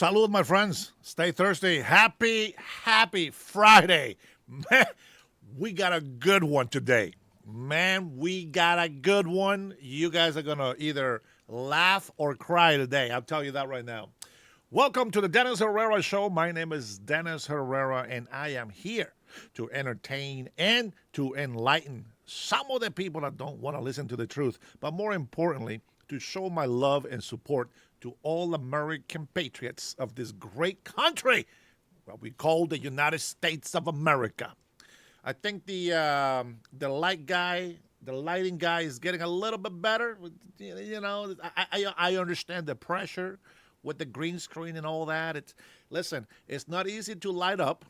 Salud, my friends. Stay thirsty. Happy Friday. Man, we got a good one today. Man, we got a good one. You guys are going to either laugh or cry today. I'll tell you that right now. Welcome to the Dennis Herrera Show. My name is Dennis Herrera, and I am here to entertain and to enlighten some of the people that don't want to listen to the truth, but more importantly, to show my love and support to all American patriots of this great country, what we call the United States of America. I think the lighting guy is getting a little bit better. I understand the pressure with the green screen and all that. It's not easy to light up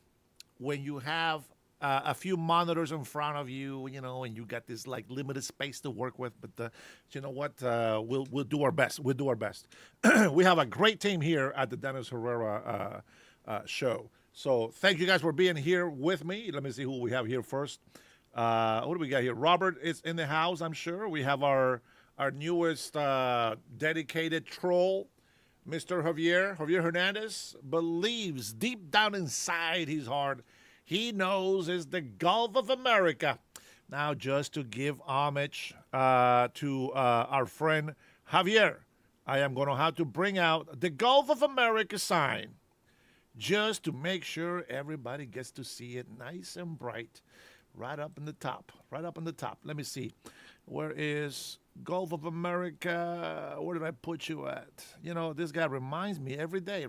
when you have a few monitors in front of you, and you got this like limited space to work with. But you know what? We'll do our best. We'll do our best. We have a great team here at the Dennis Herrera show. So thank you guys for being here with me. Let me see who we have here first. What do we got here? Robert is in the house, I'm sure. We have our newest dedicated troll, Mr. Javier Hernandez, believes deep down inside his heart he knows is the Gulf of America. Now, just to give homage to our friend Javier, I am going to have to bring out the Gulf of America sign just to make sure everybody gets to see it nice and bright right up in the top, Let me see. Where is Gulf of America? Where did I put you at? This guy reminds me every day,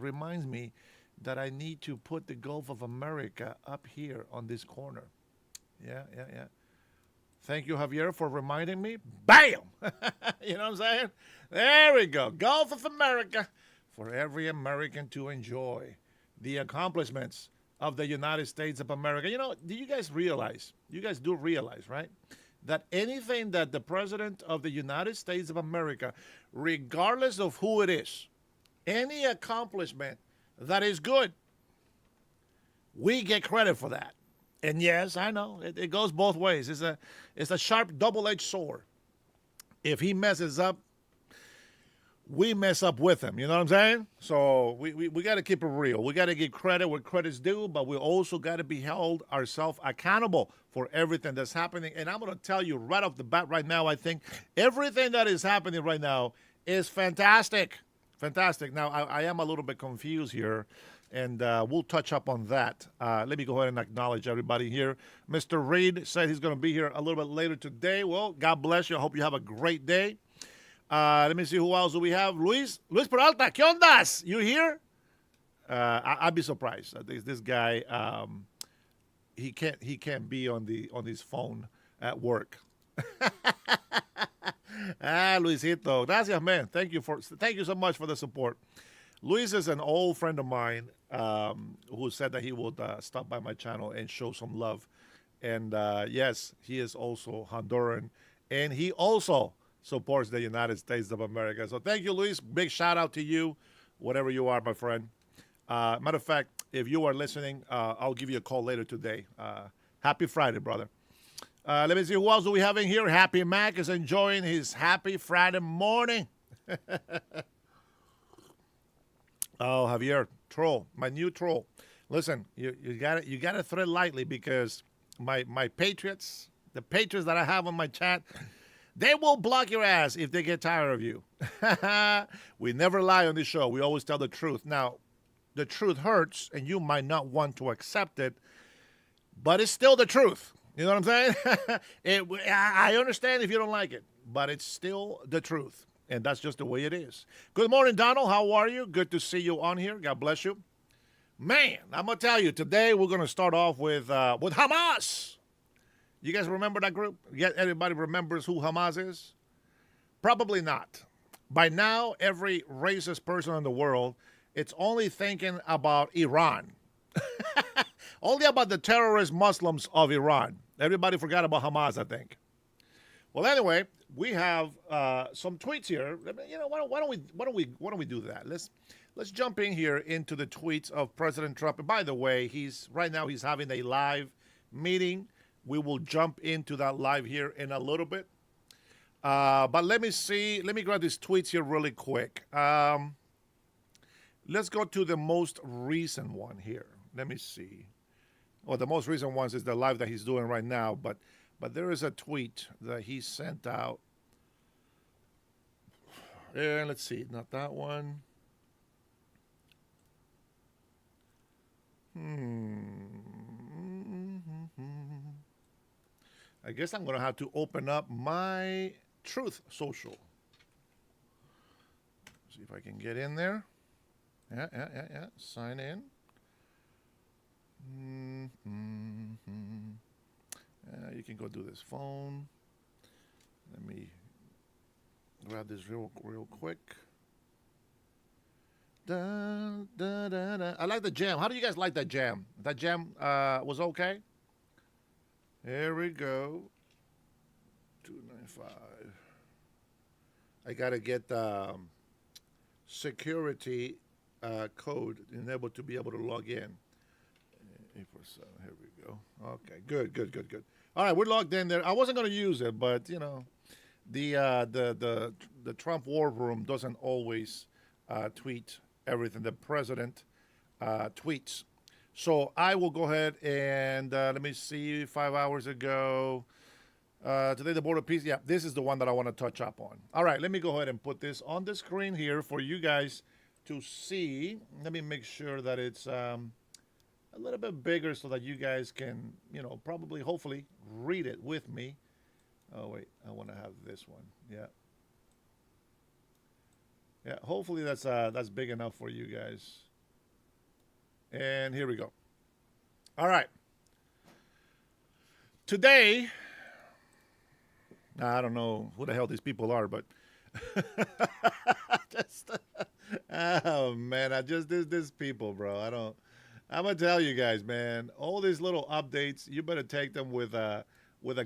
that I need to put the Gulf of America up here on this corner. Yeah. Thank you, Javier, for reminding me. Bam! You know what I'm saying? There we go. Gulf of America for every American to enjoy the accomplishments of the United States of America. Do you guys realize, right, that anything that the President of the United States of America, regardless of who it is, any accomplishment that is good, we get credit for that. And yes, I know, it goes both ways. It's a sharp double-edged sword. If he messes up, we mess up with him. You know what I'm saying? So we got to keep it real. We got to give credit where credit's due, but we also got to be held ourselves accountable for everything that's happening. And I'm going to tell you right off the bat right now, I think everything that is happening right now is fantastic. Fantastic. Now, I am a little bit confused here, and we'll touch up on that. Let me go ahead and acknowledge everybody here. Mr. Reed said he's going to be here a little bit later today. Well, God bless you. I hope you have a great day. Let me see who else do we have. Luis Peralta, ¿qué ondas? You here? I'd be surprised. This guy, he can't be on his phone at work. Luisito, gracias, man. Thank you so much for the support. Luis is an old friend of mine who said that he would stop by my channel and show some love. And yes, he is also Honduran, and he also supports the United States of America. So thank you, Luis. Big shout out to you, whatever you are, my friend. Matter of fact, if you are listening, I'll give you a call later today. Happy Friday, brother. Let me see who else do we have in here. Happy Mac is enjoying his happy Friday morning. Oh, Javier, troll, my new troll. Listen, you got to thread lightly because my patriots, the patriots that I have on my chat, they will block your ass if they get tired of you. We never lie on this show. We always tell the truth. Now, the truth hurts, and you might not want to accept it, but it's still the truth. You know what I'm saying? I understand if you don't like it, but it's still the truth, and that's just the way it is. Good morning, Donald. How are you? Good to see you on here. God bless you. Man, I'm going to tell you, today we're going to start off with Hamas. You guys remember that group? Everybody remembers who Hamas is? Probably not. By now, every racist person in the world, it's only thinking about Iran. Only about the terrorist Muslims of Iran. Everybody forgot about Hamas, I think. Well, anyway, we have some tweets here. Why don't we do that? Let's jump in here into the tweets of President Trump. And by the way, right now he's having a live meeting. We will jump into that live here in a little bit. But let me grab these tweets here really quick. Let's go to the most recent one here. Let me see. Well, the most recent one is the live that he's doing right now, but there is a tweet that he sent out. And let's see, not that one. I guess I'm going to have to open up my Truth Social. See if I can get in there. Yeah. Sign in. You can go do this phone. Let me grab this real quick. I like the jam. How do you guys like that jam? That jam was okay? Here we go. 295. I got to get security code enabled to be able to log in. 847. Here we go. Okay, good. All right, we're logged in there. I wasn't going to use it, but you know, the Trump war room doesn't always tweet everything the president tweets. So I will go ahead and let me see. 5 hours ago, today the Board of Peace. Yeah, this is the one that I want to touch up on. All right, let me go ahead and put this on the screen here for you guys to see. Let me make sure that it's a little bit bigger so that you guys can, you know, probably, hopefully, read it with me. Oh, wait, I want to have this one. Yeah, hopefully that's big enough for you guys. And here we go. All right. Today, I don't know who the hell these people are, but oh man, these people, bro. I'm gonna tell you guys, man. All these little updates, you better take them with a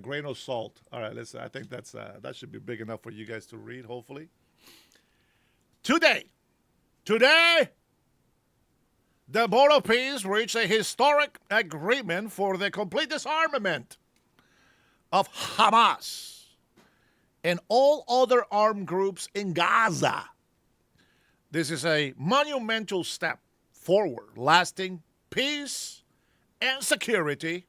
grain of salt. All right, listen. I think that should be big enough for you guys to read. Hopefully. Today, the Board of Peace reached a historic agreement for the complete disarmament of Hamas and all other armed groups in Gaza. This is a monumental step forward, lasting peace and security.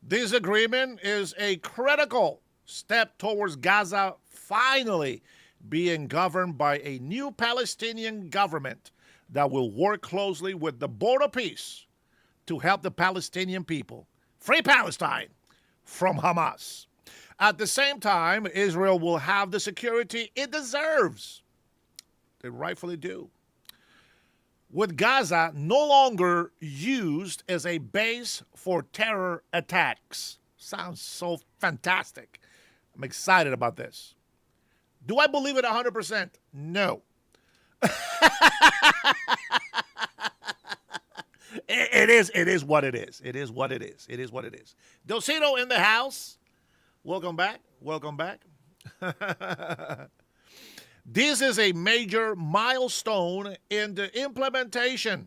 This agreement is a critical step towards Gaza finally being governed by a new Palestinian government that will work closely with the Board of Peace to help the Palestinian people free Palestine from Hamas. At the same time, Israel will have the security it deserves. They rightfully do. With Gaza no longer used as a base for terror attacks. Sounds so fantastic. I'm excited about this. Do I believe it 100%? No. It is what it is. It is what it is. It is what it is. Dosito in the house. Welcome back. This is a major milestone in the implementation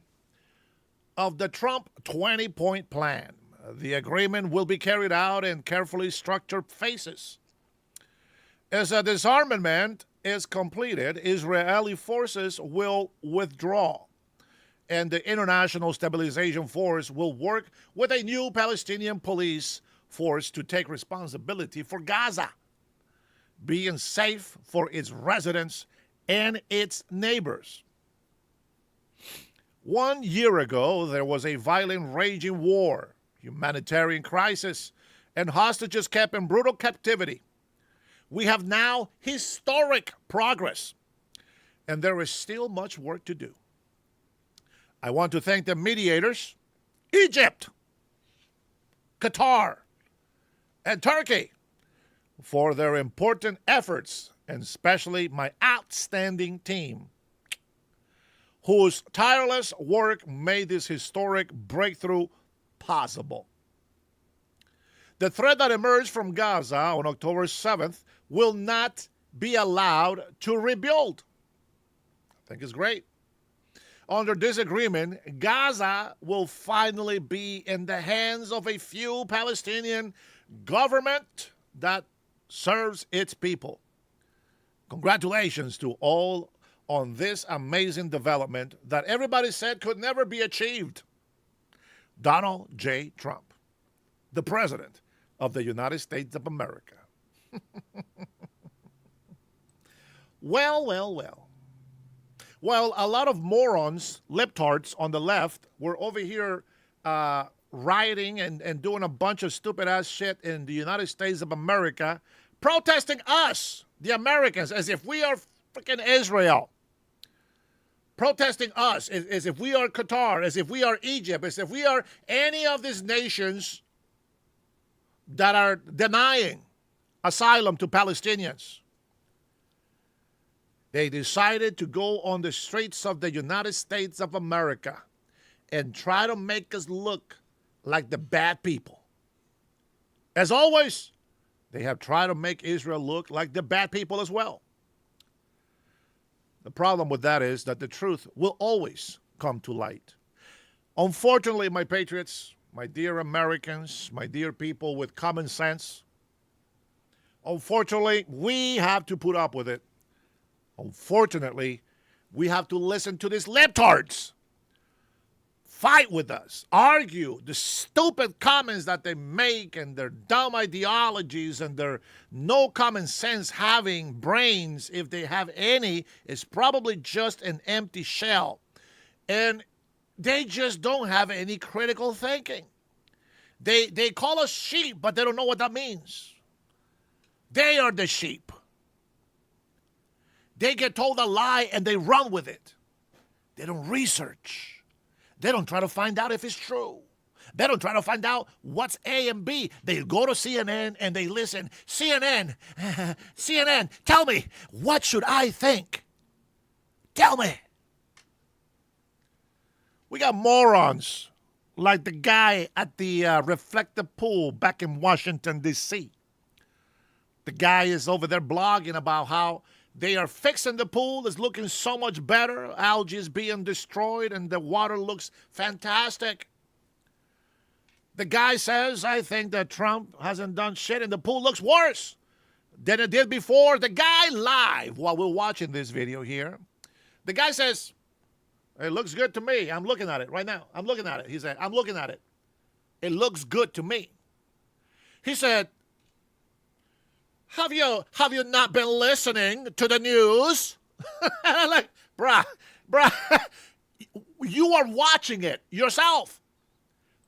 of the Trump 20-point plan. The agreement will be carried out in carefully structured phases. As a disarmament is completed, Israeli forces will withdraw, and the International Stabilization Force will work with a new Palestinian police force to take responsibility for Gaza being safe for its residents and its neighbors. 1 year ago, there was a violent, raging war, humanitarian crisis, and hostages kept in brutal captivity. We have now historic progress, and there is still much work to do. I want to thank the mediators, Egypt, Qatar, and Turkey, for their important efforts, and especially my outstanding team, whose tireless work made this historic breakthrough possible. The threat that emerged from Gaza on October 7th will not be allowed to rebuild. I think it's great. Under this agreement, Gaza will finally be in the hands of a few Palestinian government that serves its people. Congratulations to all on this amazing development that everybody said could never be achieved. Donald J. Trump, the President of the United States of America. Well, well, well. Well, a lot of morons, libtards on the left, were over here rioting and doing a bunch of stupid-ass shit in the United States of America, protesting us, the Americans, as if we are freaking Israel. Protesting us as if we are Qatar, as if we are Egypt, as if we are any of these nations that are denying asylum to Palestinians. They decided to go on the streets of the United States of America and try to make us look like the bad people. As always, they have tried to make Israel look like the bad people as well. The problem with that is that the truth will always come to light. Unfortunately, my patriots, my dear Americans, my dear people with common sense, unfortunately, we have to put up with it. Unfortunately, we have to listen to these libtards fight with us, argue the stupid comments that they make and their dumb ideologies and their no common sense having brains, if they have any, is probably just an empty shell. And they just don't have any critical thinking. They call us sheep, but they don't know what that means. They are the sheep. They get told a lie and they run with it. They don't research. They don't try to find out if it's true. They don't try to find out what's A and B. They go to CNN and they listen. CNN, CNN, tell me, what should I think? Tell me. We got morons like the guy at the reflective pool back in Washington, D.C. The guy is over there blogging about how they are fixing the pool. It's looking so much better. Algae is being destroyed and the water looks fantastic. The guy says, I think that Trump hasn't done shit and the pool looks worse than it did before. The guy live while we're watching this video here. The guy says, it looks good to me. I'm looking at it right now. I'm looking at it. He said, I'm looking at it. It looks good to me. He said, Have you not been listening to the news? I'm like, bruh, you are watching it yourself.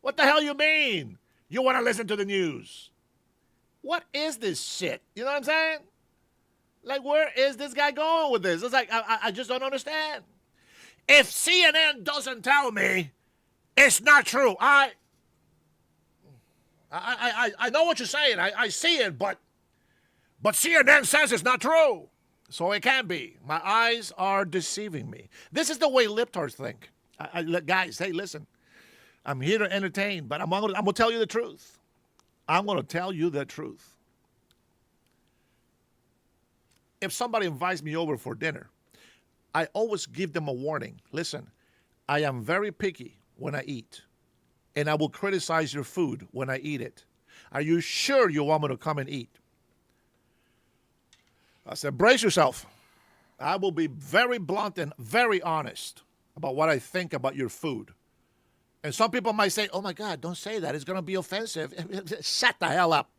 What the hell you mean? You want to listen to the news? What is this shit? You know what I'm saying? Like, where is this guy going with this? It's like, I just don't understand. If CNN doesn't tell me, it's not true. I know what you're saying. I see it, but CNN says it's not true. So it can't be. My eyes are deceiving me. This is the way libtards think. Guys, hey, listen. I'm here to entertain, but I'm going to tell you the truth. I'm going to tell you the truth. If somebody invites me over for dinner, I always give them a warning. Listen, I am very picky when I eat, and I will criticize your food when I eat it. Are you sure you want me to come and eat? I said, brace yourself. I will be very blunt and very honest about what I think about your food. And some people might say, oh my God, don't say that. It's going to be offensive. Shut the hell up.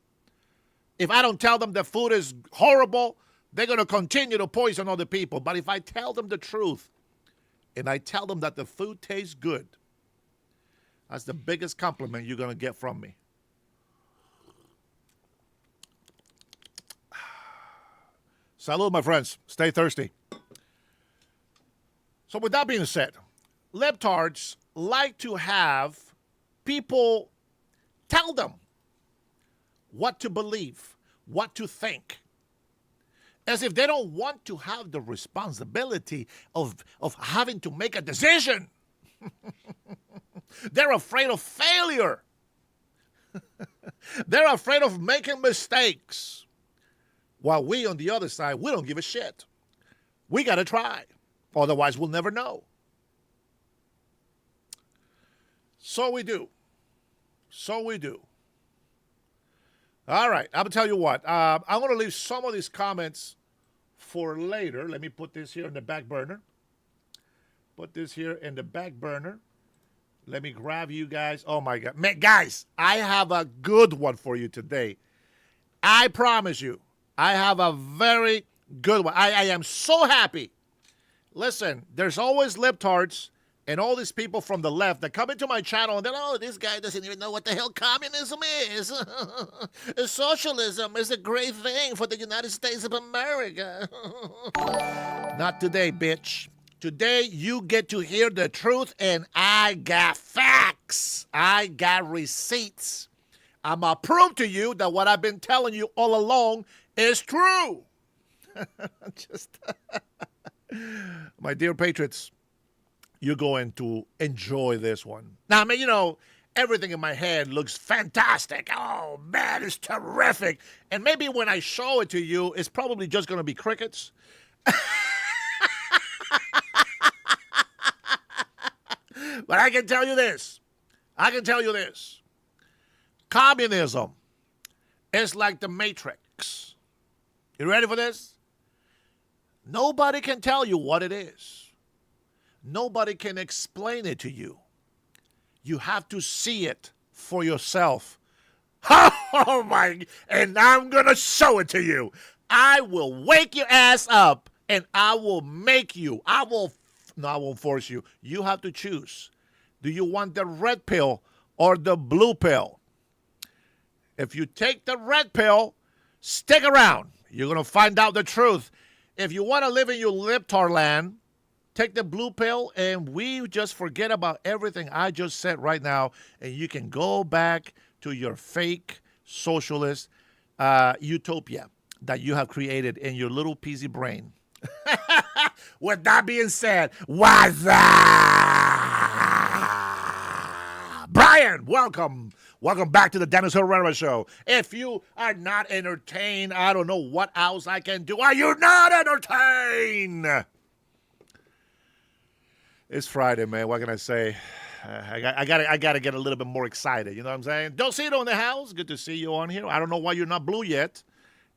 If I don't tell them the food is horrible, they're going to continue to poison other people. But if I tell them the truth and I tell them that the food tastes good, that's the biggest compliment you're going to get from me. Salud, my friends. Stay thirsty. So with that being said, libtards like to have people tell them what to believe, what to think, as if they don't want to have the responsibility of having to make a decision. They're afraid of failure. They're afraid of making mistakes. While we on the other side, we don't give a shit. We got to try. Otherwise, we'll never know. So we do. So we do. All right. I'm going to tell you what. I'm going to leave some of these comments for later. Let me put this here in the back burner. Put this here in the back burner. Let me grab you guys. Oh my God. Man, guys, I have a good one for you today. I promise you, I have a very good one. I am so happy. Listen, there's always libtards and all these people from the left that come into my channel and they're, oh, this guy doesn't even know what the hell communism is. Socialism is a great thing for the United States of America. Not today, bitch. Today, you get to hear the truth, and I got facts. I got receipts. I'm going to prove to you that what I've been telling you all along is true. My dear patriots, you're going to enjoy this one. Now, I mean, everything in my head looks fantastic. Oh, man, it's terrific. And maybe when I show it to you, it's probably just going to be crickets. But I can tell you this. Communism is like the Matrix. You ready for this? Nobody can tell you what it is. Nobody can explain it to you. You have to see it for yourself. Oh my, and I'm going to show it to you. I will wake your ass up and I will make you. I won't force you. You have to choose. Do you want the red pill or the blue pill? If you take the red pill, stick around. You're going to find out the truth. If you want to live in your libtard land, take the blue pill and we just forget about everything I just said right now, and you can go back to your fake socialist utopia that you have created in your little peasy brain. With that being said, what's up? Brian, welcome. Welcome back to the Dennis Herrera Show. If you are not entertained, I don't know what else I can do. Are you not entertained? It's Friday, man. What can I say? I gotta get a little bit more excited. You know what I'm saying? Don't see it on the house. Good to see you on here. I don't know why you're not blue yet.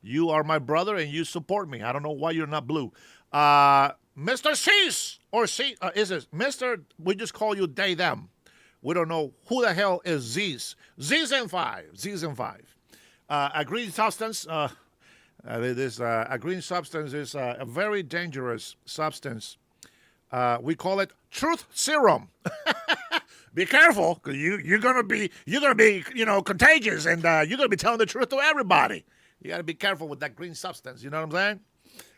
You are my brother, and you support me. I don't know why you're not blue. Mr. Cease, or C, is it Mr.? We just call you they, them. We don't know who the hell is Z's. Z's and 5. A green substance. A green substance is a very dangerous substance. We call it truth serum. Be careful, because you're gonna be contagious, and you're gonna be telling the truth to everybody. You gotta be careful with that green substance. You know what I'm saying?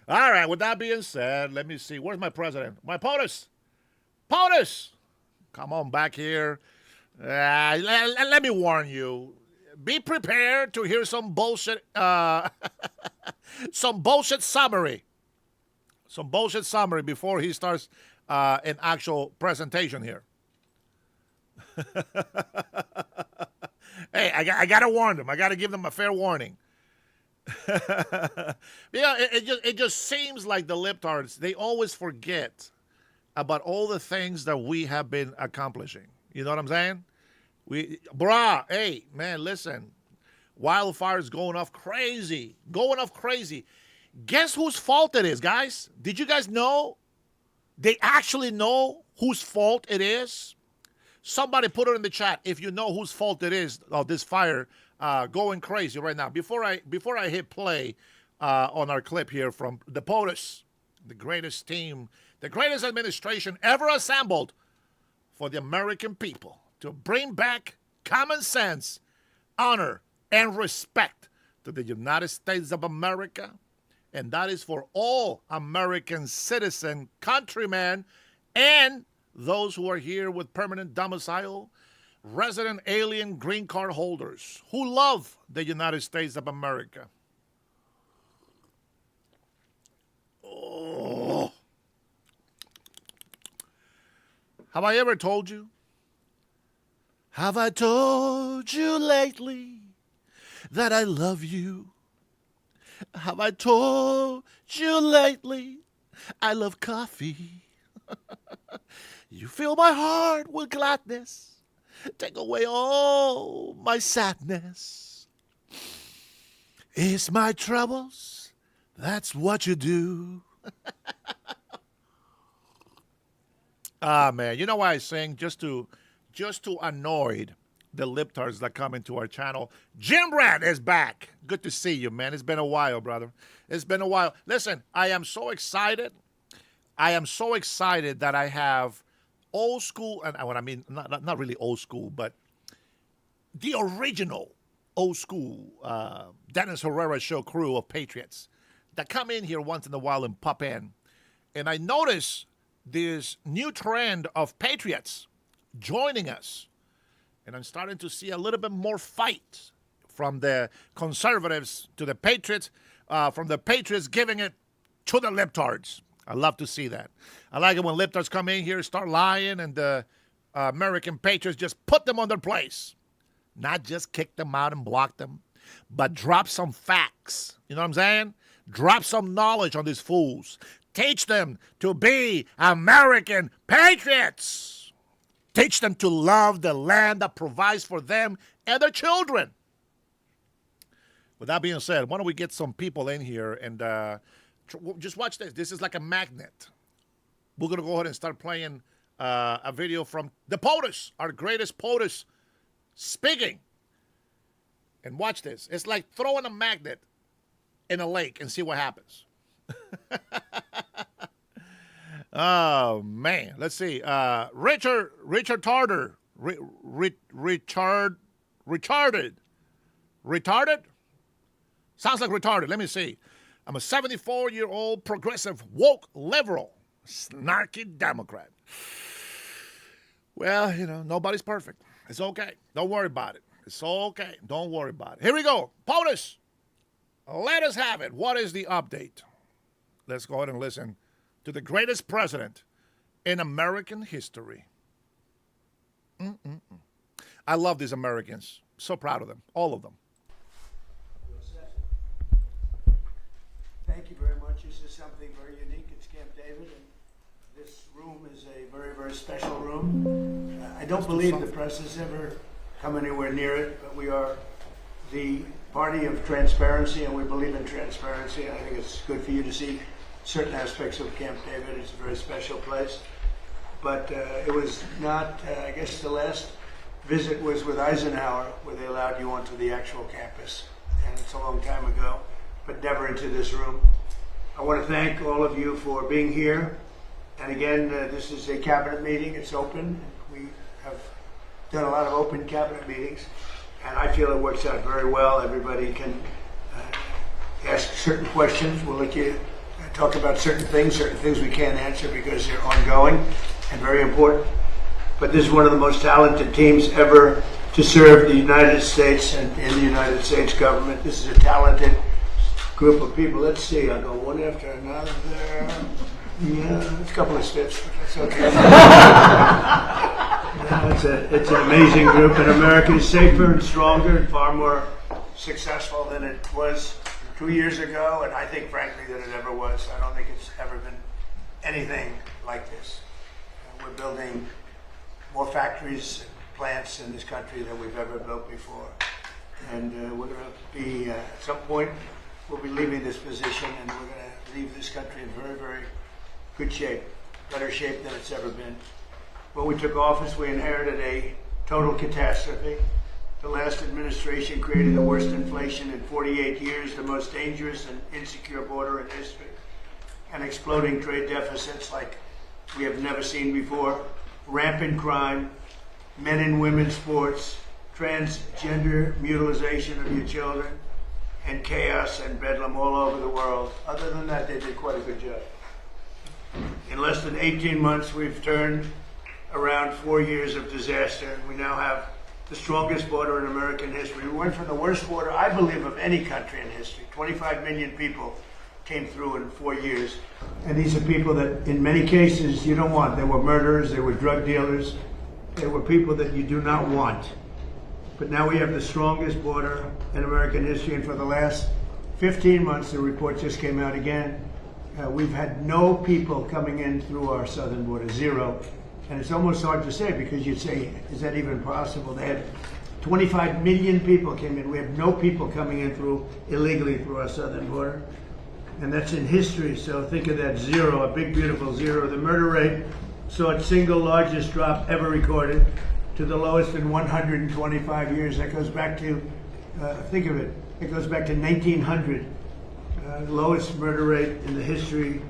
All right. With that being said, let me see. Where's my president? My POTUS. POTUS, come on back here. Let me warn you. Be prepared to hear some bullshit. Some bullshit summary. Some bullshit summary before he starts an actual presentation here. Hey, I gotta warn them. I gotta give them a fair warning. It just seems like the libtards, they always forget about all the things that we have been accomplishing. You know what I'm saying? Hey, man, listen. Wildfire's going off crazy. Guess whose fault it is, guys? Did you guys know? They actually know whose fault it is. Somebody put it in the chat if you know whose fault it is of this fire going crazy right now. Before I hit play on our clip here from the POTUS, the greatest team, the greatest administration ever assembled for the American people to bring back common sense, honor, and respect to the United States of America. And that is for all American citizen countrymen and those who are here with permanent domicile, resident alien green card holders who love the United States of America. Oh. Have I ever told you? Have I told you lately that I love you? Have I told you lately I love coffee? You fill my heart with gladness. Take away all my sadness. It's my troubles That's what you do. Ah, man. You know why I sing? Just to annoy the libtards that come into our channel. Jim Brand is back. Good to see you, man. It's been a while, brother. It's been a while. Listen, I am so excited. I am so excited that I have old school, and what I mean, not really old school, but the original old school Dennis Herrera show crew of Patriots that come in here once in a while and pop in. And I notice this new trend of Patriots joining us. And I'm starting to see a little bit more fight from the conservatives to the Patriots, from the Patriots giving it to the libtards. I love to see that. I like it when libtards come in here, start lying, and the American Patriots just put them on their place. Not just kick them out and block them, but drop some facts. You know what I'm saying? Drop some knowledge on these fools. Teach them to be American patriots. Teach them to love the land that provides for them and their children. With that being said, why don't we get some people in here and just watch this. This is like a magnet. We're going to go ahead and start playing a video from the POTUS, our greatest POTUS, speaking. And watch this. It's like throwing a magnet in a lake and see what happens. Oh, man. Let's see. Richard Tarter. Retarded. Sounds like retarded. Let me see. I'm a 74-year-old progressive woke liberal, snarky Democrat. Well, you know, nobody's perfect. It's okay. Don't worry about it. It's okay. Don't worry about it. Here we go. POTUS, let us have it. What is the update? Let's go ahead and listen to the greatest president in American history. I love these Americans. So proud of them. All of them. Thank you very much. This is something very unique. It's Camp David, and this room is a very, very special room. I don't believe the press has ever come anywhere near it, but we are the party of transparency, and we believe in transparency. I think it's good for you to see certain aspects of Camp David. It's a very special place. But it was not, I guess the last visit was with Eisenhower, where they allowed you onto the actual campus. And it's a long time ago, but never into this room. I want to thank all of you for being here. And again, this is a cabinet meeting. It's open. We have done a lot of open cabinet meetings, and I feel it works out very well. Everybody can ask certain questions. We'll let you talk about certain things we can't answer because they're ongoing and very important. But this is one of the most talented teams ever to serve the United States and in the United States government. This is a talented group of people. Let's see, I'll go one after another. Yeah, it's a couple of steps, but that's okay. It's an amazing group, and America is safer and stronger and far more successful than it was 2 years ago, and I think, frankly, that it ever was. I don't think it's ever been anything like this. We're building more factories and plants in this country than we've ever built before. And we're going to be, at some point, we'll be leaving this position, and we're going to leave this country in very, very good shape, better shape than it's ever been. When we took office, we inherited a total catastrophe. The last administration created the worst inflation in 48 years, the most dangerous and insecure border in history, and exploding trade deficits like we have never seen before, rampant crime, men and women's sports, transgender mutilization of your children, and chaos and bedlam all over the world. Other than that, they did quite a good job. In less than 18 months, we've turned around 4 years of disaster. We now have the strongest border in American history. We went from the worst border, I believe, of any country in history. 25 million people came through in 4 years. And these are people that, in many cases, you don't want. They were murderers, they were drug dealers, they were people that you do not want. But now we have the strongest border in American history, and for the last 15 months, the report just came out again, we've had no people coming in through our southern border, zero. And it's almost hard to say, because you'd say, is that even possible? They had 25 million people came in. We have no people coming in through illegally through our southern border. and that's in history. So think of that zero, a big beautiful zero. The murder rate saw its single largest drop ever recorded to the lowest in 125 years. That goes back to, think of it, it goes back to 1900. Lowest murder rate in the history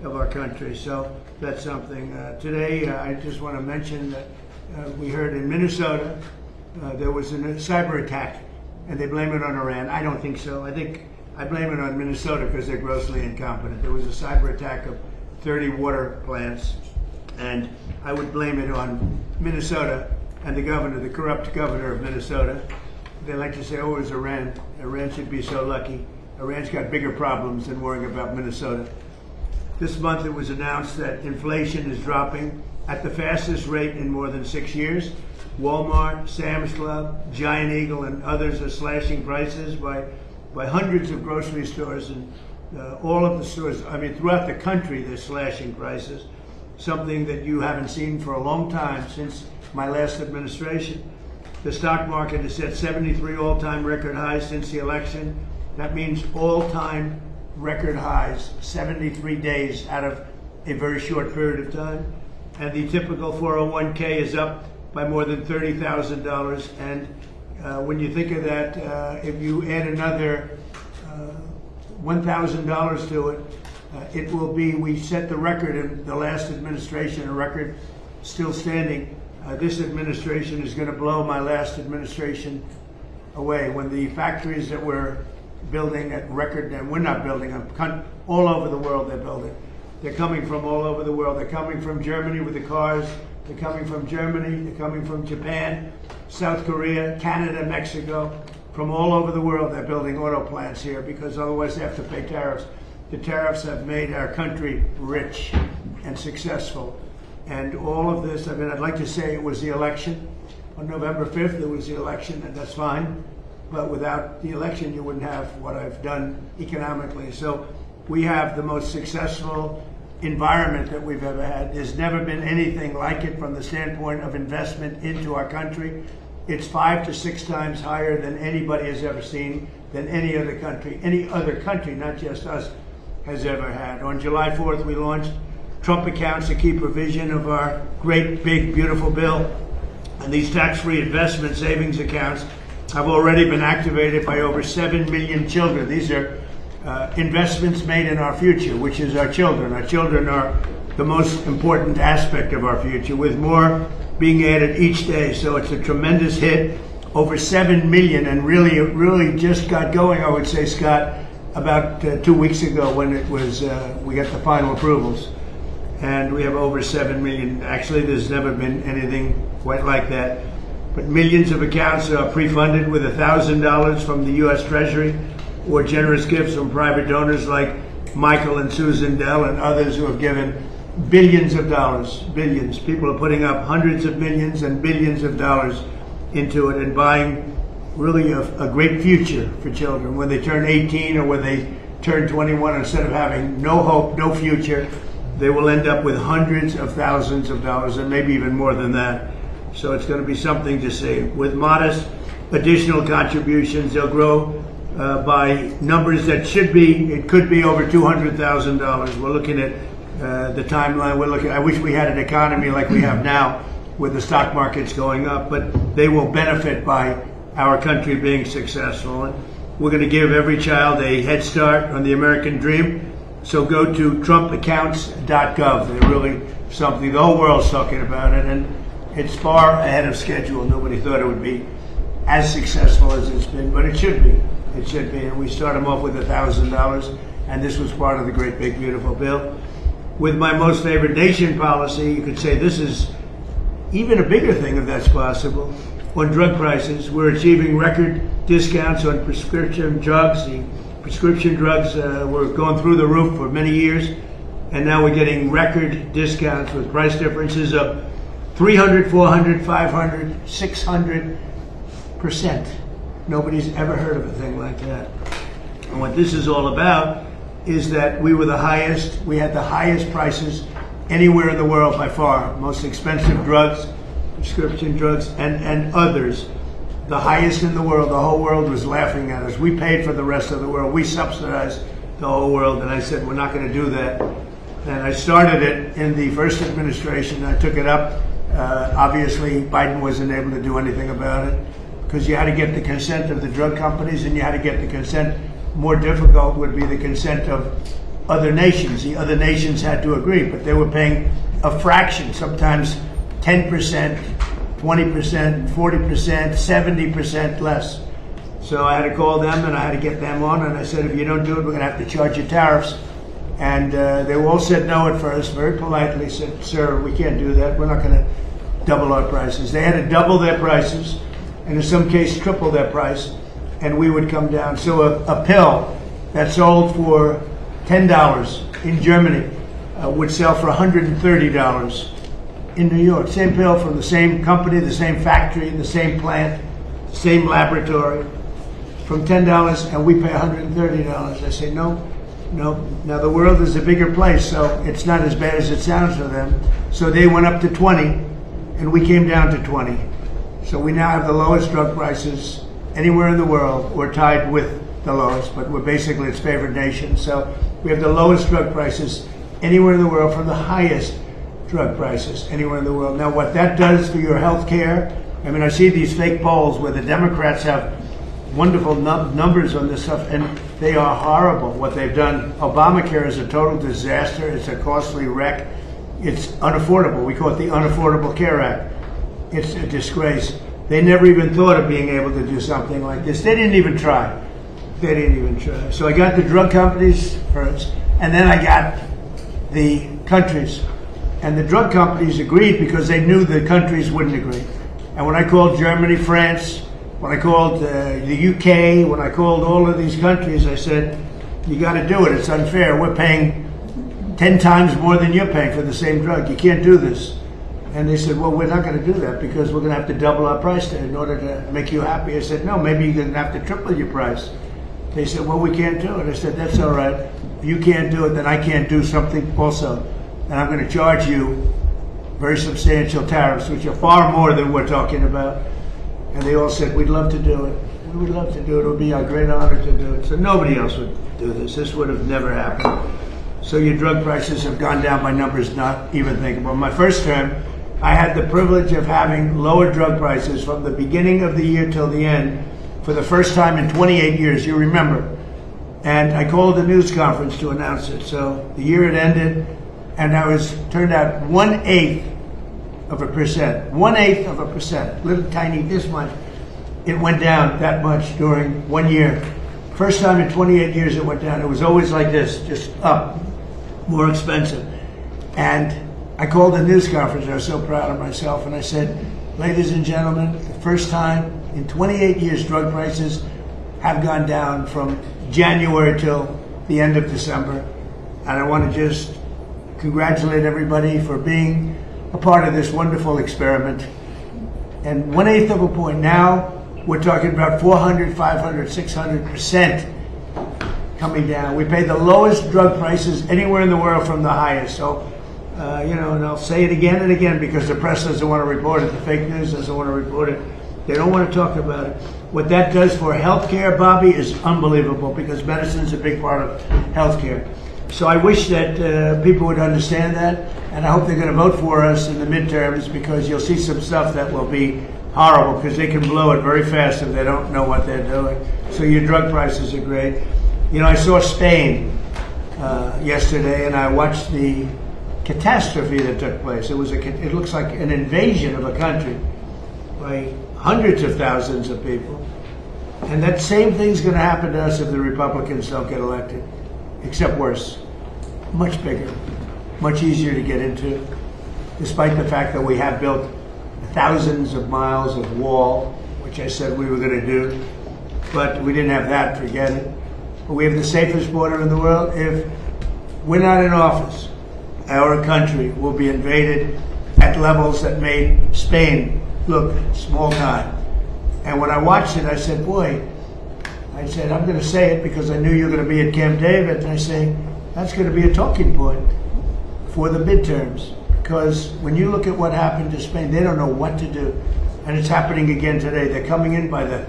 of our country. So that's something. Today, I just want to mention that we heard in Minnesota there was a cyber attack, and they blame it on Iran. I don't think so. I blame it on Minnesota because they're grossly incompetent. There was a cyber attack of 30 water plants, and I would blame it on Minnesota and the governor, the corrupt governor of Minnesota. They like to say, oh, it was Iran. Iran should be so lucky. Iran's got bigger problems than worrying about Minnesota. This month it was announced that inflation is dropping at the fastest rate in more than 6 years. Walmart, Sam's Club, Giant Eagle, and others are slashing prices by hundreds of grocery stores, and all of the stores, throughout the country they're slashing prices, something that you haven't seen for a long time since my last administration. The stock market has set 73 all-time record highs since the election. That means all-time record highs, 73 days out of a very short period of time. And the typical 401k is up by more than $30,000. And when you think of that, if you add another $1,000 to it, it will be, we set the record in the last administration, a record still standing. This administration is going to blow my last administration away. When the factories that we're building at record, and we're not building them, all over the world they're building. They're coming from all over the world. They're coming from Germany with the cars. They're coming from Germany. They're coming from Japan, South Korea, Canada, Mexico. From all over the world they're building auto plants here because otherwise they have to pay tariffs. The tariffs have made our country rich and successful. And all of this, I'd like to say it was the election. On November 5th, it was the election, and that's fine. But without the election, you wouldn't have what I've done economically. So we have the most successful environment that we've ever had. There's never been anything like it from the standpoint of investment into our country. It's 5 to 6 times higher than anybody has ever seen, than any other country, not just us, has ever had. On July 4th, we launched Trump accounts, a key provision of our great, big, beautiful bill. And these tax-free investment savings accounts have already been activated by over 7 million children. These are investments made in our future, which is our children. Our children are the most important aspect of our future, with more being added each day. So it's a tremendous hit, over 7 million, and really, it really just got going, I would say, Scott, about 2 weeks ago when it was, we got the final approvals. And we have over 7 million. Actually, there's never been anything quite like that. But millions of accounts are pre-funded with $1,000 from the U.S. Treasury or generous gifts from private donors like Michael and Susan Dell and others who have given billions of dollars, billions. People are putting up hundreds of millions and billions of dollars into it and buying really a great future for children. When they turn 18 or when they turn 21, instead of having no hope, no future, they will end up with hundreds of thousands of dollars and maybe even more than that. So it's going to be something to see. With modest additional contributions, they'll grow by numbers that should be, it could be over $200,000. We're looking at the timeline. I wish we had an economy like we have now with the stock markets going up, but they will benefit by our country being successful. And we're going to give every child a head start on the American dream. So go to trumpaccounts.gov. They're really something, the whole world's talking about it, and it's far ahead of schedule. Nobody thought it would be as successful as it's been, but it should be. It should be. And we start them off with $1,000, and this was part of the great, big, beautiful bill. With my most favored nation policy, you could say this is even a bigger thing if that's possible. On drug prices, we're achieving record discounts on prescription drugs. The prescription drugs were going through the roof for many years, and now we're getting record discounts with price differences of 300, 400, 500, 600%. Nobody's ever heard of a thing like that. And what this is all about is that we had the highest prices anywhere in the world by far. Most expensive drugs, prescription drugs, and others. The highest in the world. The whole world was laughing at us. We paid for the rest of the world. We subsidized the whole world. And I said, we're not going to do that. And I started it in the first administration. I took it up. Obviously, Biden wasn't able to do anything about it because you had to get the consent of the drug companies, and you had to get the consent. More difficult would be the consent of other nations. The other nations had to agree, but they were paying a fraction, sometimes 10%, 20%, 40%, 70% less. So I had to call them and I had to get them on, and I said, if you don't do it, we're going to have to charge you tariffs. And they all said no at first, very politely said, sir, we can't do that. We're not going to double our prices. They had to double their prices, and in some cases triple their price, and we would come down. So a pill that sold for $10 in Germany would sell for $130 in New York. Same pill from the same company, the same factory, the same plant, same laboratory, from $10, and we pay $130. I say, no. Now the world is a bigger place, so it's not as bad as it sounds for them. So they went up to 20, and we came down to 20. So we now have the lowest drug prices anywhere in the world. We're tied with the lowest, but we're basically its favored nation. So we have the lowest drug prices anywhere in the world from the highest drug prices anywhere in the world. Now, what that does for your health care, I mean, I see these fake polls where the Democrats have wonderful numbers on this stuff, and they are horrible what they've done. Obamacare is a total disaster. It's a costly wreck. It's unaffordable. We call it the Unaffordable Care Act. It's a disgrace. They never even thought of being able to do something like this. They didn't even try. So I got the drug companies first, and then I got the countries. And the drug companies agreed because they knew the countries wouldn't agree. And when I called Germany, France, when I called the UK, when I called all of these countries, I said, you got to do it. It's unfair. We're paying 10 times more than you're paying for the same drug. You can't do this. And they said, well, we're not going to do that because we're going to have to double our price in order to make you happy. I said, no, maybe you're going to have to triple your price. They said, well, we can't do it. I said, that's all right. If you can't do it, then I can't do something also. And I'm going to charge you very substantial tariffs, which are far more than we're talking about. And they all said, we'd love to do it. We would love to do it. It would be our great honor to do it. So nobody else would do this. This would have never happened. So your drug prices have gone down by numbers not even thinkable. My first term, I had the privilege of having lower drug prices from the beginning of the year till the end for the first time in 28 years, you remember. And I called a news conference to announce it. So the year had ended, and I was turned out 1/8 of a percent. 1/8 of a percent. Little tiny this much. It went down that much during 1 year. First time in 28 years it went down. It was always like this, just up, more expensive. And I called a news conference. I was so proud of myself. And I said, ladies and gentlemen, the first time in 28 years drug prices have gone down from January till the end of December. And I want to just congratulate everybody for being a part of this wonderful experiment. And 1/8 of a point. Now we're talking about 400, 500, 600% coming down. We pay the lowest drug prices anywhere in the world from the highest. So, and I'll say it again and again because the press doesn't want to report it. The fake news doesn't want to report it. They don't want to talk about it. What that does for healthcare, Bobby, is unbelievable because medicine is a big part of healthcare. So I wish that people would understand that, and I hope they're going to vote for us in the midterms because you'll see some stuff that will be horrible because they can blow it very fast if they don't know what they're doing. So your drug prices are great. You know, I saw Spain yesterday, and I watched the catastrophe that took place. It looks like an invasion of a country by hundreds of thousands of people. And that same thing's going to happen to us if the Republicans don't get elected, except worse. Much bigger, much easier to get into, despite the fact that we have built thousands of miles of wall, which I said we were going to do, but we didn't have that, forget it. But we have the safest border in the world. If we're not in office, our country will be invaded at levels that made Spain look small time. And when I watched it, I said, boy, I'm going to say it because I knew you were going to be at Camp David. And I say, that's going to be a talking point for the midterms. Because when you look at what happened to Spain, they don't know what to do. And it's happening again today. They're coming in by the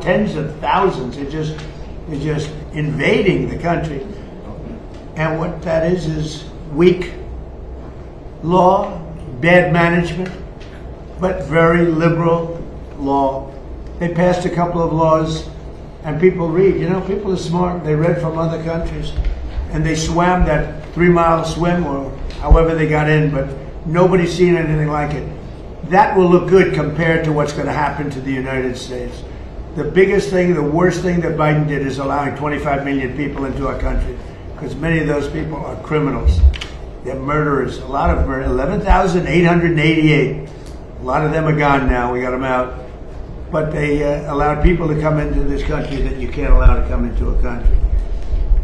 tens of thousands. They're just invading the country. And what that is weak law, bad management, but very liberal law. They passed a couple of laws, and people read. You know, people are smart. They read from other countries, and they swam that 3-mile swim or however they got in, but nobody's seen anything like it. That will look good compared to what's going to happen to the United States. The biggest thing, the worst thing that Biden did is allowing 25 million people into our country, because many of those people are criminals. They're murderers. A lot of them, 11,888. A lot of them are gone now. We got them out. But they allowed people to come into this country that you can't allow to come into a country.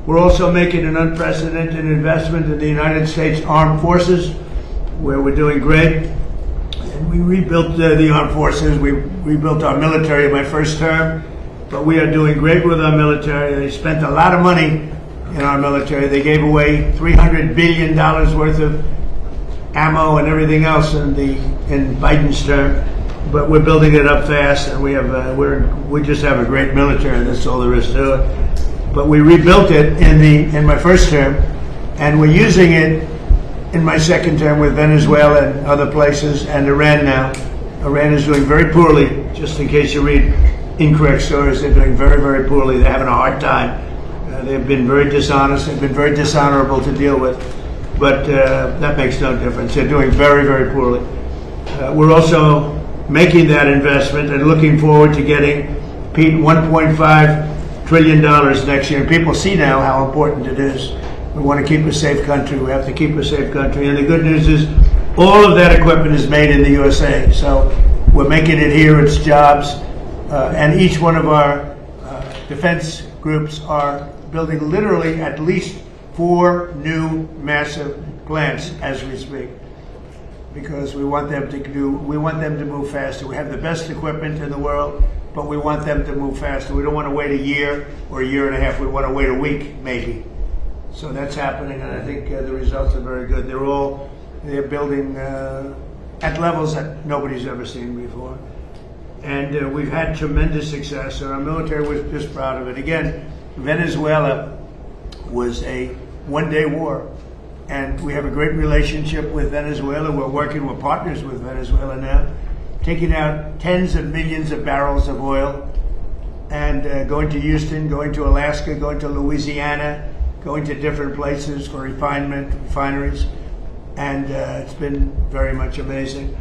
We're also making an unprecedented investment in the United States Armed Forces, where we're doing great. And we rebuilt the armed forces. We rebuilt our military in my first term, but we are doing great with our military. They spent a lot of money in our military. They gave away $300 billion worth of ammo and everything else in Biden's term, but we're building it up fast, and we just have a great military. That's all there is to it. But we rebuilt it in my first term, and we're using it in my second term with Venezuela and other places, and Iran now. Iran is doing very poorly. Just in case you read incorrect stories, they're doing very, very poorly. They're having a hard time. They've been very dishonest. They've been very dishonorable to deal with. But that makes no difference. They're doing very, very poorly. We're also making that investment and looking forward to getting $1.5 trillion next year. And people see now how important it is. We want to keep a safe country. We have to keep a safe country. And the good news is all of that equipment is made in the USA. So we're making it here. It's jobs. And each one of our defense groups are building literally at least 4 new massive plants as we speak, because we want them to move faster. We have the best equipment in the world, but we want them to move faster. We don't want to wait a year or a year and a half. We want to wait a week, maybe. So that's happening, and I think the results are very good. They're building at levels that nobody's ever seen before. And we've had tremendous success, and our military was just proud of it. Again, Venezuela was a one-day war, and we have a great relationship with Venezuela. We're partners with Venezuela now, taking out tens of millions of barrels of oil, and going to Houston, going to Alaska, going to Louisiana, going to different places for refineries, and it's been very much amazing.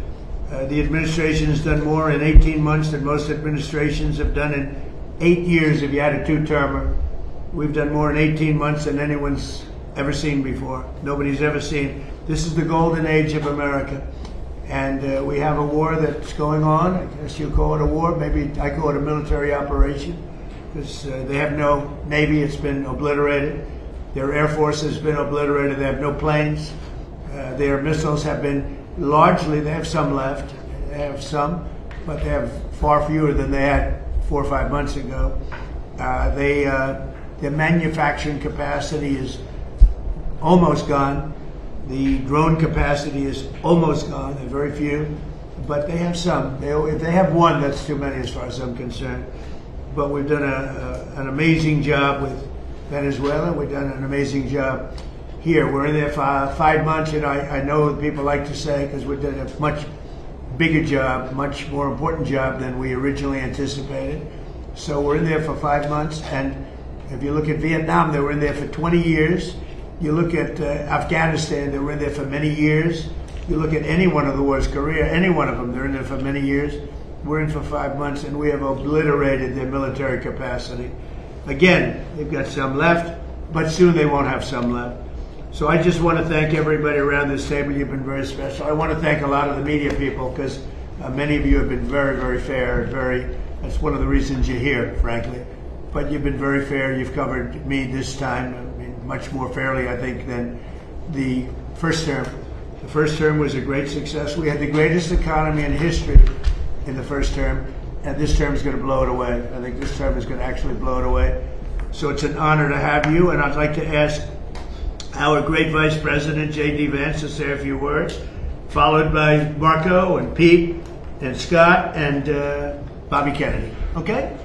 The administration has done more in 18 months than most administrations have done in 8 years if you had a 2-termer. We've done more in 18 months than anyone's ever seen before. Nobody's ever seen. This is the golden age of America. And we have a war that's going on. I guess you call it a war. Maybe I call it a military operation, because they have no Navy. It's been obliterated. Their Air Force has been obliterated. They have no planes. Their missiles have been largely, they have some left. They have some, but they have far fewer than they had 4 or 5 months ago. Their manufacturing capacity is almost gone. The drone capacity is almost gone. They're very few, but they have some. If they have one, that's too many as far as I'm concerned. But we've done an amazing job with Venezuela. We've done an amazing job here. We're in there for 5 months, and I know people like to say, because we've done a much bigger job, much more important job than we originally anticipated. So we're in there for 5 months, and if you look at Vietnam, they were in there for 20 years. You look at Afghanistan, they were in there for many years. You look at any one of the wars, Korea, any one of them, they're in there for many years. We're in for 5 months, and we have obliterated their military capacity. Again, they've got some left, but soon they won't have some left. So I just want to thank everybody around this table. You've been very special. I want to thank a lot of the media people, because many of you have been very, very fair. That's one of the reasons you're here, frankly. But you've been very fair. You've covered me this time, I mean, much more fairly, I think, than the first term. The first term was a great success. We had the greatest economy in history in the first term, and this term is going to blow it away. I think this term is going to actually blow it away. So it's an honor to have you, and I'd like to ask our great Vice President, J.D. Vance, to say a few words, followed by Marco and Pete and Scott and Bobby Kennedy. Okay?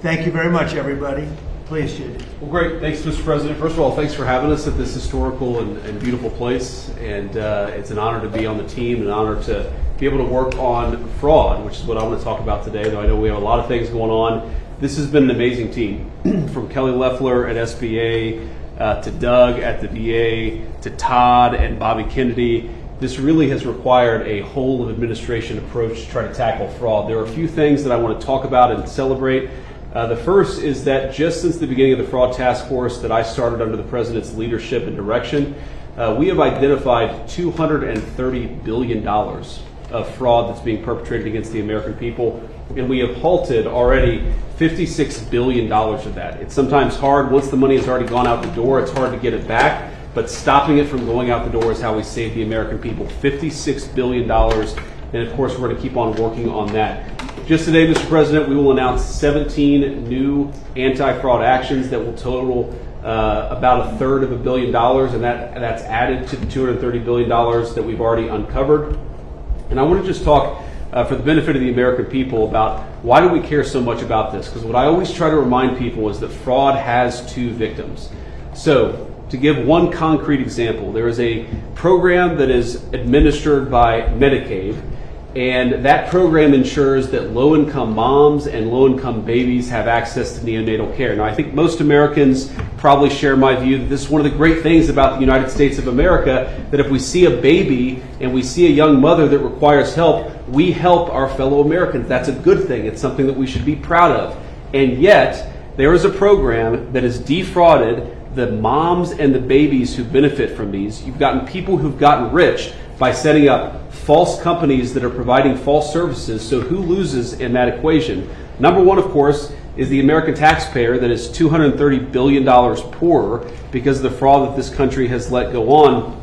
Thank you very much, everybody. Please, Judy. Well, great. Thanks, Mr. President. First of all, thanks for having us at this historical and beautiful place. And it's an honor to be on the team, an honor to be able to work on fraud, which is what I want to talk about today, though I know we have a lot of things going on. This has been an amazing team, from Kelly Loeffler at SBA to Doug at the VA to Todd and Bobby Kennedy. This really has required a whole of administration approach to try to tackle fraud. There are a few things that I want to talk about and celebrate. The first is that just since the beginning of the fraud task force that I started under the President's leadership and direction, we have identified $230 billion of fraud that's being perpetrated against the American people, and we have halted already $56 billion of that. It's sometimes hard, once the money has already gone out the door, it's hard to get it back, but stopping it from going out the door is how we save the American people. $56 billion, and of course we're going to keep on working on that. Just today, Mr. President, we will announce 17 new anti-fraud actions that will total about $1/3 billion, and that's added to the $230 billion that we've already uncovered. And I want to just talk for the benefit of the American people about why do we care so much about this? Because what I always try to remind people is that fraud has two victims. So, to give one concrete example, there is a program that is administered by Medicaid, and that program ensures that low-income moms and low-income babies have access to neonatal care. Now, I think most Americans probably share my view that this is one of the great things about the United States of America, that if we see a baby and we see a young mother that requires help, we help our fellow Americans. That's a good thing. It's something that we should be proud of. And yet, there is a program that has defrauded the moms and the babies who benefit from these. You've gotten people who've gotten rich by setting up false companies that are providing false services. So who loses in that equation? Number one, of course, is the American taxpayer that is $230 billion poorer because of the fraud that this country has let go on.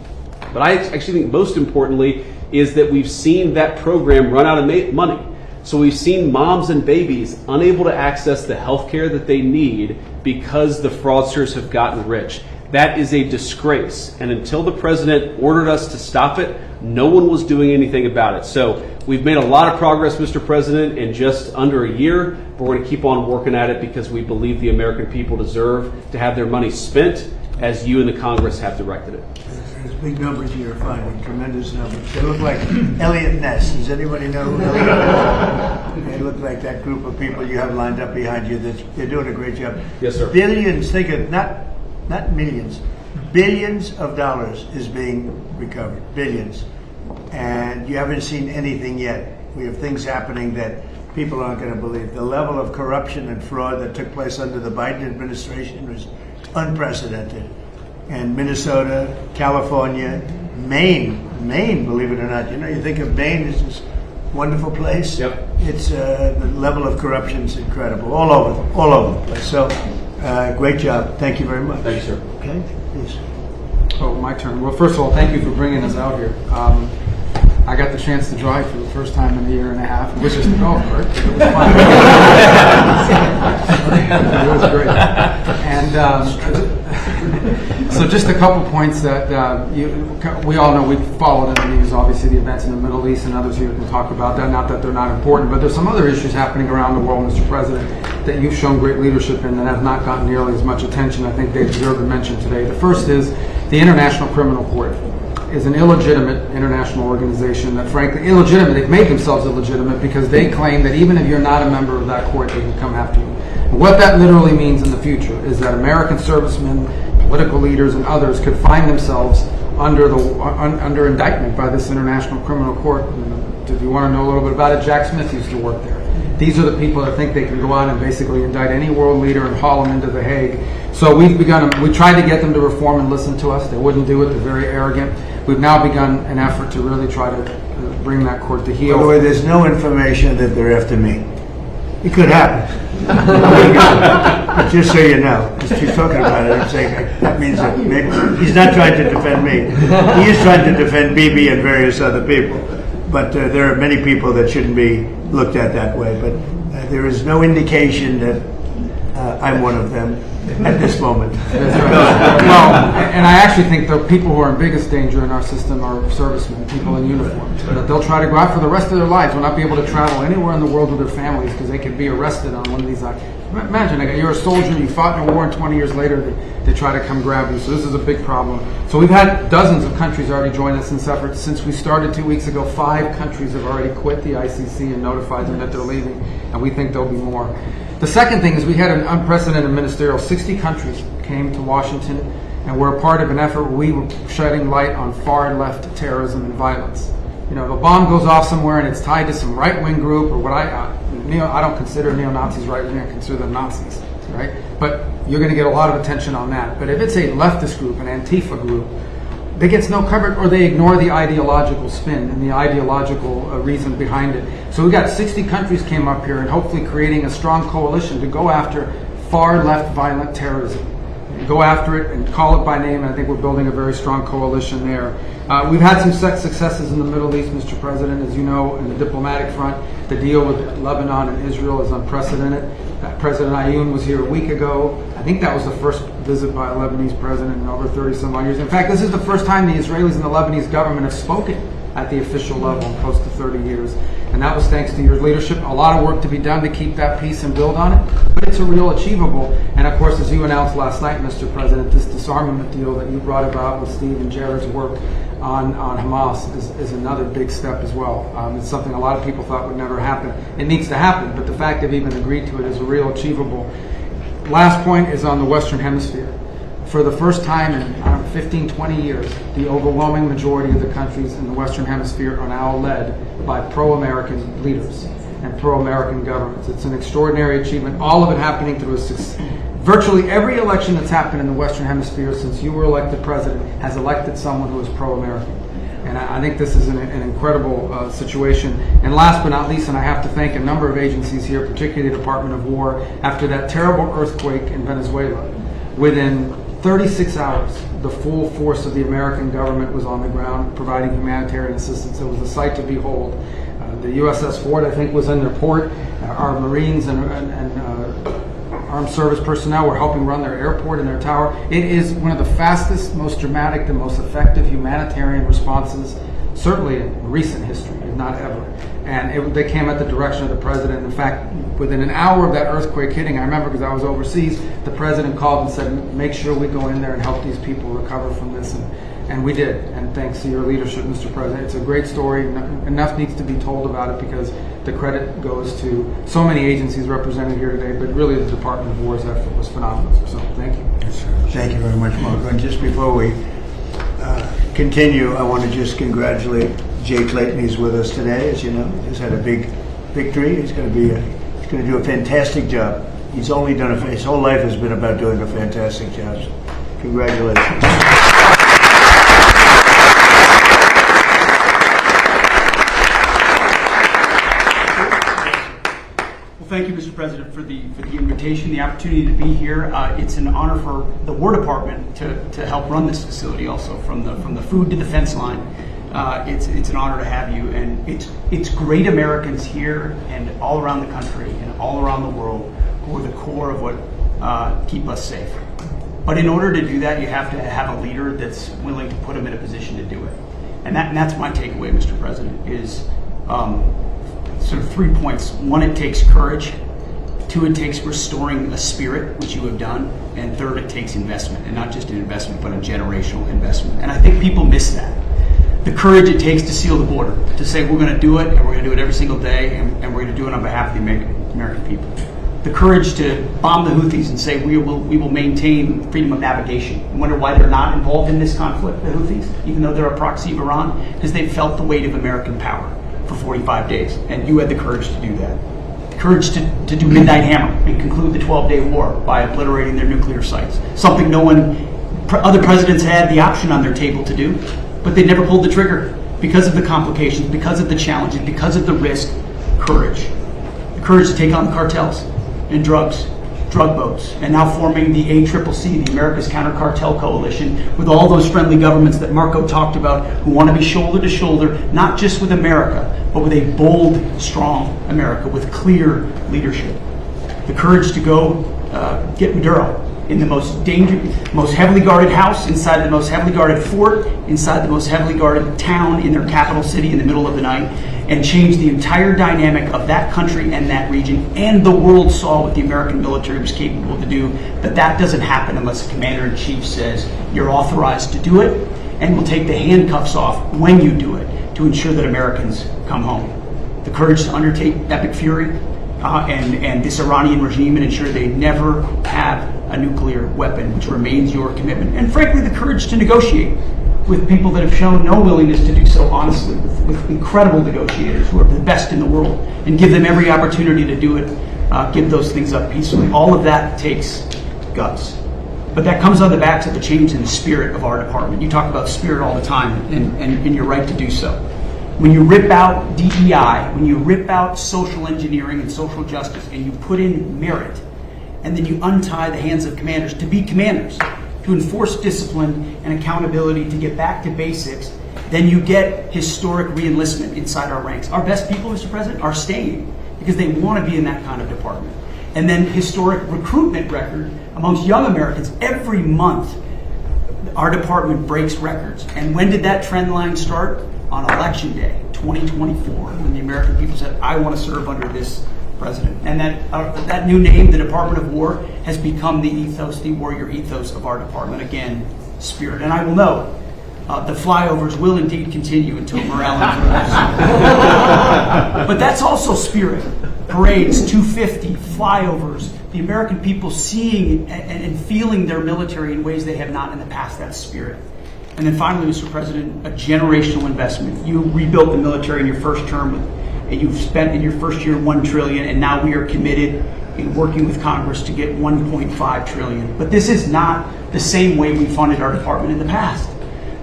But I actually think most importantly is that we've seen that program run out of money. So we've seen moms and babies unable to access the health care that they need because the fraudsters have gotten rich. That is a disgrace. And until the president ordered us to stop it, no one was doing anything about it. So we've made a lot of progress, Mr. President, in just under a year, but we're going to keep on working at it because we believe the American people deserve to have their money spent as you and the Congress have directed it. There's big numbers you're finding, tremendous numbers. They look like Elliot Ness. Does anybody know who Elliot Ness is? They look like that group of people you have lined up behind you. They're doing a great job. Yes, sir. Billions, think of, not millions, billions of dollars is being recovered. Billions. And you haven't seen anything yet. We have things happening that people aren't going to believe. The level of corruption and fraud that took place under the Biden administration was unprecedented. And Minnesota, California, Maine, believe it or not. You know, you think of Maine as this wonderful place. Yep. It's the level of corruption is incredible, all over the place. So, great job. Thank you very much. Thank you, sir. Okay, please. Oh, my turn. Well, first of all, thank you for bringing us out here. I got the chance to drive for the first time in a year and a half, which is the golf cart. It was fun. It was great. And so just a couple points that we all know. We followed in the news, obviously, the events in the Middle East, and others here can talk about that. Not that they're not important, but there's some other issues happening around the world, Mr. President, that you've shown great leadership in that have not gotten nearly as much attention. I think they deserve to mention today. The first is the International Criminal Court is an illegitimate international organization that, frankly, illegitimate. They've made themselves illegitimate because they claim that even if you're not a member of that court, they can come after you. And what that literally means in the future is that American servicemen, political leaders, and others could find themselves under indictment by this International Criminal Court. If you want to know a little bit about it, Jack Smith used to work there. These are the people that think they can go out and basically indict any world leader and haul them into The Hague. So we tried to get them to reform and listen to us. They wouldn't do it. They're very arrogant. We've now begun an effort to really try to bring that court to heel. By the way, there's no information that they're after me. It could happen. But just so you know, just keep talking about it. I'm saying that means that maybe he's not trying to defend me. He is trying to defend Bibi and various other people. But there are many people that shouldn't be looked at that way. But there is no indication that I'm one of them at this moment. That's right. Well, and I actually think the people who are in biggest danger in our system are servicemen, people in uniform. That they'll try to go out for the rest of their lives, will not be able to travel anywhere in the world with their families because they could be arrested on one of these. Imagine, you're a soldier, you fought in a war, and 20 years later they try to come grab you. So this is a big problem. So we've had dozens of countries already join us in this effort. Since we started 2 weeks ago, 5 countries have already quit the ICC and notified them that they're leaving, and we think there'll be more. The second thing is we had an unprecedented ministerial. 60 countries came to Washington and were a part of an effort where we were shedding light on far-left terrorism and violence. If a bomb goes off somewhere and it's tied to some right-wing group or what I don't consider neo-Nazis right-wing, I consider them Nazis, right? But you're going to get a lot of attention on that. But if it's a leftist group, an Antifa group, that gets no coverage, or they ignore the ideological spin and the ideological reason behind it. So we got 60 countries came up here and hopefully creating a strong coalition to go after far-left violent terrorism. Go after it and call it by name, and I think we're building a very strong coalition there. We've had some successes in the Middle East, Mr. President. As you know, in the diplomatic front, the deal with Lebanon and Israel is unprecedented. President Ayoun was here a week ago. I think that was the first visit by a Lebanese president in over 30-some-odd years. In fact, this is the first time the Israelis and the Lebanese government have spoken at the official level in close to 30 years. And that was thanks to your leadership. A lot of work to be done to keep that peace and build on it, but it's a real achievable. And of course, as you announced last night, Mr. President, this disarmament deal that you brought about with Steve and Jared's work on Hamas is another big step as well. It's something a lot of people thought would never happen. It needs to happen, but the fact they've even agreed to it is a real achievable. Last point is on the Western Hemisphere. For the first time in 15, 20 years, the overwhelming majority of the countries in the Western Hemisphere are now led by pro-American leaders and pro-American governments. It's an extraordinary achievement, all of it happening through virtually every election that's happened in the Western Hemisphere since you were elected president has elected someone who is pro-American. And I think this is an incredible situation. And last but not least, and I have to thank a number of agencies here, particularly the Department of War, after that terrible earthquake in Venezuela, within 36 hours, the full force of the American government was on the ground providing humanitarian assistance. It was a sight to behold. The USS Ford, I think, was in their port. Our Marines and armed service personnel were helping run their airport and their tower. It is one of the fastest, most dramatic, and most effective humanitarian responses, certainly in recent history, if not ever. And they came at the direction of the president. In fact, within an hour of that earthquake hitting, I remember because I was overseas, the president called and said, make sure we go in there and help these people recover from this. And we did. And thanks to your leadership, Mr. President. It's a great story. Enough needs to be told about it because the credit goes to so many agencies represented here today, but really the Department of War's effort was phenomenal. So thank you. Thank you very much, Marco. And just before we continue, I want to just congratulate Jay Clayton. He's with us today, as you know. He's had a big victory. He's going to do a fantastic job. He's only done his whole life has been about doing a fantastic job. So congratulations. Thank you, Mr. President, for the invitation, the opportunity to be here. It's an honor for the War Department to help run this facility. Also, from the food to the fence line, it's an honor to have you. And it's great Americans here and all around the country and all around the world who are the core of what keep us safe. But in order to do that, you have to have a leader that's willing to put them in a position to do it. And that's my takeaway, Mr. President, is. Sort of 3 points. 1, it takes courage. 2, it takes restoring a spirit, which you have done. And 3rd, it takes investment, and not just an investment, but a generational investment. And I think people miss that. The courage it takes to seal the border, to say we're going to do it, and we're going to do it every single day, and we're going to do it on behalf of the American people. The courage to bomb the Houthis and say we will maintain freedom of navigation. I wonder why they're not involved in this conflict, the Houthis, even though they're a proxy of Iran, because they've felt the weight of American power for 45 days, and you had the courage to do that. The courage to do Midnight Hammer and conclude the 12-day war by obliterating their nuclear sites. Something other presidents had the option on their table to do, but they never pulled the trigger because of the complications, because of the challenges, because of the risk. Courage. The courage to take on the cartels and drug boats, and now forming the ACCC, the America's Counter Cartel Coalition, with all those friendly governments that Marco talked about who want to be shoulder to shoulder, not just with America, but with a bold, strong America with clear leadership. The courage to go get Maduro in the most heavily guarded house, inside the most heavily guarded fort, inside the most heavily guarded town in their capital city in the middle of the night, and change the entire dynamic of that country and that region. And the world saw what the American military was capable to do, that doesn't happen unless the commander-in-chief says you're authorized to do it, and will take the handcuffs off when you do it to ensure that Americans come home. The courage to undertake epic fury and this Iranian regime and ensure they never have a nuclear weapon, which remains your commitment. And frankly, the courage to negotiate with people that have shown no willingness to do so honestly, with incredible negotiators who are the best in the world, and give them every opportunity to do it, give those things up peacefully. All of that takes guts. But that comes on the backs of the change in the spirit of our department. You talk about spirit all the time, and you're right to do so. When you rip out DEI, when you rip out social engineering and social justice, and you put in merit, and then you untie the hands of commanders to be commanders, to enforce discipline and accountability, to get back to basics, then you get historic re-enlistment inside our ranks. Our best people, Mr. President, are staying because they want to be in that kind of department. And then historic recruitment record amongst young Americans. Every month, our department breaks records. And when did that trend line start? On Election Day, 2024, when the American people said, I want to serve under this president. And that new name, the Department of War, has become the ethos, the warrior ethos of our department. Again, spirit. And I will note, the flyovers will indeed continue until morale improves. But that's also spirit. Parades, 250, flyovers, the American people seeing and feeling their military in ways they have not in the past. That's spirit. And then finally, Mr. President, a generational investment. You rebuilt the military in your first term, and you've spent in your first year $1 trillion, and now we are committed in working with Congress to get $1.5 trillion. But this is not the same way we funded our department in the past.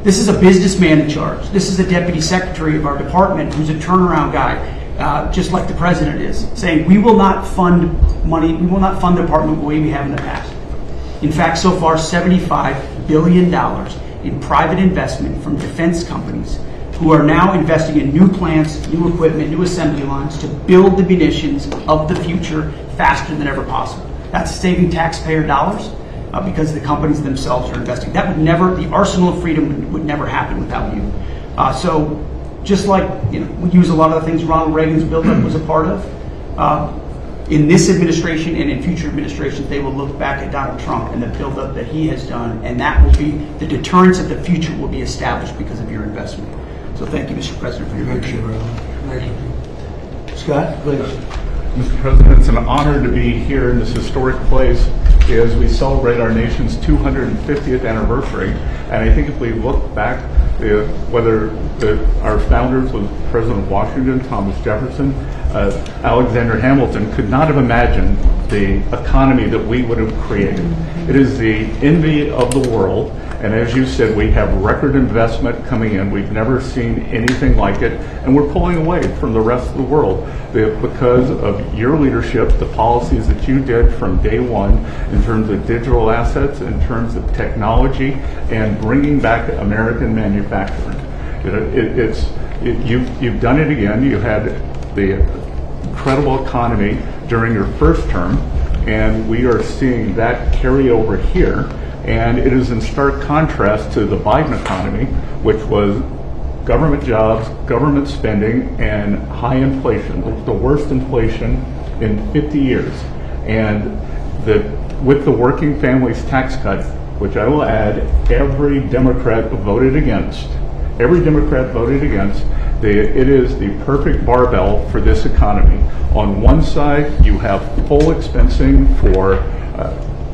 This is a businessman in charge. This is a deputy secretary of our department who's a turnaround guy, just like the president is, saying we will not fund money, we will not fund the department the way we have in the past. In fact, so far, $75 billion in private investment from defense companies who are now investing in new plants, new equipment, new assembly lines to build the munitions of the future faster than ever possible. That's saving taxpayer dollars because the companies themselves are investing. That would never, the arsenal of freedom would never happen without you. So just like we use a lot of the things Ronald Reagan's buildup was a part of, in this administration and in future administrations, they will look back at Donald Trump and the buildup that he has done, and that will be, the deterrence of the future will be established because of your investment. So thank you, Mr. President, for your leadership. Scott, please. Mr. President, it's an honor to be here in this historic place as we celebrate our nation's 250th anniversary. And I think if we look back, whether our founders was President Washington, Thomas Jefferson, Alexander Hamilton, could not have imagined the economy that we would have created. It is the envy of the world. And as you said, we have record investment coming in. We've never seen anything like it. And we're pulling away from the rest of the world because of your leadership, the policies that you did from day one in terms of digital assets, in terms of technology, and bringing back American manufacturing. You've done it again. You had the incredible economy during your first term, and we are seeing that carry over here. And it is in stark contrast to the Biden economy, which was government jobs, government spending, and high inflation, the worst inflation in 50 years. And with the working families tax cut, which I will add, every Democrat voted against. Every Democrat voted against. It is the perfect barbell for this economy. On one side, you have full expensing for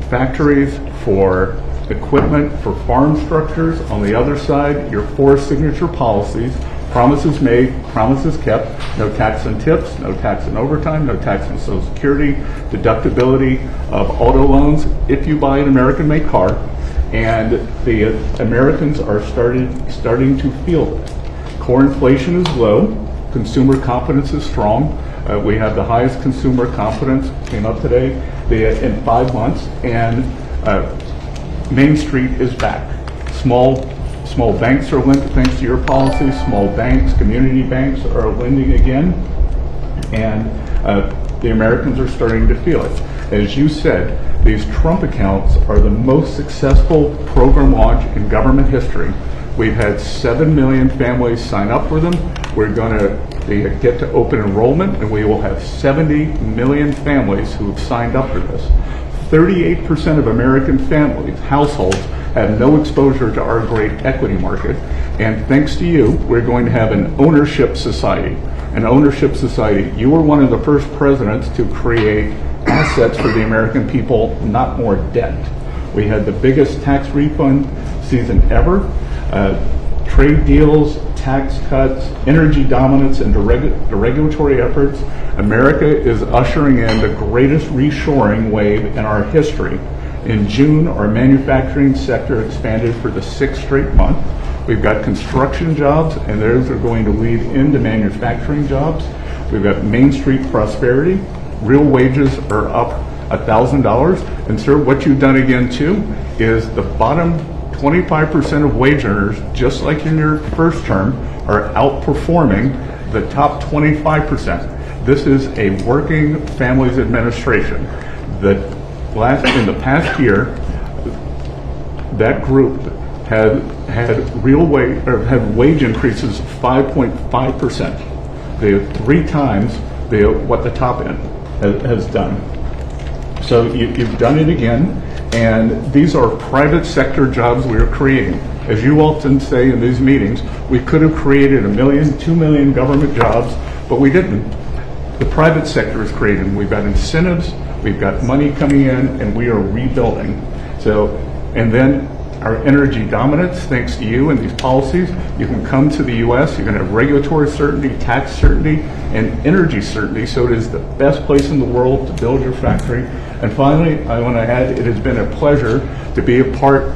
factories, for equipment, for farm structures. On the other side, your four signature policies, promises made, promises kept, no tax on tips, no tax on overtime, no tax on Social Security, deductibility of auto loans if you buy an American-made car, and the Americans are starting to feel it. Core inflation is low, consumer confidence is strong. We have the highest consumer confidence, came up today, in 5 months, and Main Street is back. Small banks are lending, thanks to your policy. Small banks, community banks are lending again, and the Americans are starting to feel it. As you said, These Trump accounts are the most successful program launch in government history. We've had 7 million families sign up for them. We're going to get to open enrollment, and we will have 70 million families who have signed up for this. 38% of American families, households, have no exposure to our great equity market. And thanks to you, we're going to have an ownership society. An ownership society. You were one of the first presidents to create assets for the American people, not more debt. We had the biggest tax refund season ever. Trade deals, tax cuts, energy dominance, and the regulatory efforts. America is ushering in the greatest reshoring wave in our history. In June, our manufacturing sector expanded for the 6th straight month. We've got construction jobs, and those are going to lead into manufacturing jobs. We've got Main Street prosperity. Real wages are up $1,000. And sir, what you've done again too is the bottom 25% of wage earners, just like in your first term, are outperforming the top 25%. This is a working families administration. In the past year, that group had wage increases of 5.5%. They have 3 times what the top end has done. So you've done it again, and these are private sector jobs we are creating. As you often say in these meetings, we could have created 1 million, 2 million government jobs, but we didn't. The private sector is creating. We've got incentives, we've got money coming in, and we are rebuilding. And then our energy dominance, thanks to you and these policies, you can come to the U.S., you're going to have regulatory certainty, tax certainty, and energy certainty, so it is the best place in the world to build your factory. And finally, I want to add, it has been a pleasure to be a part,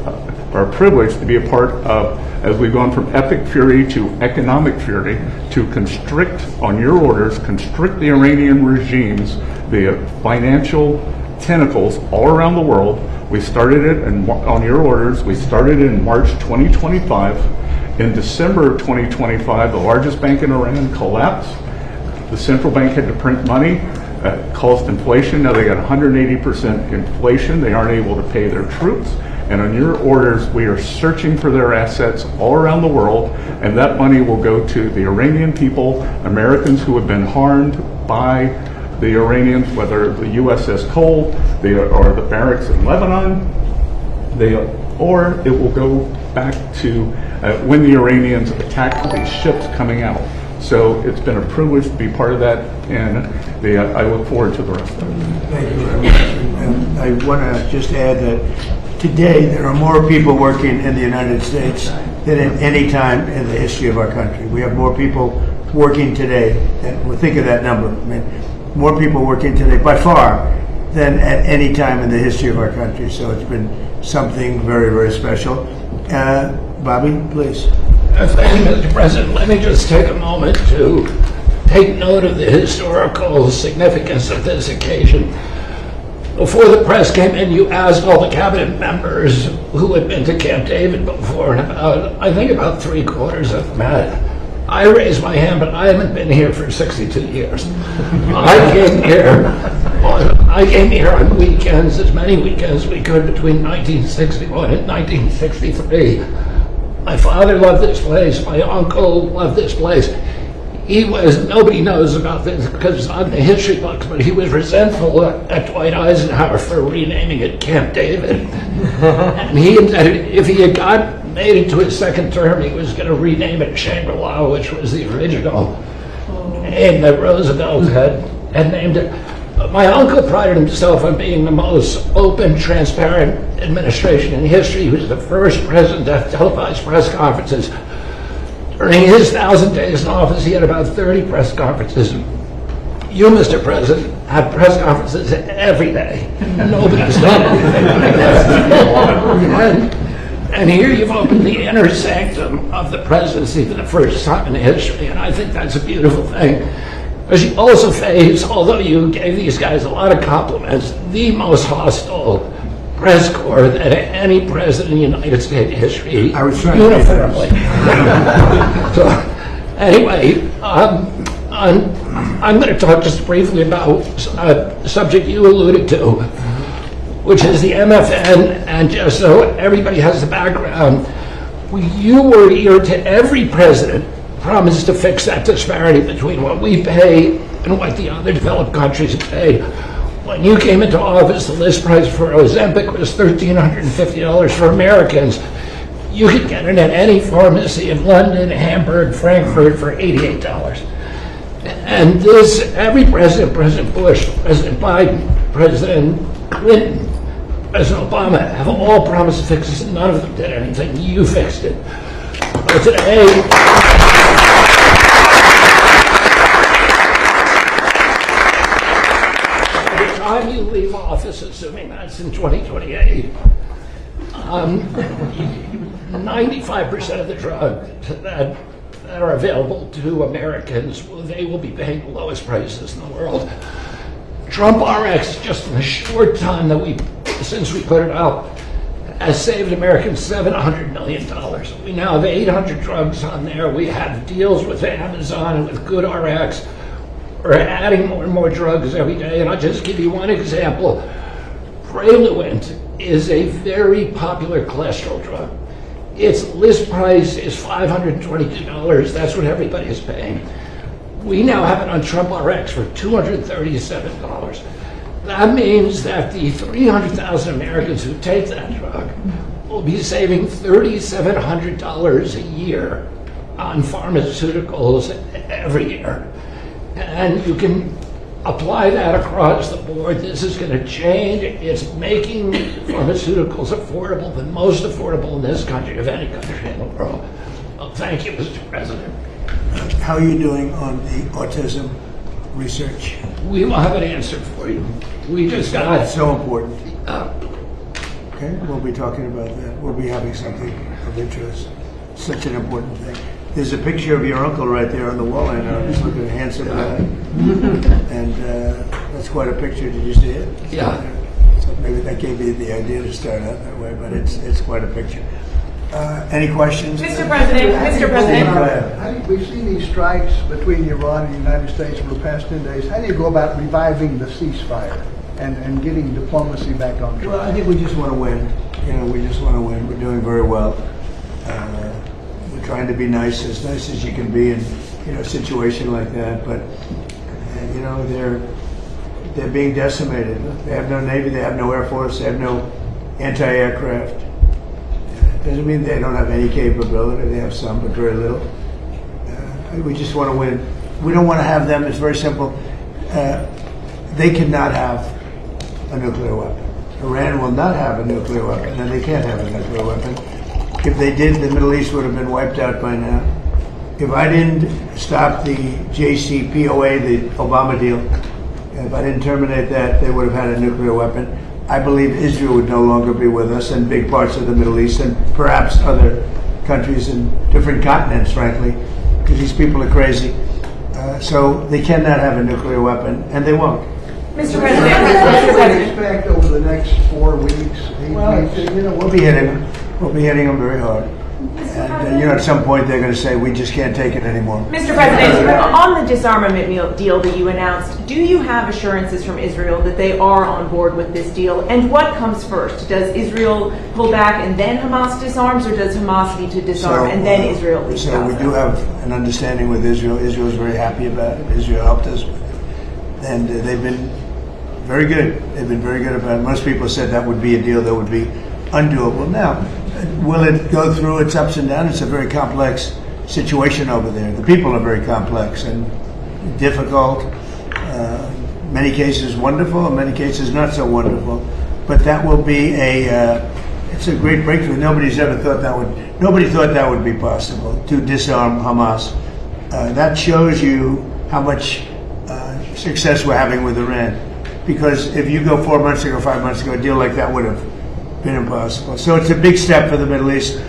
or a privilege to be a part of, as we've gone from epic fury to economic fury, to constrict, on your orders, constrict the Iranian regime's the financial tentacles all around the world. We started it on your orders. We started it in March 2025. In December of 2025, the largest bank in Iran collapsed. The central bank had to print money, caused inflation. Now they got 180% inflation. They aren't able to pay their troops. And on your orders, we are searching for their assets all around the world, and that money will go to the Iranian people, Americans who have been harmed by the Iranians, whether the USS Cole or the barracks in Lebanon, or it will go back to when the Iranians attacked these ships coming out. So it's been a privilege to be part of that, and I look forward to the rest of it. Thank you very much. And I want to just add that today there are more people working in the United States than at any time in the history of our country. We have more people working today, and we'll think of that number. I mean, more people working today by far than at any time in the history of our country. So it's been something very, very special. Bobby, please. Thank you, Mr. President. Let me just take a moment to take note of the historical significance of this occasion. Before the press came in, you asked all the cabinet members who had been to Camp David before, and I think about 3/4 of them had. I raised my hand, but I haven't been here for 62 years. I came here on weekends, as many weekends as we could between 1961 and 1963. My father loved this place. My uncle loved this place. Nobody knows about this because it's not in the history books, but he was resentful at Dwight Eisenhower for renaming it Camp David. And he intended, if he had made it to his second term, he was going to rename it Shangri-La, which was the original name that Roosevelt had named it. But my uncle prided himself on being the most open, transparent administration in history. He was the first president to have televised press conferences. During his 1,000 days in office, he had about 30 press conferences. You, Mr. President, had press conferences every day. Nobody's done anything like that. And here you've opened the inner sanctum of the presidency for the first time in history, and I think that's a beautiful thing. Because you also face, although you gave these guys a lot of compliments, the most hostile press corps that any president in United States history I was trying uniformly. So, anyway, I'm going to talk just briefly about a subject you alluded to. which is the MFN, and just so everybody has the background, you were here to every president promised to fix that disparity between what we pay and what the other developed countries pay. When you came into office, the list price for Ozempic was $1,350 for Americans. You could get it at any pharmacy in London, Hamburg, Frankfurt for $88. And this, every president, President Bush, President Biden, President Clinton, President Obama, have all promised to fix this, and none of them did anything. You fixed it. But today, by the time you leave office, assuming that's in 2028, 95% of the drugs that are available to Americans, they will be paying the lowest prices in the world. Trump RX, just in the short time since we put it up, has saved Americans $700 million. We now have 800 drugs on there. We have deals with Amazon and with GoodRx. We're adding more and more drugs every day. And I'll just give you one example. Praluent is a very popular cholesterol drug. Its list price is $522. That's what everybody is paying. We now have it on Trump RX for $237. That means that the 300,000 Americans who take that drug will be saving $3,700 a year on pharmaceuticals every year. And you can apply that across the board. This is going to change. It's making pharmaceuticals affordable, the most affordable in this country of any country in the world. Well, thank you, Mr. President. How are you doing on the autism research? We will have an answer for you. We just got It's so important. Okay, we'll be talking about that. We'll be having something of interest. Such an important thing. There's a picture of your uncle right there on the wall. I know he's looking handsome guy. And that's quite a picture. Did you see it? Yeah. So maybe that gave you the idea to start out that way, but it's quite a picture. Any questions? Mr. President, Mr. President. We've seen these strikes between Iran and the United States over the past 10 days. How do you go about reviving the ceasefire and getting diplomacy back on track? Well, I think we just want to win. We just want to win. We're doing very well. We're trying to be nice as you can be in a situation like that. But they're being decimated. They have no Navy. They have no Air Force. They have no anti-aircraft. Doesn't mean they don't have any capability. They have some, but very little. We just want to win. We don't want to have them. It's very simple. They cannot have a nuclear weapon. Iran will not have a nuclear weapon, and they can't have a nuclear weapon. If they did, the Middle East would have been wiped out by now. If I didn't stop the JCPOA, the Obama deal, if I didn't terminate that, they would have had a nuclear weapon. I believe Israel would no longer be with us, and big parts of the Middle East, and perhaps other countries in different continents, frankly, because these people are crazy. So they cannot have a nuclear weapon, and they won't. Mr. President, What Mr. do you President. expect over the next 4 weeks, 8 Well, weeks? we'll be hitting them. We'll be hitting them very hard. And at some point they're going to say, we just can't take it anymore. Mr. President, on the disarmament deal that you announced, do you have assurances from Israel that they are on board with this deal? And what comes first? Does Israel pull back and then Hamas disarms, or does Hamas need to disarm and then Israel leaves So we Gaza? do have an understanding with Israel. Israel is very happy about it. Israel helped us with it. And they've been very good. They've been very good about it. Most people said that would be a deal that would be undoable. Now, will it go through its ups and downs? It's a very complex situation over there. The people are very complex and difficult. Many cases wonderful, in many cases not so wonderful. But that will be it's a great breakthrough. Nobody thought that would be possible, to disarm Hamas. That shows you how much success we're having with Iran. Because if you go 4 months ago, 5 months ago, a deal like that would have been impossible. So it's a big step for the Middle East,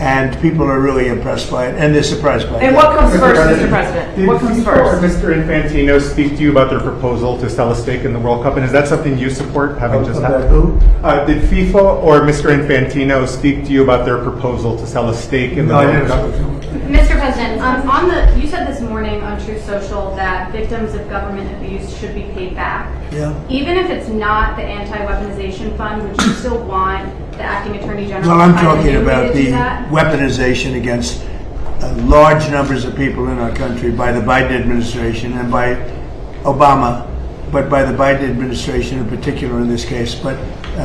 and people are really impressed by it, and they're surprised by it. And what comes first, Mr. President? What comes first? Did FIFA or Mr. Infantino speak to you about their proposal to sell a stake in the World Cup, and is that something you support, having just About happened? who? Did FIFA or Mr. Infantino speak to you about their proposal to sell a stake in the No, I World didn't Cup? speak to him. Mr. President, you said this morning on Truth Social that victims of government abuse should be paid back. Yeah. Even if it's not the anti-weaponization fund, would you still want the acting attorney general? Well, I'm to find a talking new way about to the do that? weaponization against large numbers of people in our country by the Biden administration and by Obama, but by the Biden administration in particular in this case. But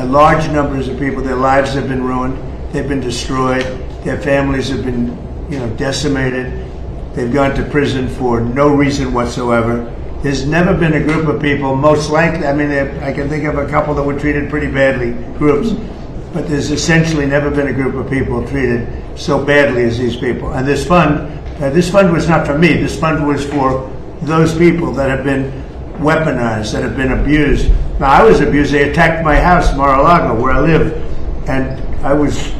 large numbers of people, their lives have been ruined, they've been destroyed, their families have been, decimated. They've gone to prison for no reason whatsoever. There's never been a group of people, most likely, I can think of a couple that were treated pretty badly, groups, but there's essentially never been a group of people treated so badly as these people. And this fund was not for me. This fund was for those people that have been weaponized, that have been abused. Now, I was abused. They attacked my house, Mar-a-Lago, where I live, and I was,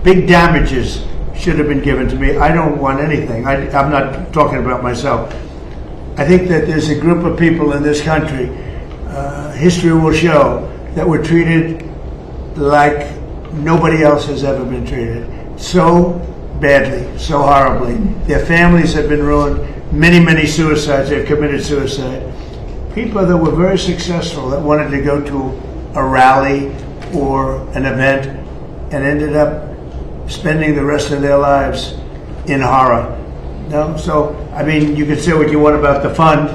big damages should have been given to me. I don't want anything. I'm not talking about myself. I think that there's a group of people in this country, history will show, that were treated like nobody else has ever been treated. So badly, so horribly. Their families have been ruined. Many, many suicides. They've committed suicide. People that were very successful, that wanted to go to a rally or an event and ended up spending the rest of their lives in horror. No, so you can say what you want about the fund,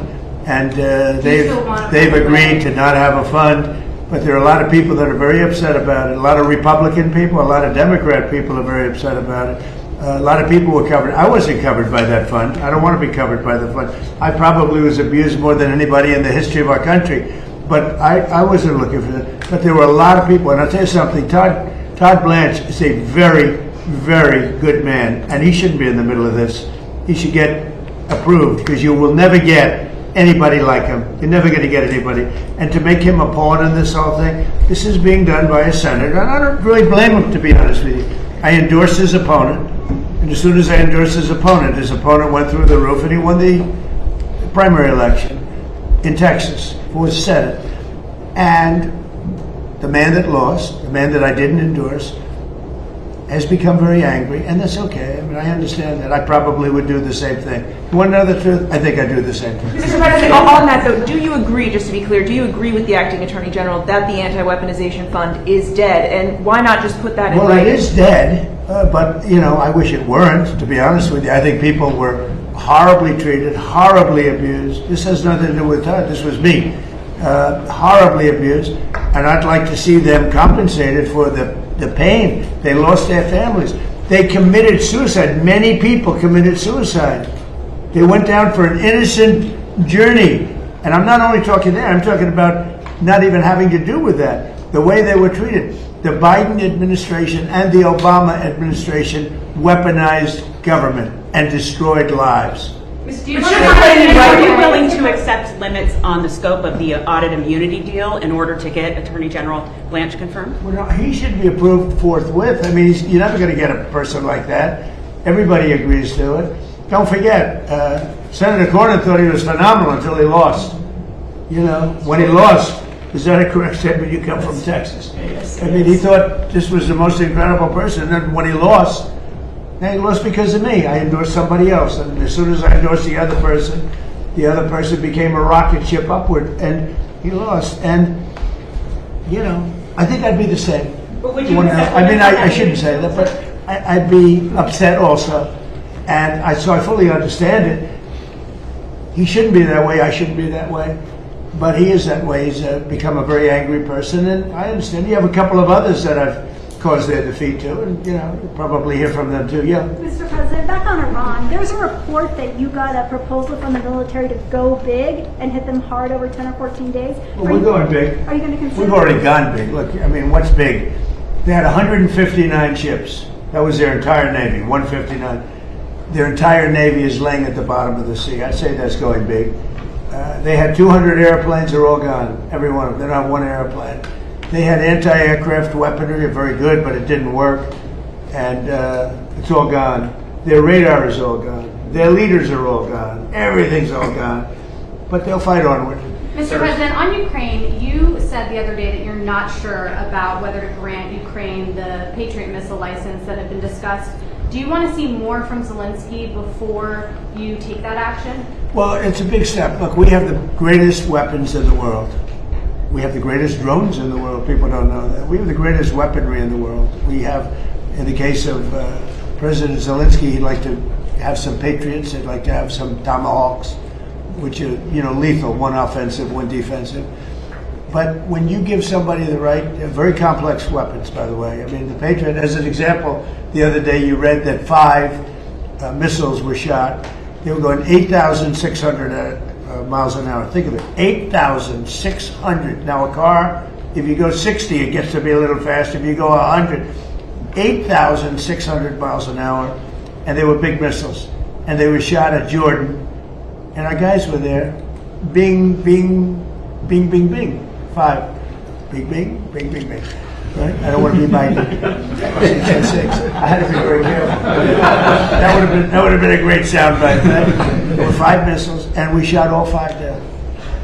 and they've agreed to not have a fund. But there are a lot of people that are very upset about it. A lot of Republican people, a lot of Democrat people are very upset about it. A lot of people were covered. I wasn't covered by that fund. I don't want to be covered by the fund. I probably was abused more than anybody in the history of our country. But I wasn't looking for that. But there were a lot of people, and I'll tell you something. Todd Blanche is a very, very good man, and he shouldn't be in the middle of this. He should get approved, because you will never get anybody like him. You're never going to get anybody. And to make him a pawn in this whole thing, this is being done by a senator, and I don't really blame him, to be honest with you. I endorsed his opponent, and as soon as I endorsed his opponent went through the roof, and he won the primary election in Texas for the Senate. And the man that lost, the man that I didn't endorse, has become very angry, and that's okay. I understand that. I probably would do the same thing. You want to know the truth? I think I do the same thing. Mr. President, on that though, do you agree, just to be clear, do you agree with the acting attorney general that the anti-weaponization fund is dead? And why not just put that in Well, it writing? is dead, but I wish it weren't, to be honest with you. I think people were horribly treated, horribly abused. This has nothing to do with Todd. This was me. Horribly abused, and I'd like to see them compensated for the pain. They lost their families. They committed suicide. Many people committed suicide. They went down for an innocent journey. And I'm not only talking there, I'm talking about not even having to do with that. The way they were treated. The Biden administration and the Obama administration weaponized government and destroyed lives. Are you willing to accept limits on the scope of the audit immunity deal in order to get Attorney General Blanche confirmed? Well, no, he should be approved forthwith. You're never going to get a person like that. Everybody agrees to it. Don't forget, Senator Cornyn thought he was phenomenal until he lost. When he lost, is that a correct statement? You come from Texas. He thought this was the most incredible person. And then when he lost, he lost because of me. I endorsed somebody else. And as soon as I endorsed the other person became a rocket ship upward, and he lost. And, I think I'd be the same. But would you I shouldn't say that, but I'd be upset also. And so I fully understand it. He shouldn't be that way. I shouldn't be that way. But he is that way. He's become a very angry person, and I understand. You have a couple of others that I've caused their defeat too, and you'll probably hear from them too. Yeah. Mr. President, back on Iran, there was a report that you got a proposal from the military to go big and hit them hard over 10 or 14 days. Well, we're going big. Are you going to consider? We've already gone big. Look, what's big? They had 159 ships. That was their entire Navy, 159. Their entire Navy is laying at the bottom of the sea. I'd say that's going big. They had 200 airplanes. They're all gone. Every one of them. They're not one airplane. They had anti-aircraft weaponry, very good, but it didn't work. and it's all gone. Their radar is all gone. Their leaders are all gone. Everything's all gone. But they'll fight onward. Mr. President, on Ukraine, you said the other day that you're not sure about whether to grant Ukraine the Patriot missile license that had been discussed. Do you want to see more from Zelensky before you take that action? Well, it's a big step. Look, we have the greatest weapons in the world. We have the greatest drones in the world. People don't know that. We have the greatest weaponry in the world. We have, in the case of President Zelensky, he'd like to have some Patriots. He'd like to have some Tomahawks, which are, lethal, one offensive, one defensive. But when you give somebody the right, very complex weapons, by the way. I mean, the Patriot, as an example, the other day you read that 5 missiles were shot. They were going 8,600 miles an hour. Think of it, 8,600. Now a car, if you go 60, it gets to be a little faster. If you go 100, 8,600 miles an hour. And they were big missiles. And they were shot at Jordan. And our guys were there. Bing, bing, bing, bing, bing. 5. Bing, bing, bing, bing, bing. Right? I don't want to be biting. I had to be very careful. That would have been a great soundbite. Right? There were 5 missiles, and we shot all 5 down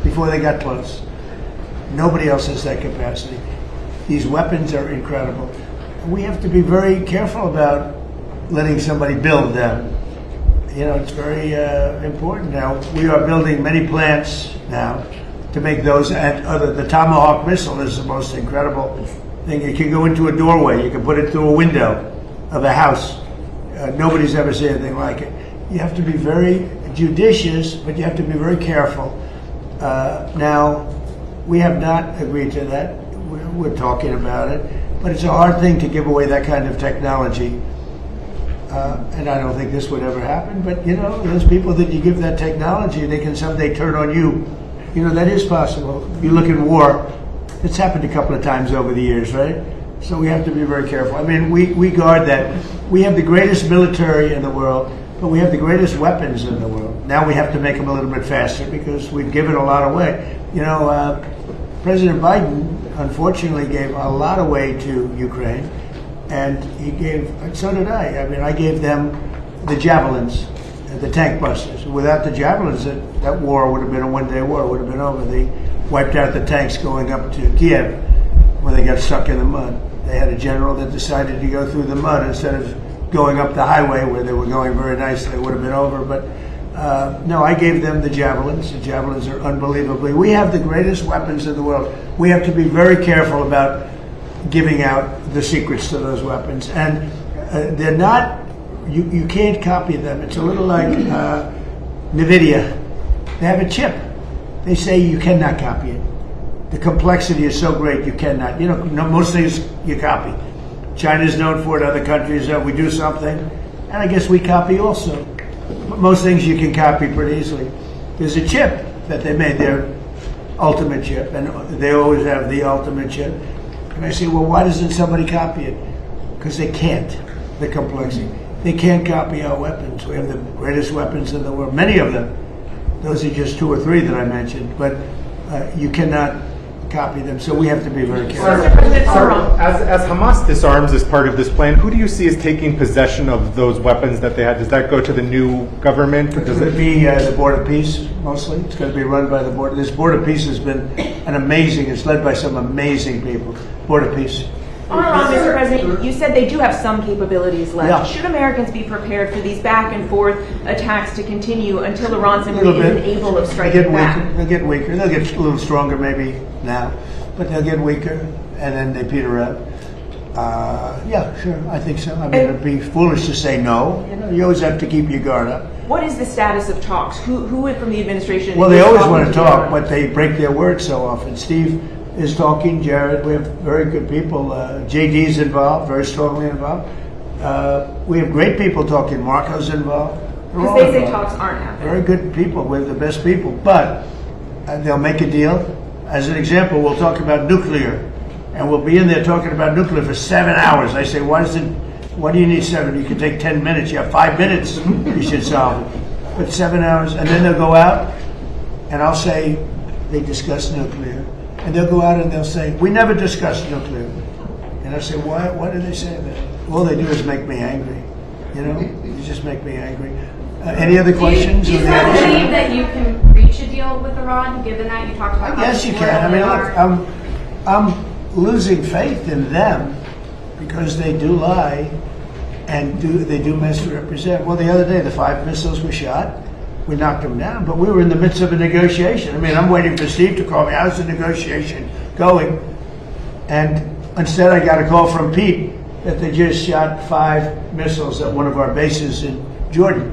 before they got close. Nobody else has that capacity. These weapons are incredible. We have to be very careful about letting somebody build them. It's very important now. We are building many plants now to make those, and the Tomahawk missile is the most incredible thing. It can go into a doorway. You can put it through a window of a house. Nobody's ever seen anything like it. You have to be very judicious, but you have to be very careful. Now, we have not agreed to that. We're talking about it, but it's a hard thing to give away that kind of technology. And I don't think this would ever happen, but those people that you give that technology, they can someday turn on you. That is possible. You look at war, it's happened a couple of times over the years, right? So we have to be very careful. I mean, we guard that. We have the greatest military in the world, but we have the greatest weapons in the world. Now we have to make them a little bit faster because we've given a lot away. President Biden, unfortunately, gave a lot away to Ukraine. And so did I. I mean, I gave them the javelins, the tank busters. Without the javelins, that war would have been a one-day war. It would have been over. They wiped out the tanks going up to Kiev when they got stuck in the mud. They had a general that decided to go through the mud instead of going up the highway where they were going very nicely. It would have been over. But no, I gave them the javelins. The javelins are unbelievably. We have the greatest weapons in the world. We have to be very careful about giving out the secrets to those weapons, and they're not. You can't copy them. It's a little like NVIDIA. They have a chip. They say you cannot copy it. The complexity is so great you cannot. Most things you copy. China's known for it. Other countries, we do something, and I guess we copy also. But most things you can copy pretty easily. There's a chip that they made, their ultimate chip, and they always have the ultimate chip. And I say, well, why doesn't somebody copy it? Because they can't, the complexity. They can't copy our weapons. We have the greatest weapons in the world, many of them. Those are just 2 or 3 that I mentioned, but you cannot copy them, so we have to be very careful. Sir, as Hamas disarms as part of this plan, who do you see as taking possession of those weapons that they had? Does that go to the new government? It's going to be the Board of Peace, mostly. It's going to be run by the Board. This Board of Peace has been it's led by some amazing people. Board of Peace. Mr. President, you said they do have some capabilities left. Yeah. Should Americans be prepared for these back and forth attacks to continue until Iran simply isn't able of striking back? They'll get weaker. They'll get a little stronger maybe now, but they'll get weaker and then they peter out. Yeah, sure, I think so. I mean, it'd be foolish to say no. You always have to keep your guard up. What is the status of talks? Who from the administration? Well, they always want to talk, but they break their word so often. Steve is talking, Jared. We have very good people. JD's involved, very strongly involved. We have great people talking. Marco's involved. Because they say talks aren't happening. Very good people. We have the best people. But they'll make a deal. As an example, we'll talk about nuclear. And we'll be in there talking about nuclear for 7 hours. I say, why do you need 7? You can take 10 minutes. You have 5 minutes. You should solve it. But 7 hours. And then they'll go out and I'll say, they discussed nuclear. And they'll go out and they'll say, we never discussed nuclear. And I say, why do they say that? All they do is make me angry. You know, you just make me angry. Any other questions? Do you still believe that you can reach a deal with Iran, given that you talked about? Yes, you can. I mean, look, I'm losing faith in them because they do lie and they do misrepresent. Well, the other day, the 5 missiles were shot. We knocked them down, but we were in the midst of a negotiation. I mean, I'm waiting for Steve to call me. How's the negotiation going? And instead, I got a call from Pete that they just shot 5 missiles at one of our bases in Jordan.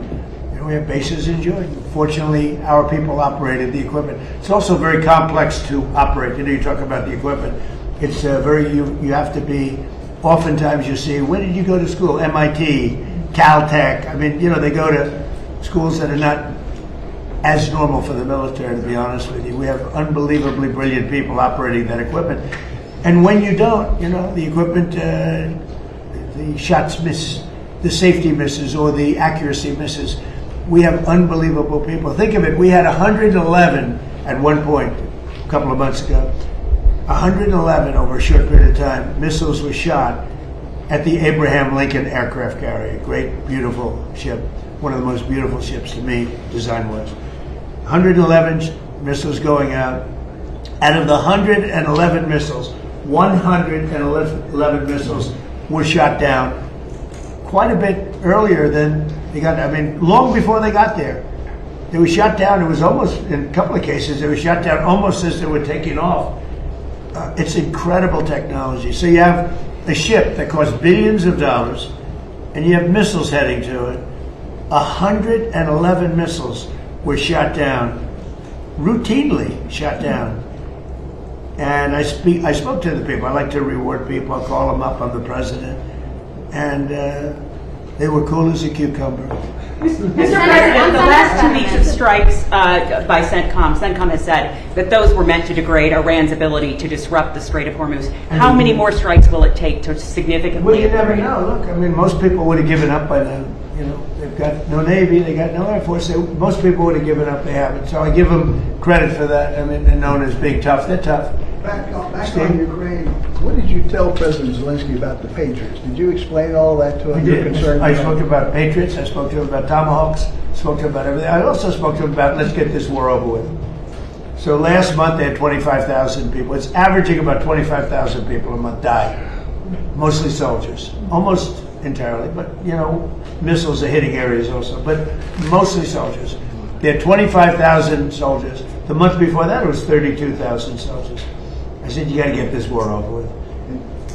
You know, we have bases in Jordan. Fortunately, our people operated the equipment. It's also very complex to operate. You know, you talk about the equipment. It's you have to be, oftentimes you see, where did you go to school? MIT, Caltech. I mean, you know, they go to schools that are not as normal for the military, to be honest with you. We have unbelievably brilliant people operating that equipment. And when you don't, you know, the equipment, the shots miss, the safety misses, or the accuracy misses. We have unbelievable people. Think of it, we had 111 at one point, a couple of months ago. 111 over a short period of time, missiles were shot at the Abraham Lincoln aircraft carrier. Great, beautiful ship. One of the most beautiful ships to me, design-wise. 111 missiles going out. Out of the 111 missiles, 111 missiles were shot down quite a bit earlier than they got. I mean, long before they got there. They were shot down. It was almost, in a couple of cases, they were shot down almost as they were taking off. It's incredible technology. So you have a ship that costs billions of dollars, and you have missiles heading to it. 111 missiles were shot down, routinely shot down. And I spoke to the people. I like to reward people. I call them up. I'm the president. And they were cool as a cucumber. Mr. President, the last 2 weeks of strikes by CENTCOM has said that those were meant to degrade Iran's ability to disrupt the Strait of Hormuz. How many more strikes will it take to significantly? Well, you never know. Look, I mean, most people would have given up by now. You know, they've got no Navy, they got no Air Force. Most people would have given up. They haven't. So I give them credit for that. I mean, they're known as being tough. They're tough. Back on Ukraine, what did you tell President Zelensky about the Patriots? Did you explain all that to him? I did. I spoke about Patriots. I spoke to him about Tomahawks. Spoke to him about everything. I also spoke to him about, let's get this war over with. So last month they had 25,000 people. It's averaging about 25,000 people a month die. Mostly soldiers. Almost entirely, but you know, missiles are hitting areas also, but mostly soldiers. They had 25,000 soldiers. The month before that it was 32,000 soldiers. I said, you got to get this war over with.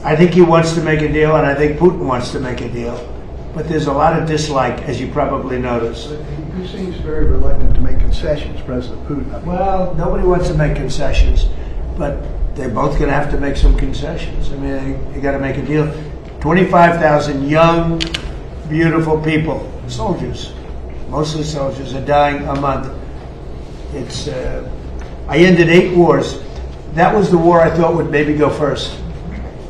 I think he wants to make a deal, and I think Putin wants to make a deal. But there's a lot of dislike, as you probably noticed. He seems very reluctant to make concessions, President Putin. Well, nobody wants to make concessions, but they're both going to have to make some concessions. I mean, you got to make a deal. 25,000 young, beautiful people, soldiers, mostly soldiers, are dying a month. It's. I ended 8 wars. That was the war I thought would maybe go first,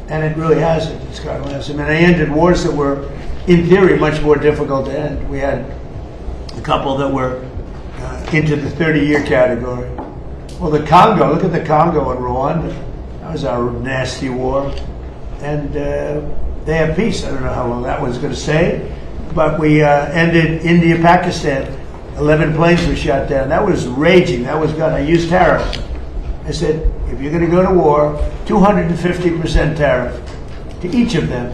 and it really hasn't. It's gone last. I mean, I ended wars that were, in theory, much more difficult to end. We had a couple that were into the 30-year category. Well, the Congo. Look at the Congo and Rwanda. That was our nasty war, and they have peace. I don't know how long that one's going to stay, but we ended India, Pakistan. 11 planes were shot down. That was raging. That was gone. I used tariffs. I said, if you're going to go to war, 250% tariff to each of them.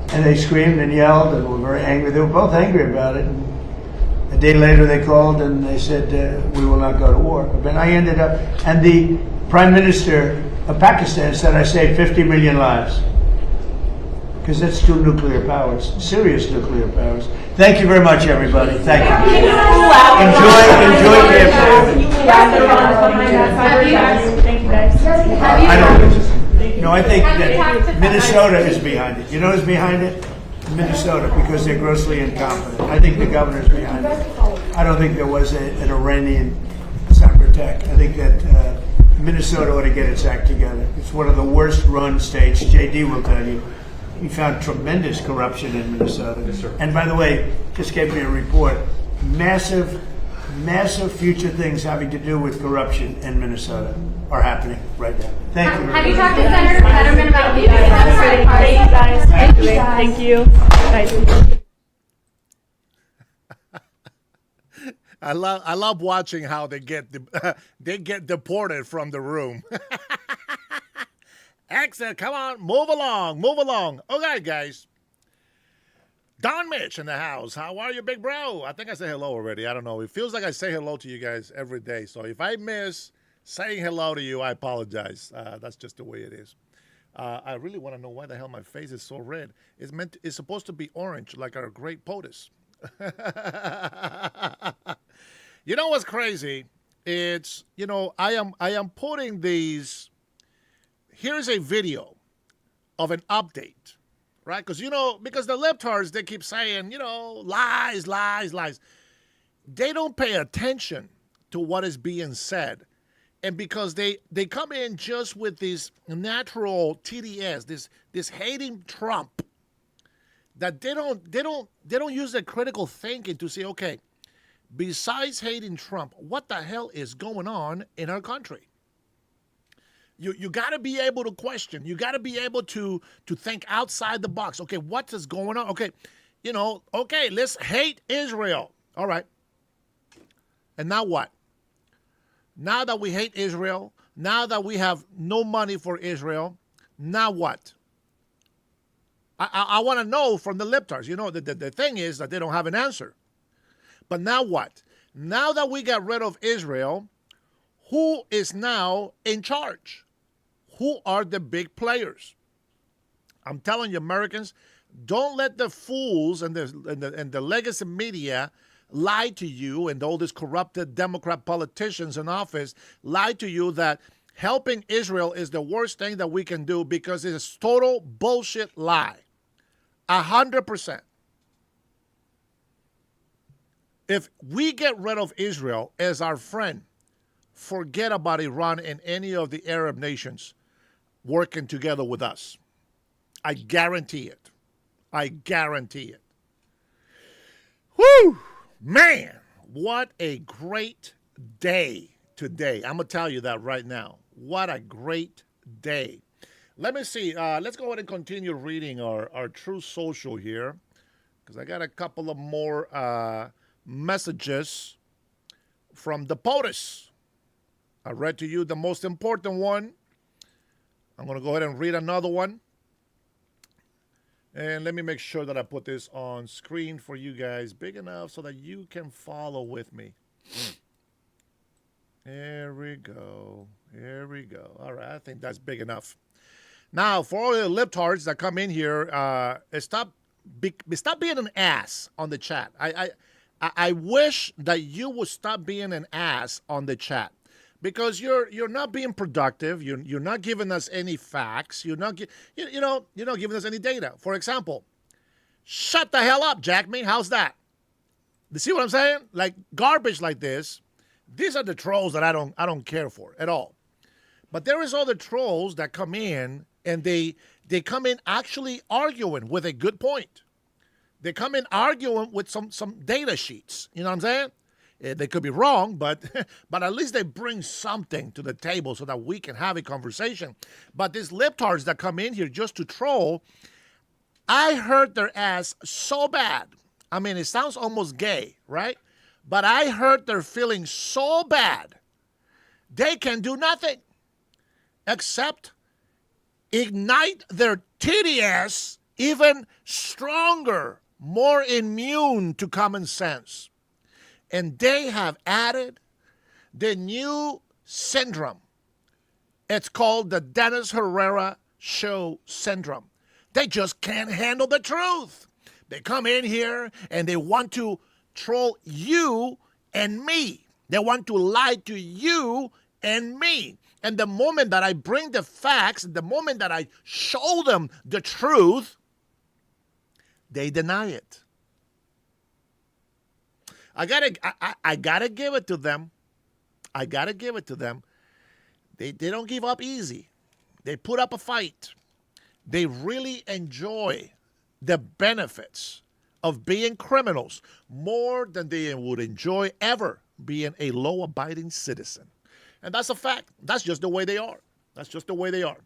And they screamed and yelled and were very angry. They were both angry about it. And a day later they called and they said, we will not go to war. But I ended up, and the Prime Minister of Pakistan said I saved 50 million lives. Because that's 2 nuclear powers, serious nuclear powers. Thank you very much, everybody. Thank you. Enjoy campaign. Thank you, guys. I don't. No, I think that Minnesota is behind it. You know who's behind it? Minnesota, because they're grossly incompetent. I think the governor's behind it. I don't think there was an Iranian cyber attack. I think that Minnesota ought to get its act together. It's one of the worst run states. JD will tell you. We found tremendous corruption in Minnesota. Yes, sir. And by the way, just gave me a report. Massive massive future things having to do with corruption in Minnesota are happening right now. Thank you. Have you talked to Senator Fetterman about leaving the Thank you, guys. Thank you. Thank you. I love watching how they get they get deported from the room. Exit, come on, move along, move along. Okay, guys. Don Mitch in the house. How are you, big bro? I think I said hello already. I don't know. It feels like I say hello to you guys every day. So if I miss saying hello to you, I apologize. That's just the way it is. I really want to know why the hell my face is so red. It's supposed to be orange, like our great POTUS. You know what's crazy? It's, I am putting these. Here's a video of an update, right? Because the libtards, they keep saying, lies, lies, lies. They don't pay attention to what is being said. And because they come in just with this natural TDS, this hating Trump, that they don't use their critical thinking to say, okay, besides hating Trump, what the hell is going on in our country? You got to be able to question. You got to be able to think outside the box. Okay, what is going on? Okay, okay, let's hate Israel. All right. And now what? Now that we hate Israel, now that we have no money for Israel, now what? I want to know from the libtards. The thing is that they don't have an answer. But now what? Now that we got rid of Israel, who is now in charge? Who are the big players? I'm telling you, Americans, don't let the fools and the legacy media lie to you, and all these corrupted Democrat politicians in office lie to you that helping Israel is the worst thing that we can do, because it's a total bullshit lie. 100%. If we get rid of Israel as our friend, forget about Iran and any of the Arab nations working together with us. I guarantee it. I guarantee it. Whew! Man, what a great day today. I'm going to tell you that right now. What a great day. Let me see. Let's go ahead and continue reading our True Social here, because I got a couple of more messages from the POTUS. I read to you the most important one. I'm going to go ahead and read another one. And let me make sure that I put this on screen for you guys big enough so that you can follow with me. There we go. Here we go. All right, I think that's big enough. Now, for all the libtards that come in here, stop being an ass on the chat. I wish that you would stop being an ass on the chat, because you're not being productive. You're not giving us any facts. You're not giving us any data. For example, shut the hell up, Jack Me. How's that? You see what I'm saying? Like garbage like this. These are the trolls that I don't care for at all. But there is other trolls that come in, and they come in actually arguing with a good point. They come in arguing with some data sheets. You know what I'm saying? They could be wrong, but at least they bring something to the table so that we can have a conversation. But these libtards that come in here just to troll, I hurt their ass so bad. I mean, it sounds almost gay, right? But I hurt their feelings so bad, they can do nothing except ignite their TDS even stronger, more immune to common sense. And they have added the new syndrome. It's called the Dennis Herrera Show syndrome. They just can't handle the truth. They come in here and they want to troll you and me. They want to lie to you and me. And the moment that I bring the facts, the moment that I show them the truth, they deny it. I gotta give it to them. I gotta give it to them. They don't give up easy. They put up a fight. They really enjoy the benefits of being criminals more than they would enjoy ever being a law-abiding citizen. And that's a fact. That's just the way they are. That's just the way they are.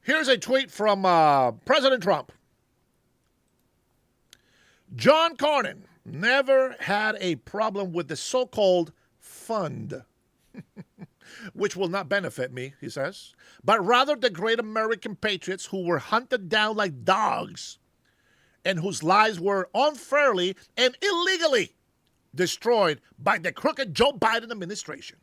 Here's a tweet from President Trump. John Cornyn never had a problem with the so-called fund, which will not benefit me, he says, but rather the great American patriots who were hunted down like dogs and whose lives were unfairly and illegally destroyed by the crooked Joe Biden administration.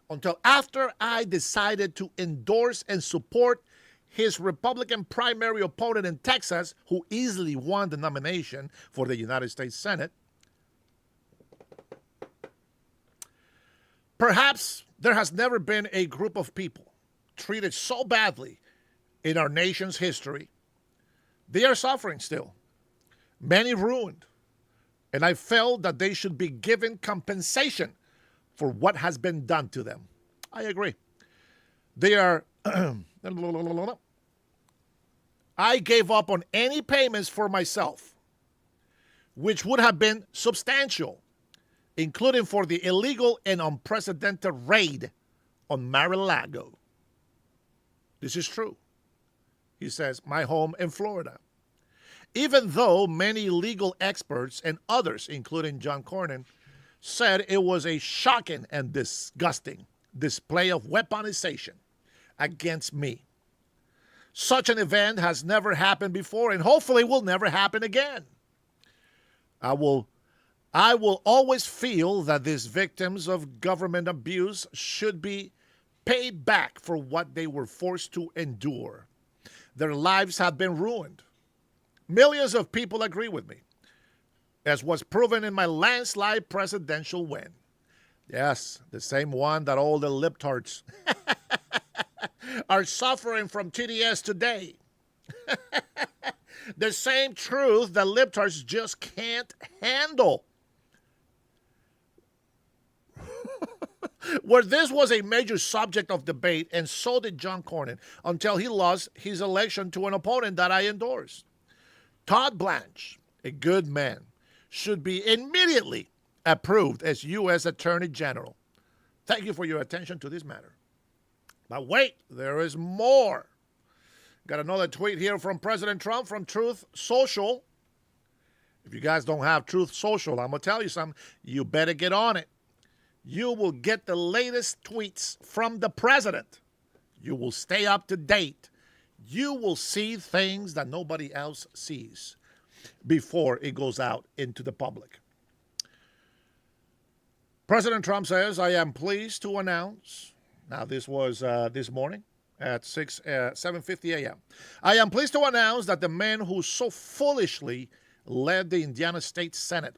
Until after I decided to endorse and support his Republican primary opponent in Texas, who easily won the nomination for the United States Senate. Perhaps there has never been a group of people treated so badly in our nation's history. They are suffering still, many ruined, and I felt that they should be given compensation for what has been done to them. I agree. They are... I gave up on any payments for myself, which would have been substantial, including for the illegal and unprecedented raid on Mar-a-Lago. This is true. He says, my home in Florida. Even though many legal experts and others, including John Cornyn, said it was a shocking and disgusting display of weaponization against me. Such an event has never happened before and hopefully will never happen again. I will always feel that these victims of government abuse should be paid back for what they were forced to endure. Their lives have been ruined. Millions of people agree with me, as was proven in my landslide presidential win. Yes, the same one that all the libtards are suffering from TDS today. The same truth that libtards just can't handle. Where this was a major subject of debate, and so did John Cornyn, until he lost his election to an opponent that I endorsed. Todd Blanche, a good man, should be immediately approved as U.S. Attorney General. Thank you for your attention to this matter. But wait, there is more. Got another tweet here from President Trump from Truth Social. If you guys don't have Truth Social, I'm going to tell you something. You better get on it. You will get the latest tweets from the president. You will stay up to date. You will see things that nobody else sees before it goes out into the public. President Trump says, I am pleased to announce, now this was this morning at 7:50 a.m. I am pleased to announce that the man who so foolishly led the Indiana State Senate,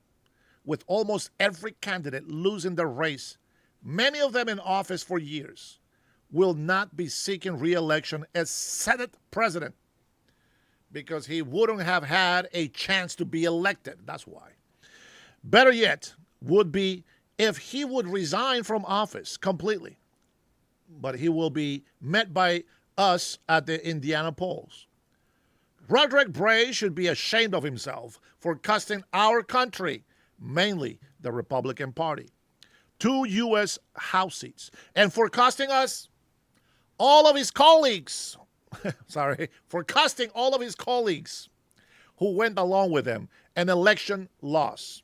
with almost every candidate losing their race, many of them in office for years, will not be seeking re-election as Senate president because he wouldn't have had a chance to be elected. That's why. Better yet would be if he would resign from office completely. But he will be met by us at the Indiana polls. Roderick Bray should be ashamed of himself for costing our country, mainly the Republican Party, 2 U.S. House seats, and for costing us all of his colleagues, for costing all of his colleagues who went along with him an election loss.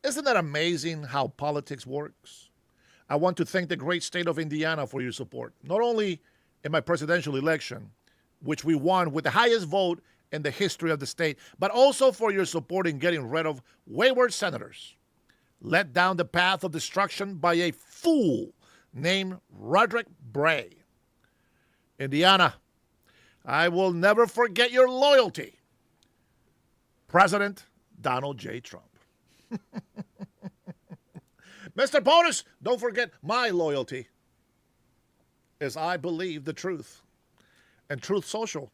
Isn't that amazing how politics works? I want to thank the great state of Indiana for your support, not only in my presidential election, which we won with the highest vote in the history of the state, but also for your support in getting rid of wayward senators led down the path of destruction by a fool named Roderick Bray. Indiana, I will never forget your loyalty. President Donald J. Trump. Mr. POTUS, don't forget my loyalty, as I believe the truth. And Truth Social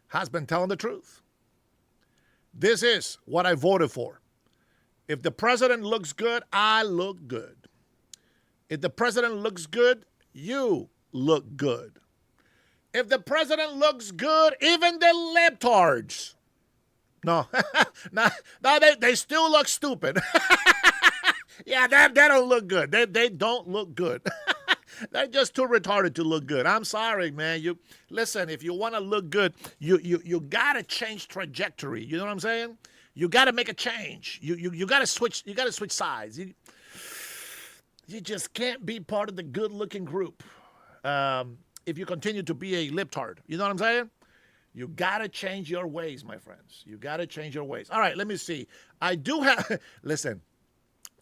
has been telling the truth. This is what I voted for. If the president looks good, I look good. If the president looks good, you look good. If the president looks good, even the libtards. No, they still look stupid. Yeah, they don't look good. They don't look good. They're just too retarded to look good. I'm sorry, man. You listen. If you want to look good, you gotta change trajectory. You know what I'm saying? You gotta make a change. You gotta switch. You gotta switch sides. You just can't be part of the good-looking group if you continue to be a libtard. You know what I'm saying? You gotta change your ways, my friends. You gotta change your ways. All right, let me see. I do have. Listen,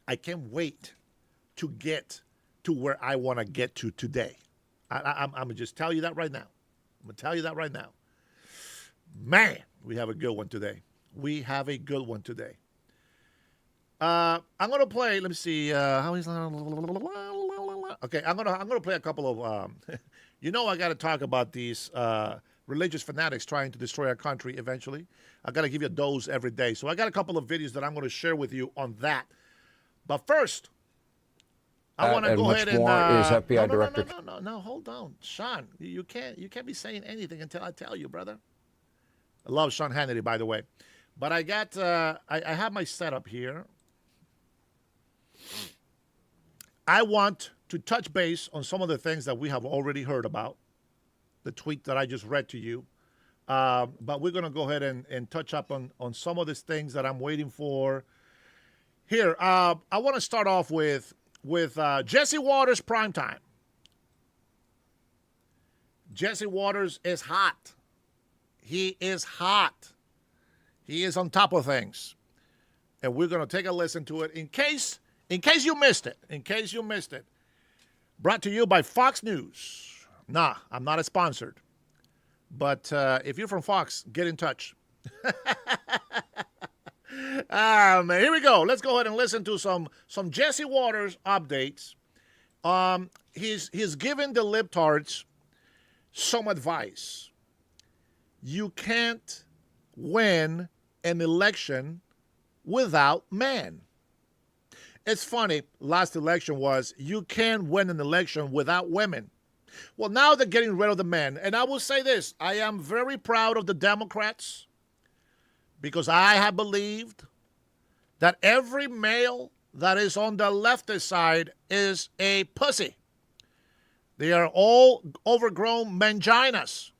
I can't wait to get to where I want to get to today. I'm going to just tell you that right now. I'm going to tell you that right now. Man, we have a good one today. We have a good one today. I'm going to play, let me see. Okay, I'm going to play a couple of, I got to talk about these religious fanatics trying to destroy our country eventually. I got to give you a dose every day. So I got a couple of videos that I'm going to share with you on that. But first, I want to go ahead and is FBI Director. No, hold on, Sean. You can't be saying anything until I tell you, brother. I love Sean Hannity, by the way, but I got I have my setup here. I want to touch base on some of the things that we have already heard about, the tweet that I just read to you, but we're going to go ahead and touch up on some of these things that I'm waiting for. Here, I want to start off with Jesse Waters primetime. Jesse Waters is hot. He is hot. He is on top of things. And we're going to take a listen to it in case you missed it. In case you missed it. Brought to you by Fox News. Nah, I'm not sponsored. But if you're from Fox, get in touch. Man, here we go. Let's go ahead and listen to some Jesse Waters updates. He's given the libtards some advice. You can't win an election without men. It's funny, last election was you can't win an election without women. Well, now they're getting rid of the men. And I will say this, I am very proud of the Democrats because I have believed that every male that is on the leftist side is a pussy. They are all overgrown manginas.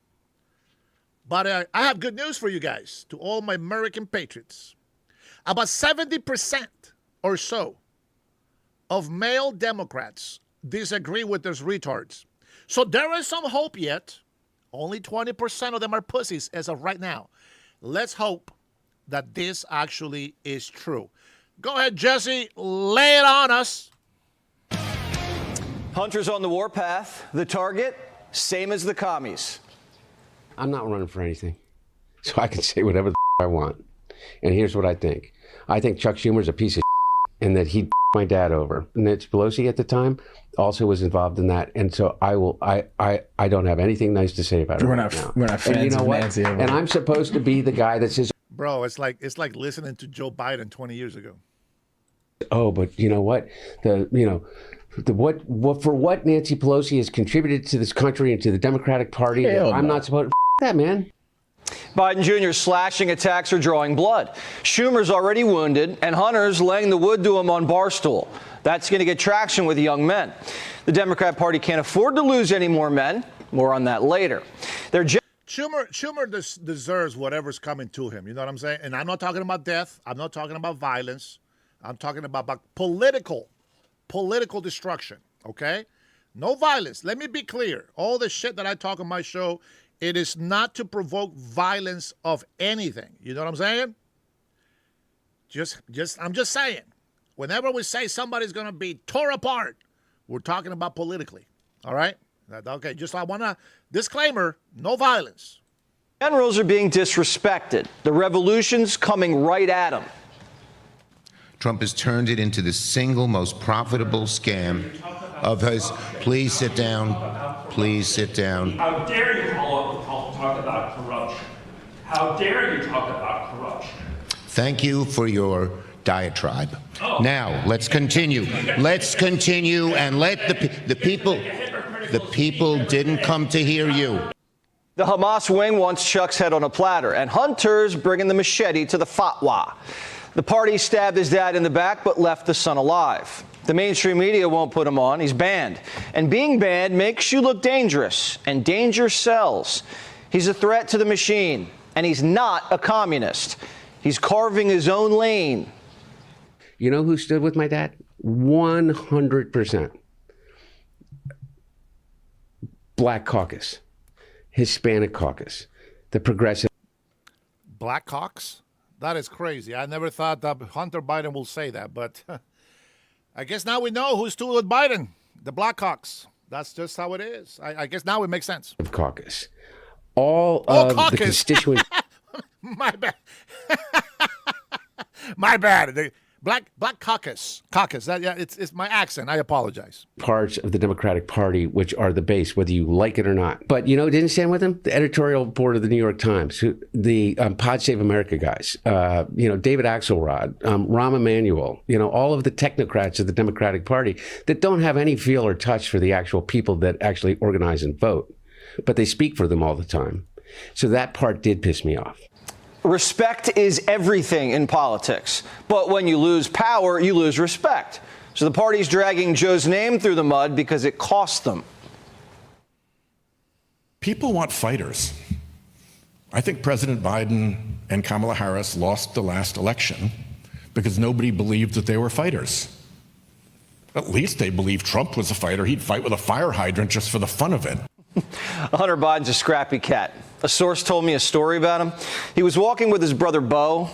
But I have good news for you guys, to all my American patriots. About 70% or so of male Democrats disagree with those retards. So there is some hope yet. Only 20% of them are pussies as of right now. Let's hope that this actually is true. Go ahead, Jesse, lay it on us. Hunters on the warpath. The target, same as the commies. I'm not running for anything, so I can say whatever the I want. And here's what I think. I think Chuck Schumer's a piece of and that he my dad over. Nancy Pelosi at the time also was involved in that. And so I don't have anything nice to say about it. We're not fans of Nancy. And I'm supposed to be the guy that says, bro, it's like listening to Joe Biden 20 years ago. Oh, but you know what? What Nancy Pelosi has contributed to this country and to the Democratic Party, I'm not supposed to that, man. Biden Jr. slashing attacks are drawing blood. Schumer's already wounded, and Hunter's laying the wood to him on Barstool. That's going to get traction with young men. The Democrat Party can't afford to lose any more men. More on that later. Schumer deserves whatever's coming to him. You know what I'm saying? And I'm not talking about death. I'm not talking about violence. I'm talking about political destruction, okay? No violence. Let me be clear. All the shit that I talk on my show, it is not to provoke violence of anything. You know what I'm saying? I'm just saying. Whenever we say somebody's going to be tore apart, we're talking about politically, all right? Okay, just I want to, disclaimer, no violence. Generals are being disrespected. The revolution's coming right at them. Trump has turned it into the single most profitable scam of his. Please sit down. Please sit down. How dare you talk about corruption? How dare you talk about corruption? Thank you for your diatribe. Now, let's continue. Let's continue and let the people didn't come to hear you. The Hamas wing wants Chuck's head on a platter, and Hunter's bringing the machete to the fatwa. The party stabbed his dad in the back but left the son alive. The mainstream media won't put him on. He's banned. And being banned makes you look dangerous, and danger sells. He's a threat to the machine, and he's not a communist. He's carving his own lane. You know who stood with my dad? 100%. Black caucus, Hispanic caucus, the progressive. Black caucus? That is crazy. I never thought that Hunter Biden will say that, but I guess now we know who stood with Biden, the Blackhawks. That's just how it is. I guess now it makes sense. Caucus. All of caucus. the constituent. My bad. My bad. The Black caucus. Caucus. It's my accent. I apologize. Parts of the Democratic Party, which are the base, whether you like it or not. But you know who didn't stand with him? The editorial board of the New York Times, the Pod Save America guys, David Axelrod, Rahm Emanuel, all of the technocrats of the Democratic Party that don't have any feel or touch for the actual people that actually organize and vote. But they speak for them all the time. So that part did piss me off. Respect is everything in politics. But when you lose power, you lose respect. So the party's dragging Joe's name through the mud because it cost them. People want fighters. I think President Biden and Kamala Harris lost the last election because nobody believed that they were fighters. At least they believed Trump was a fighter. He'd fight with a fire hydrant just for the fun of it. Hunter Biden's a scrappy cat. A source told me a story about him. He was walking with his brother Bo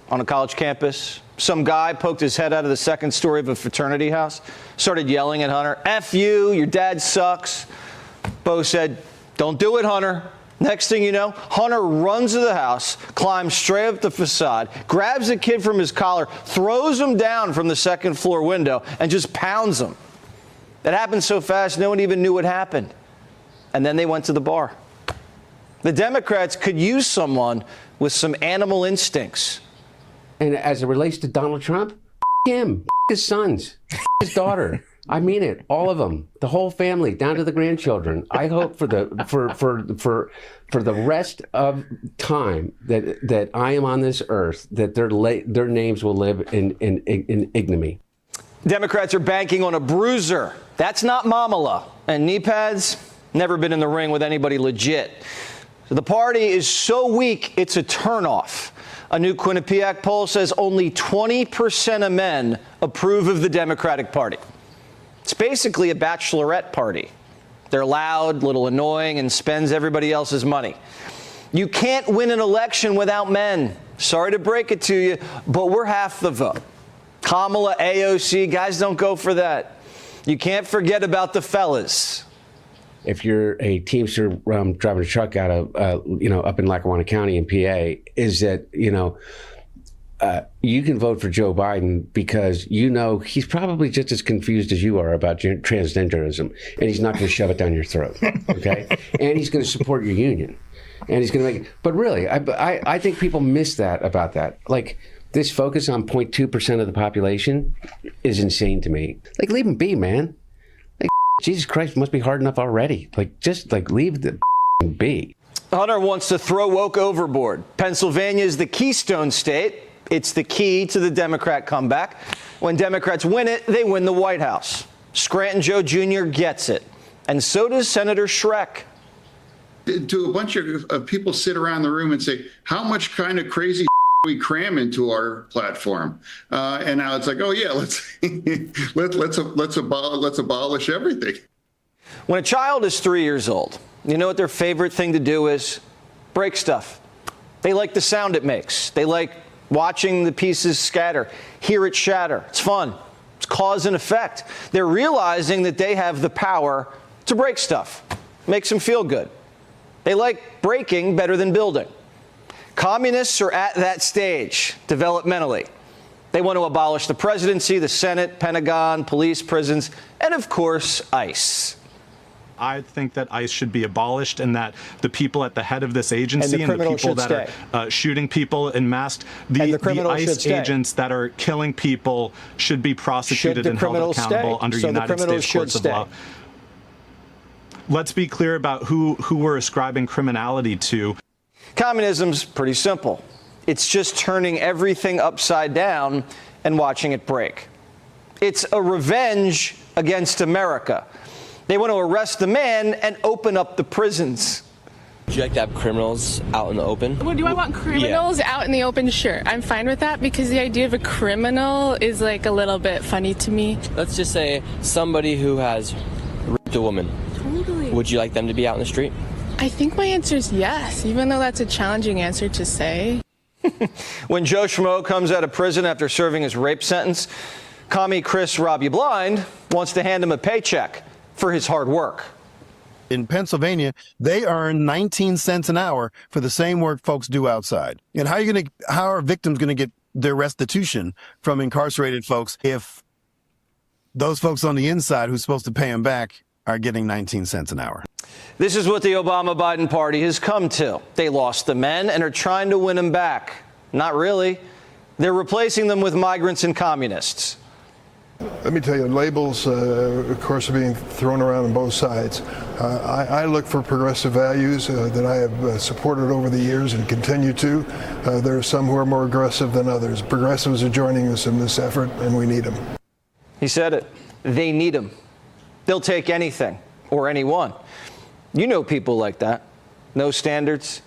on a college campus. Some guy poked his head out of the second story of a fraternity house, started yelling at Hunter, "F you, your dad sucks." Bo said, "Don't do it, Hunter." Next thing you know, Hunter runs to the house, climbs straight up the facade, grabs a kid from his collar, throws him down from the second floor window, and just pounds him. It happened so fast, no one even knew what happened. And then they went to the bar. The Democrats could use someone with some animal instincts. And as it relates to Donald Trump, him, his sons, his daughter. I mean it, all of them, the whole family, down to the grandchildren. I hope for the rest of time that I am on this earth, that their names will live in ignominy. Democrats are banking on a bruiser. That's not Mamala. And knee pads, never been in the ring with anybody legit. So the party is so weak, it's a turnoff. A new Quinnipiac poll says only 20% of men approve of the Democratic Party. It's basically a bachelorette party. They're loud, little annoying, and spends everybody else's money. You can't win an election without men. Sorry to break it to you, but we're half the vote. Kamala, AOC, guys don't go for that. You can't forget about the fellas. If you're a Teamster driving a truck out of, up in Lackawanna County in PA, is that, you can vote for Joe Biden because he's probably just as confused as you are about transgenderism, and he's not going to shove it down your throat, okay? And he's going to support your union, and he's going to make it. But really, I think people miss that about that. Like, this focus on 0.2% of the population is insane to me. Like, leave him be, man. Like, Jesus Christ, must be hard enough already. Like, just leave the be. Hunter wants to throw woke overboard. Pennsylvania is the Keystone State. It's the key to the Democrat comeback. When Democrats win it, they win the White House. Scranton Joe Jr. gets it. And so does Senator Shrek. Do a bunch of people sit around the room and say, how much kind of crazy we cram into our platform? And now it's like, oh yeah, let's abolish everything. When a child is 3 years old, you know what their favorite thing to do is? Break stuff. They like the sound it makes. They like watching the pieces scatter, hear it shatter. It's fun. It's cause and effect. They're realizing that they have the power to break stuff. Makes them feel good. They like breaking better than building. Communists are at that stage developmentally. They want to abolish the presidency, the Senate, Pentagon, police, prisons, and of course, ICE. I think that ICE should be abolished, and that the people at the head of this agency and the people that are shooting people en masse, the ICE agents that are killing people should be prosecuted and held accountable under United States courts of law. Let's be clear about who we're ascribing criminality to. Communism's pretty simple. It's just turning everything upside down and watching it break. It's a revenge against America. They want to arrest the man and open up the prisons. Would you like to have criminals out in the open? Well, do I want criminals out in the open? Sure. I'm fine with that because the idea of a criminal is like a little bit funny to me. Let's just say somebody who has raped a woman. Totally. Would you like them to be out in the street? I think my answer is yes, even though that's a challenging answer to say. When Joe Schmo comes out of prison after serving his rape sentence, Commie Chris Rob You Blind wants to hand him a paycheck for his hard work. In Pennsylvania, they earn 19 cents an hour for the same work folks do outside. And how are victims going to get their restitution from incarcerated folks if those folks on the inside who's supposed to pay them back are getting 19 cents an hour? This is what the Obama-Biden party has come to. They lost the men and are trying to win them back. Not really. They're replacing them with migrants and communists. Let me tell you, labels, of course, are being thrown around on both sides. I look for progressive values that I have supported over the years and continue to. There are some who are more aggressive than others. Progressives are joining us in this effort, and we need them. He said it. They need them. They'll take anything or anyone. You know people like that. No standards.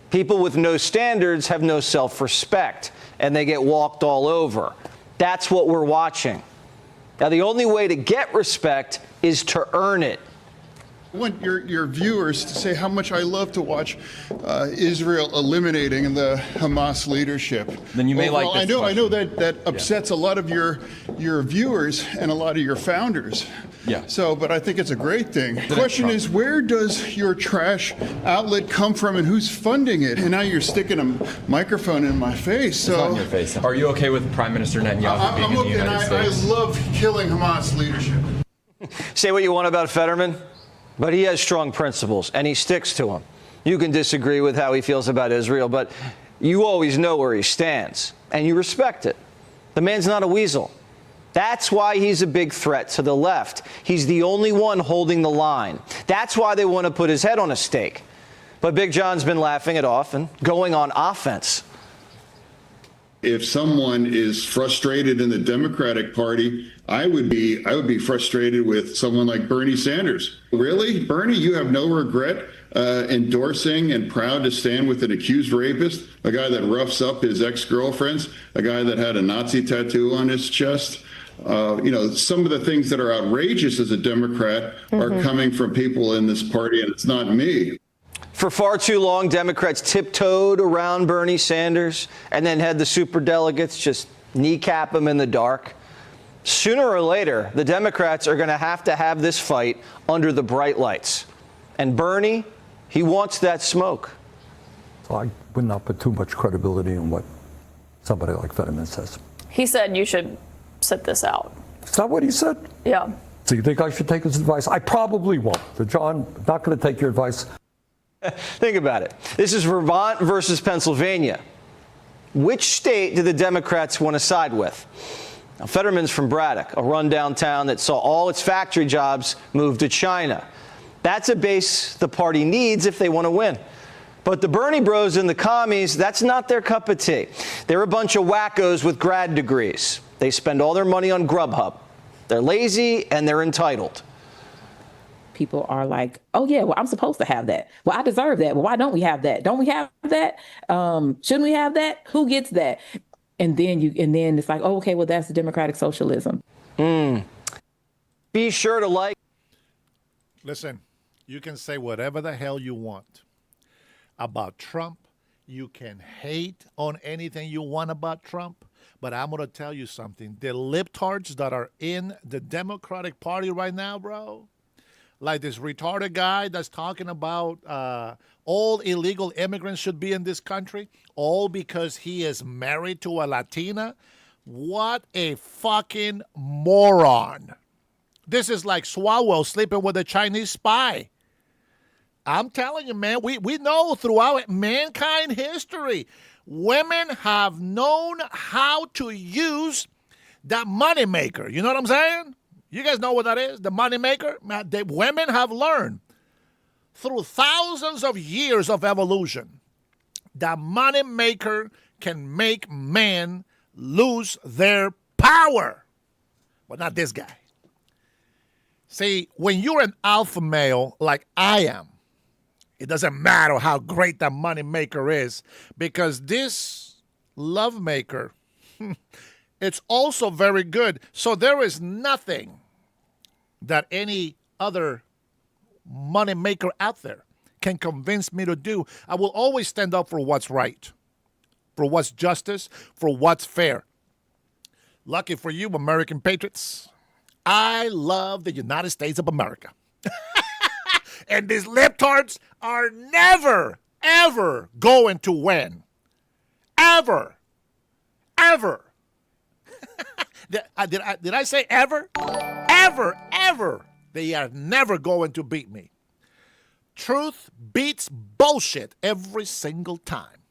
People with no standards have no self-respect, and they get walked all over. That's what we're watching. Now, the only way to get respect is to earn it. I want your viewers to say how much I love to watch Israel eliminating the Hamas leadership. Then you may overall, like this I know that upsets a lot of your viewers and a lot of your founders. Yeah. So, but I think it's a great thing. The question is, where does your trash outlet come from, and who's funding it? And now you're sticking a microphone in my face. So, it's on your face. Are you okay with Prime Minister Netanyahu being in the United States? I love killing Hamas leadership. Say what you want about Fetterman, but he has strong principles, and he sticks to them. You can disagree with how he feels about Israel, but you always know where he stands, and you respect it. The man's not a weasel. That's why he's a big threat to the left. He's the only one holding the line. That's why they want to put his head on a stake. But Big John's been laughing it off and going on offense. If someone is frustrated in the Democratic Party, I would be frustrated with someone like Bernie Sanders. Really, Bernie, you have no regret endorsing and proud to stand with an accused rapist, a guy that roughs up his ex-girlfriends, a guy that had a Nazi tattoo on his chest. Some of the things that are outrageous as a Democrat are coming from people in this party, and it's not me. For far too long, Democrats tiptoed around Bernie Sanders and then had the superdelegates just kneecap him in the dark. Sooner or later, the Democrats are going to have this fight under the bright lights. And Bernie, he wants that smoke. So I would not put too much credibility in what somebody like Fetterman says. He said you should sit this out. Is that what he said? Yeah. So you think I should take his advice? I probably won't. So John, not going to take your advice. Think about it. This is Vermont versus Pennsylvania. Which state do the Democrats want to side with? Now, Fetterman's from Braddock, a rundown town that saw all its factory jobs move to China. That's a base the party needs if they want to win. But the Bernie bros and the commies, that's not their cup of tea. They're a bunch of wackos with grad degrees. They spend all their money on Grubhub. They're lazy and they're entitled. People are like, oh, yeah, well, I'm supposed to have that. Well, I deserve that. Well, why don't we have that? Don't we have that? Shouldn't we have that? Who gets that? And then it's like, oh, OK, well, that's the democratic socialism. Be sure to like. Listen, you can say whatever the hell you want about Trump. You can hate on anything you want about Trump. But I'm going to tell you something. The libtards that are in the Democratic Party right now, bro, like this retarded guy that's talking about all illegal immigrants should be in this country, all because he is married to a Latina. What a fucking moron. This is like Swalwell sleeping with a Chinese spy. I'm telling you, man, we know throughout mankind history, women have known how to use that moneymaker. You know what I'm saying? You guys know what that is, the moneymaker? The women have learned through thousands of years of evolution The money maker can make men lose their power. But not this guy. See, when you're an alpha male like I am, it doesn't matter how great that money maker is, because this love maker, it's also very good. So there is nothing that any other money maker out there can convince me to do. I will always stand up for what's right, for what's justice, for what's fair. Lucky for you, American patriots, I love the United States of America. And these libtards are never, ever going to win. Ever. Ever. Did I say ever? Ever, ever. They are never going to beat me. Truth beats bullshit every single time.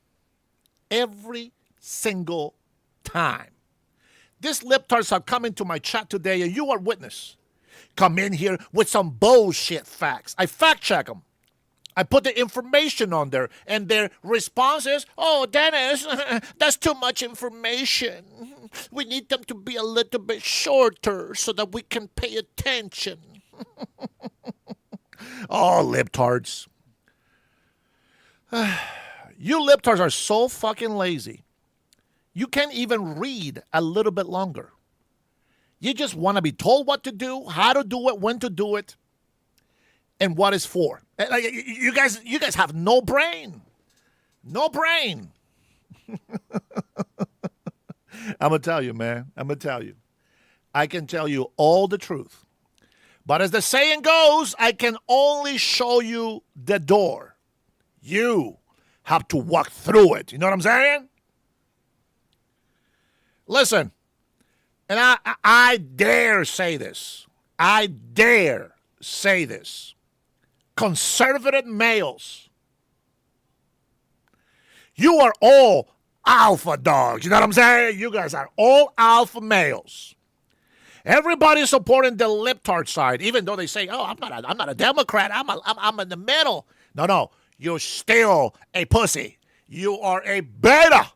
Every single time. These libtards have come into my chat today, and you are witness. Come in here with some bullshit facts. I fact check them. I put the information on there, and their response is, "Oh, Dennis, that's too much information. We need them to be a little bit shorter so that we can pay attention." Oh, libtards. You libtards are so fucking lazy. You can't even read a little bit longer. You just want to be told what to do, how to do it, when to do it, and what it's for. Like, you guys have no brain. No brain. I'm going to tell you, man. I'm going to tell you. I can tell you all the truth. But as the saying goes, I can only show you the door. You have to walk through it. You know what I'm saying? Listen, and I dare say this. I dare say this. Conservative males, you are all alpha dogs. You know what I'm saying? You guys are all alpha males. Everybody's supporting the libtard side, even though they say, "Oh, I'm not a Democrat. I'm in the middle." No, you're still a pussy. You are a beta.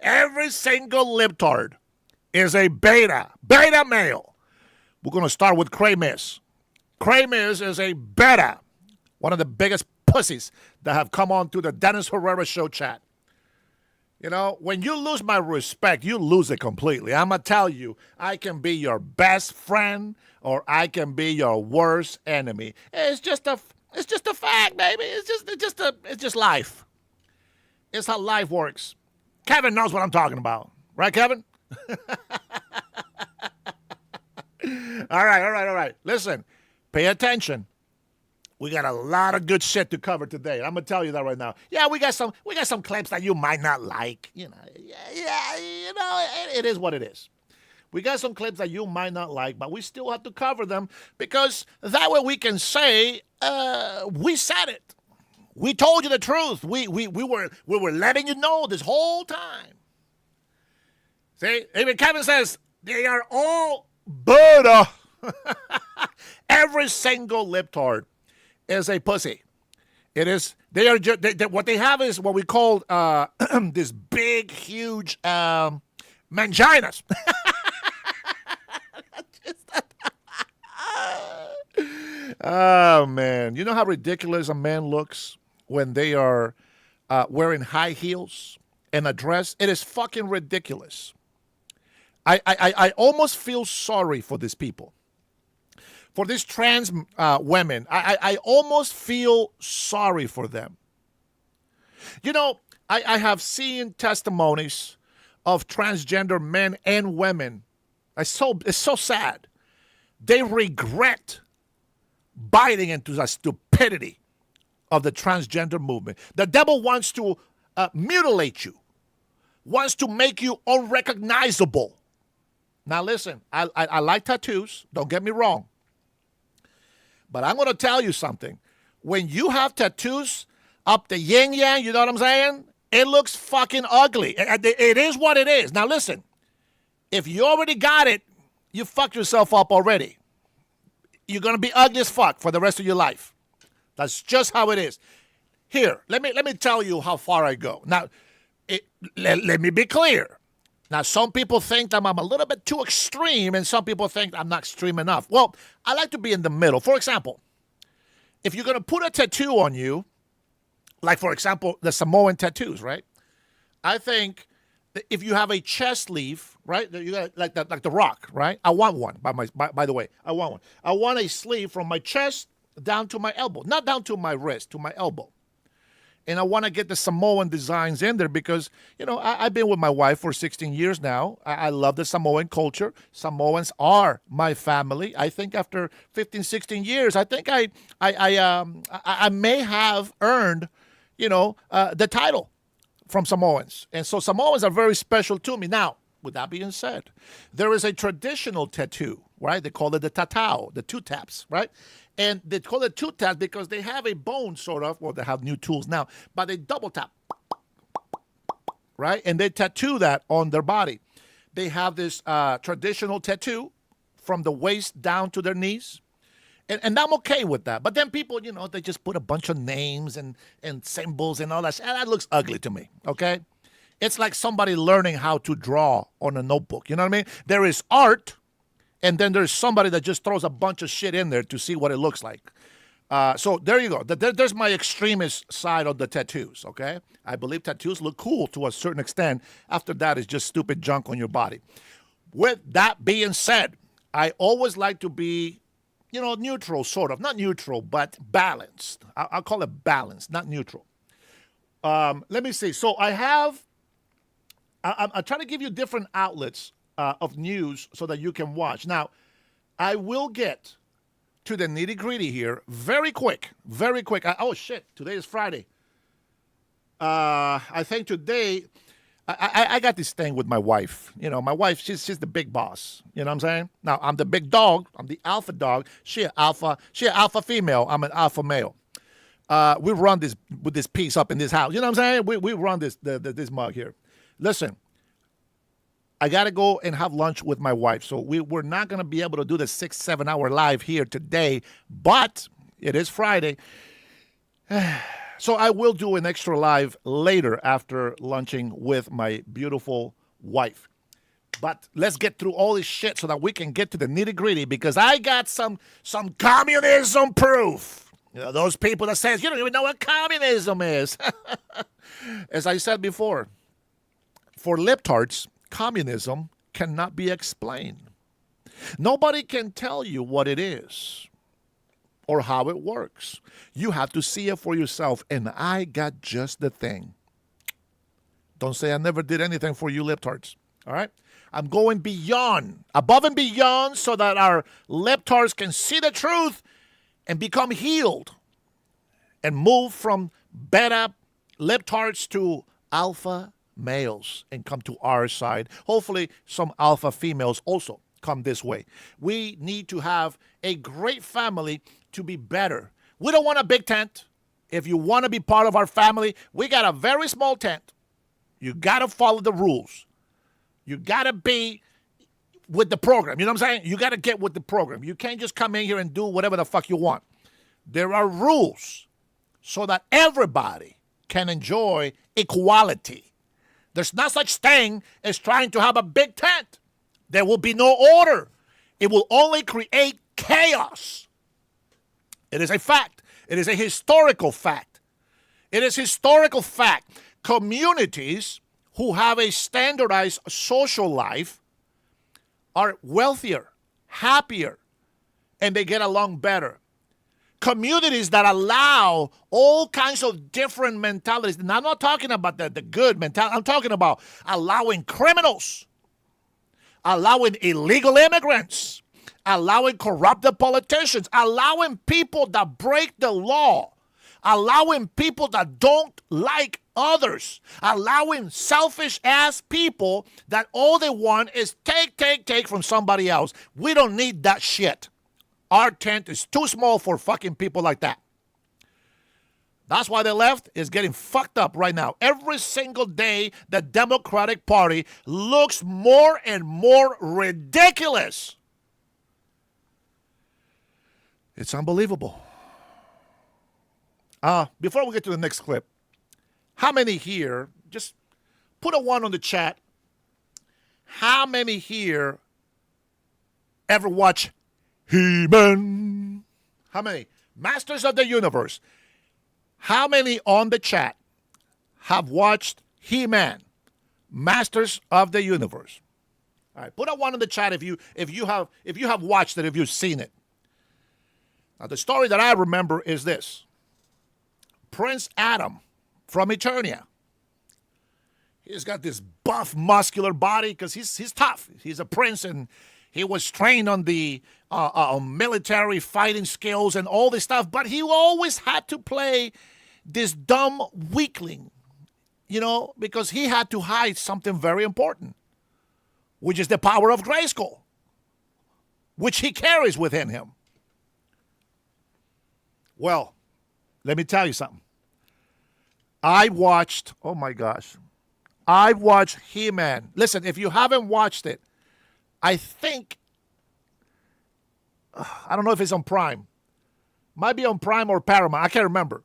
Every single libtard is a beta male. We're going to start with Kramis. Kramis is a beta, one of the biggest pussies that have come on to the Dennis Herrera show chat. You know, when you lose my respect, you lose it completely. I'm going to tell you, I can be your best friend or I can be your worst enemy. It's just a fact, baby. It's just life. It's how life works. Kevin knows what I'm talking about. Right, Kevin? All right. Listen, pay attention. We got a lot of good shit to cover today. I'm gonna tell you that right now. Yeah, we got some clips that you might not like. You know, it is what it is. We got some clips that you might not like, but we still have to cover them because that way we can say we said it. We told you the truth. We were letting you know this whole time. See, even Kevin says they are all Buddha. Every single libtard is a pussy. It is. They are. What they have is what we call this big, huge manginas. Oh man, you know how ridiculous a man looks when they are wearing high heels and a dress? It is fucking ridiculous. I almost feel sorry for these people. For these trans women, I almost feel sorry for them. You know, I have seen testimonies of transgender men and women. It's so sad. They regret biting into the stupidity of the transgender movement. The devil wants to mutilate you, wants to make you unrecognizable. Now listen, I like tattoos, don't get me wrong. But I'm going to tell you something. When you have tattoos up the yin-yang, you know what I'm saying? It looks fucking ugly. It is what it is. Now listen, if you already got it, you fucked yourself up already. You're going to be ugly as fuck for the rest of your life. That's just how it is. Here, let me tell you how far I go. Now, let me be clear. Now, some people think that I'm a little bit too extreme, and some people think I'm not extreme enough. Well, I like to be in the middle. For example, if you're going to put a tattoo on you, like, for example, the Samoan tattoos, right? I think that if you have a chest sleeve, right, you got like the Rock, right? I want one. By the way, I want one. I want a sleeve from my chest down to my elbow, not down to my wrist, to my elbow. And I want to get the Samoan designs in there because, I've been with my wife for 16 years now. I love the Samoan culture. Samoans are my family. I think after 15, 16 years, I think I may have earned, the title from Samoans. And so Samoans are very special to me. Now, with that being said, there is a traditional tattoo, right? They call it the tatau, the two taps, right? And they call it two taps because they have a bone sort of, well, they have new tools now, but they double tap, right? And they tattoo that on their body. They have this traditional tattoo from the waist down to their knees. And I'm okay with that. But then people, they just put a bunch of names and symbols and all that. And that looks ugly to me, okay? It's like somebody learning how to draw on a notebook. You know what I mean? There is art. And then there's somebody that just throws a bunch of shit in there to see what it looks like. So there you go. There's my extremist side of the tattoos, okay? I believe tattoos look cool to a certain extent. After that, it's just stupid junk on your body. With that being said, I always like to be, neutral, sort of. Not neutral, but balanced. I'll call it balanced, not neutral. Let me see. So I'm trying to give you different outlets of news so that you can watch. Now, I will get to the nitty-gritty here very quick, very quick. Oh, shit, today is Friday. I think today, I got this thing with my wife. My wife, she's the big boss. You know what I'm saying? Now, I'm the big dog. I'm the alpha dog. She an alpha female. I'm an alpha male. We run this with this piece up in this house. You know what I'm saying? We run this mug here. Listen. I got to go and have lunch with my wife. So we're not going to be able to do the 6-7 hour live here today, but it is Friday. So I will do an extra live later after lunching with my beautiful wife. But let's get through all this shit so that we can get to the nitty gritty because I got some communism proof. Those people that says, you don't even know what communism is. As I said before, for libtards, communism cannot be explained. Nobody can tell you what it is or how it works. You have to see it for yourself, and I got just the thing. Don't say I never did anything for you libtards, all right? I'm going beyond, above and beyond, so that our libtards can see the truth and become healed and move from beta libtards to alpha males and come to our side. Hopefully some alpha females also come this way. We need to have a great family to be better. We don't want a big tent. If you want to be part of our family, we got a very small tent. You got to follow the rules. You got to be with the program. You know what I'm saying? You got to get with the program. You can't just come in here and do whatever the fuck you want. There are rules so that everybody can enjoy equality. There's no such thing as trying to have a big tent. There will be no order. It will only create chaos. It is a fact. It is a historical fact. It is historical fact. Communities who have a standardized social life are wealthier, happier, and they get along better. Communities that allow all kinds of different mentalities. And I'm not talking about the good mentality. I'm talking about allowing criminals, allowing illegal immigrants, allowing corrupted politicians, allowing people that break the law, allowing people that don't like others, allowing selfish-ass people that all they want is take from somebody else. We don't need that shit. Our tent is too small for fucking people like that. That's why the left is getting fucked up right now. Every single day, the Democratic Party looks more and more ridiculous. It's unbelievable. Before we get to the next clip, how many here, just put a 1 on the chat, how many here ever watch He-Man? How many? Masters of the Universe. How many on the chat have watched He-Man? Masters of the Universe. All right, put a 1 in the chat if you have watched it, if you've seen it. Now the story that I remember is this. Prince Adam from Eternia. He's got this buff, muscular body because he's tough. He's a prince, and he was trained on the military fighting skills and all this stuff. But he always had to play this dumb weakling, because he had to hide something very important, which is the power of Grayskull, which he carries within him. Well, let me tell you something. I watched He-Man. Listen, if you haven't watched it, I think, I don't know if it's on Prime. Might be on Prime or Paramount. I can't remember.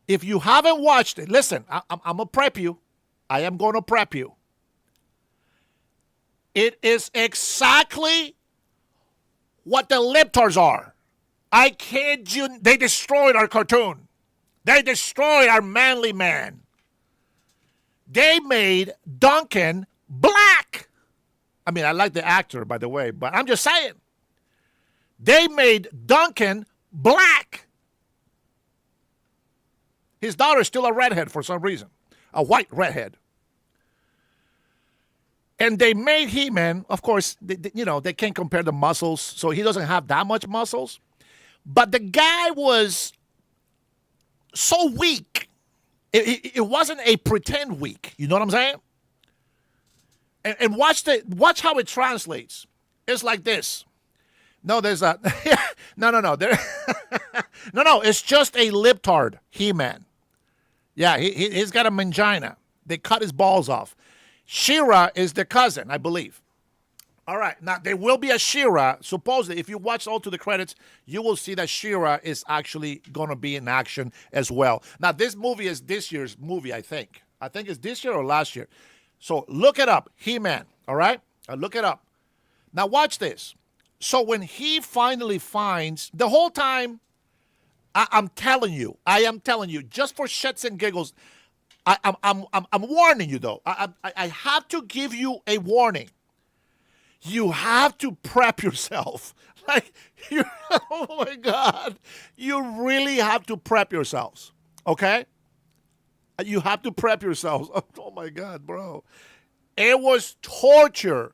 If you haven't watched it, listen, I'm going to prep you. I am going to prep you. It is exactly what the libtards are. I kid you. They destroyed our cartoon. They destroyed our manly man. They made Duncan black. I mean, I like the actor, by the way, but I'm just saying. They made Duncan black. His daughter's still a redhead for some reason. A white redhead. And they made He-Man, of course, they can't compare the muscles, so he doesn't have that much muscles. But the guy was so weak. It wasn't a pretend weak. You know what I'm saying? And watch how it translates. It's like this. No, there's a no. There, no. It's just a libtard He-Man. Yeah, he's got a mangina. They cut his balls off. She-Ra is the cousin, I believe. All right, now there will be a She-Ra. Supposedly, if you watch all to the credits, you will see that She-Ra is actually going to be in action as well. Now, this movie is this year's movie, I think. I think it's this year or last year. So look it up, He-Man, all right? Look it up. Now watch this. So when he finally finds, the whole time, I am telling you, just for shits and giggles, I'm warning you though. I have to give you a warning. You have to prep yourself. Oh my God. You really have to prep yourselves. Okay? You have to prep yourselves. Oh my God, bro. It was torture,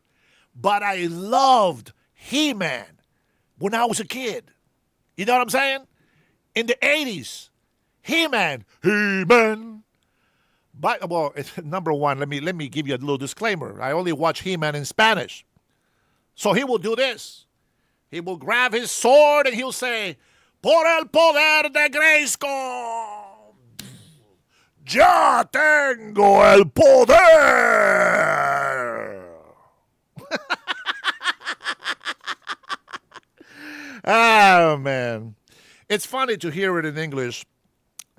but I loved He-Man when I was a kid. You know what I'm saying? In the 80s, He-Man. But, well, number one, let me give you a little disclaimer. I only watch He-Man in Spanish. So he will do this. He will grab his sword and he'll say, "Por el poder de Grayskull, ya tengo el poder." Oh, man. It's funny to hear it in English,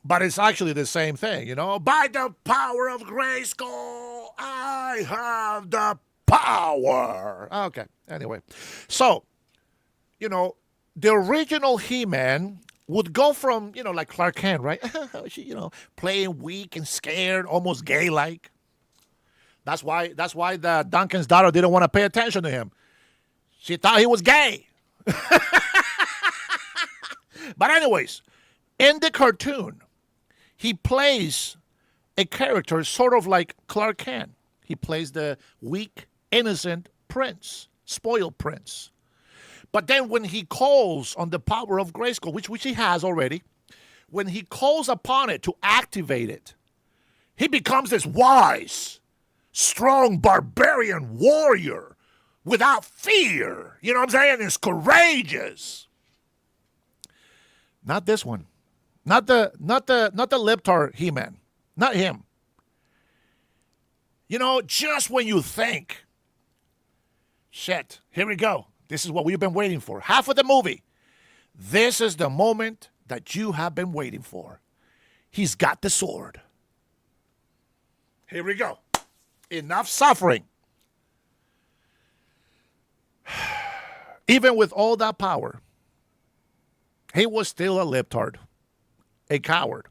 but it's actually the same thing, By the power of Grayskull, I have the power. Okay, anyway. So, the original He-Man would go from, like Clark Kent, right? Playing weak and scared, almost gay-like. That's why the Duncan's daughter didn't want to pay attention to him. She thought he was gay. But anyways, in the cartoon, he plays a character sort of like Clark Kent. He plays the weak, innocent prince, spoiled prince. But then when he calls on the power of Grayskull, which he has already, when he calls upon it to activate it, he becomes this wise, strong, barbarian warrior without fear. You know what I'm saying? He's courageous. Not this one. Not the libtard He-Man. Not him. Just when you think, shit, here we go. This is what we've been waiting for. Half of the movie. This is the moment that you have been waiting for. He's got the sword. Here we go. Enough suffering. Even with all that power, he was still a libtard, a coward.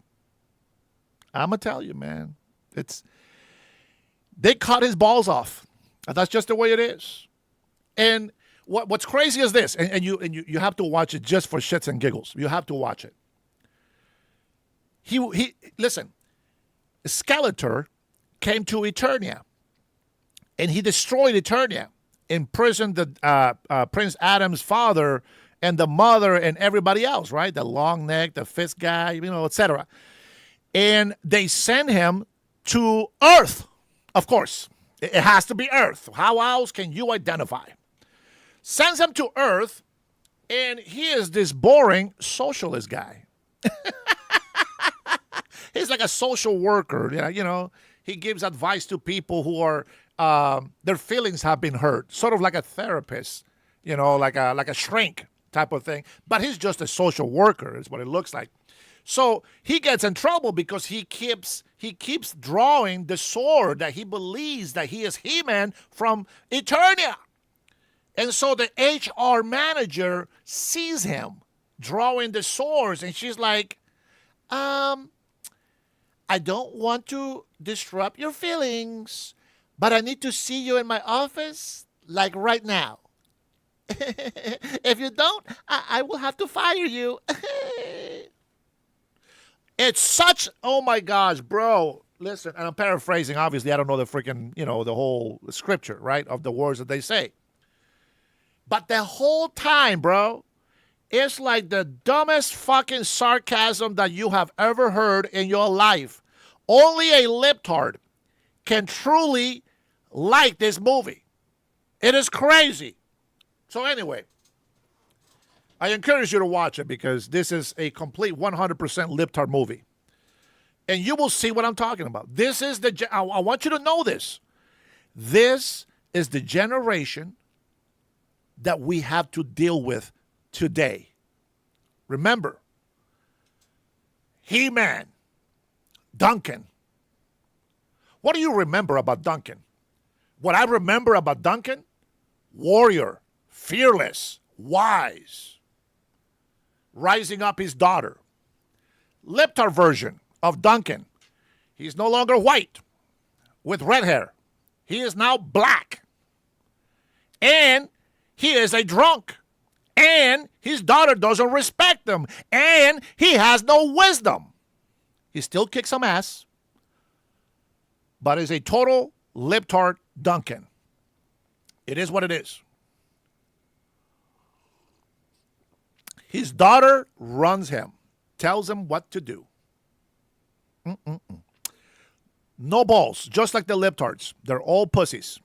I'm going to tell you, man. They cut his balls off. That's just the way it is. And what's crazy is this, and you have to watch it just for shits and giggles. You have to watch it. He listen, Skeletor came to Eternia, and he destroyed Eternia, imprisoned the Prince Adam's father and the mother and everybody else, right? The long neck, the fist guy, etc. And they send him to Earth, of course. It has to be Earth. How else can you identify? Sends him to Earth, and he is this boring socialist guy. He's like a social worker. He gives advice to people who are their feelings have been hurt, sort of like a therapist, like a shrink type of thing. But he's just a social worker, is what it looks like. So he gets in trouble because he keeps drawing the sword that he believes that he is He-Man from Eternia. And so the HR manager sees him drawing the swords, and she's like, I don't want to disrupt your feelings, but I need to see you in my office, like right now. If you don't, I will have to fire you. It's such, oh my gosh, bro. Listen, and I'm paraphrasing, obviously. I don't know the freaking, the whole scripture, right, of the words that they say. But the whole time, bro, it's like the dumbest fucking sarcasm that you have ever heard in your life. Only a libtard can truly like this movie. It is crazy. So anyway, I encourage you to watch it because this is a complete 100% libtard movie. And you will see what I'm talking about. This is I want you to know this. This is the generation that we have to deal with today. Remember, He-Man, Duncan. What do you remember about Duncan? What I remember about Duncan? Warrior, fearless, wise, rising up his daughter. Libtard version of Duncan. He's no longer white with red hair. He is now black. And he is a drunk. And his daughter doesn't respect him. And he has no wisdom. He still kicks some ass, but is a total libtard Duncan. It is what it is. His daughter runs him, tells him what to do. No balls, just like the libtards. They're all pussies.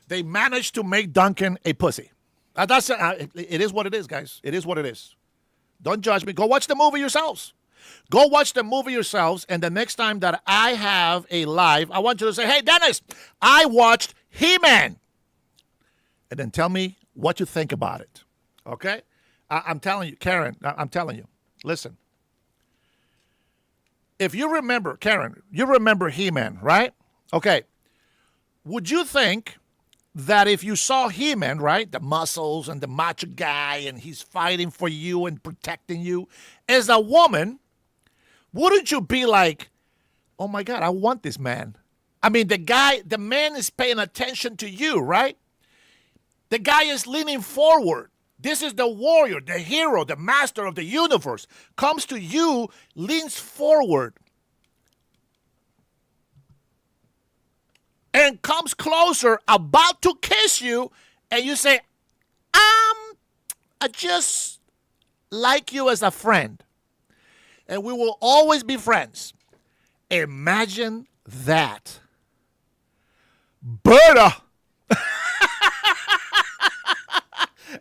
They managed to make Duncan a pussy. It is what it is, guys. It is what it is. Don't judge me. Go watch the movie yourselves. Go watch the movie yourselves, and the next time that I have a live, I want you to say, hey, Dennis, I watched He-Man. And then tell me what you think about it. Okay? I'm telling you, Karen, I'm telling you. Listen. If you remember, Karen, you remember He-Man, right? Okay. Would you think that if you saw He-Man, right, the muscles and the macho guy, and he's fighting for you and protecting you, as a woman, wouldn't you be like, oh my God, I want this man? I mean, the man is paying attention to you, right? The guy is leaning forward. This is the warrior, the hero, the master of the universe. Comes to you, leans forward, and comes closer, about to kiss you, and you say, I just like you as a friend, and we will always be friends. Imagine that. Berta!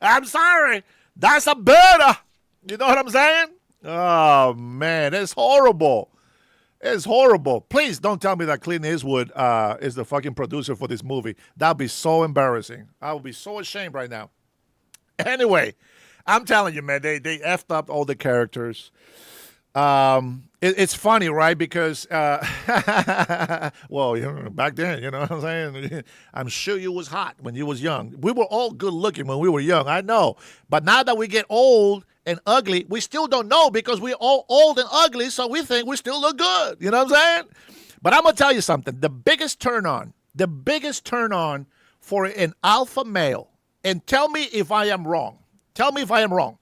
I'm sorry. That's a Berta. You know what I'm saying? Oh, man, it's horrible. It's horrible. Please don't tell me that Clint Eastwood is the fucking producer for this movie. That would be so embarrassing. I would be so ashamed right now. Anyway, I'm telling you, man, they effed up all the characters. It's funny, right? Because, well, back then, you know what I'm saying? I'm sure you was hot when you was young. We were all good looking when we were young, I know. But now that we get old and ugly, we still don't know because we're all old and ugly, so we think we still look good. You know what I'm saying? But I'm going to tell you something. The biggest turn on for an alpha male, and tell me if I am wrong. Tell me if I am wrong.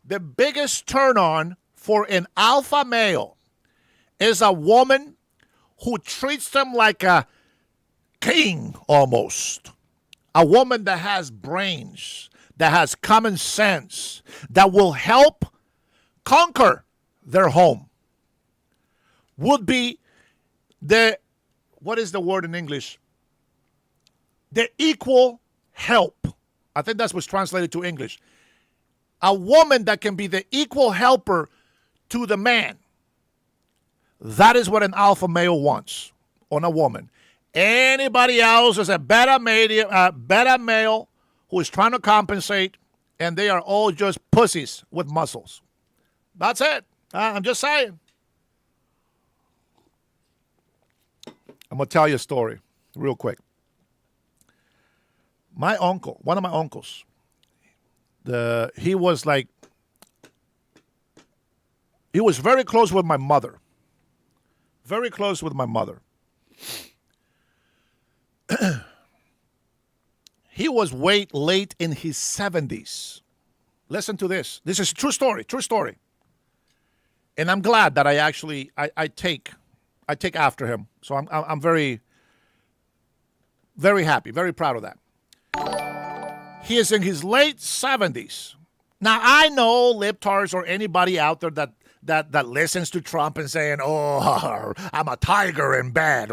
The biggest turn on for an alpha male is a woman who treats them like a king almost. A woman that has brains, that has common sense, that will help conquer their home. Would be what is the word in English? The equal help. I think that's what's translated to English. A woman that can be the equal helper to the man. That is what an alpha male wants on a woman. Anybody else is a beta male who is trying to compensate, and they are all just pussies with muscles. That's it. I'm just saying. I'm going to tell you a story real quick. My uncle, one of my uncles, he was very close with my mother. Very close with my mother. He was late in his 70s. Listen to this. This is a true story. And I'm glad that I take after him. So I'm very, very happy, very proud of that. He is in his late 70s. Now, I know libtards or anybody out there that listens to Trump and saying, oh, I'm a tiger in bed.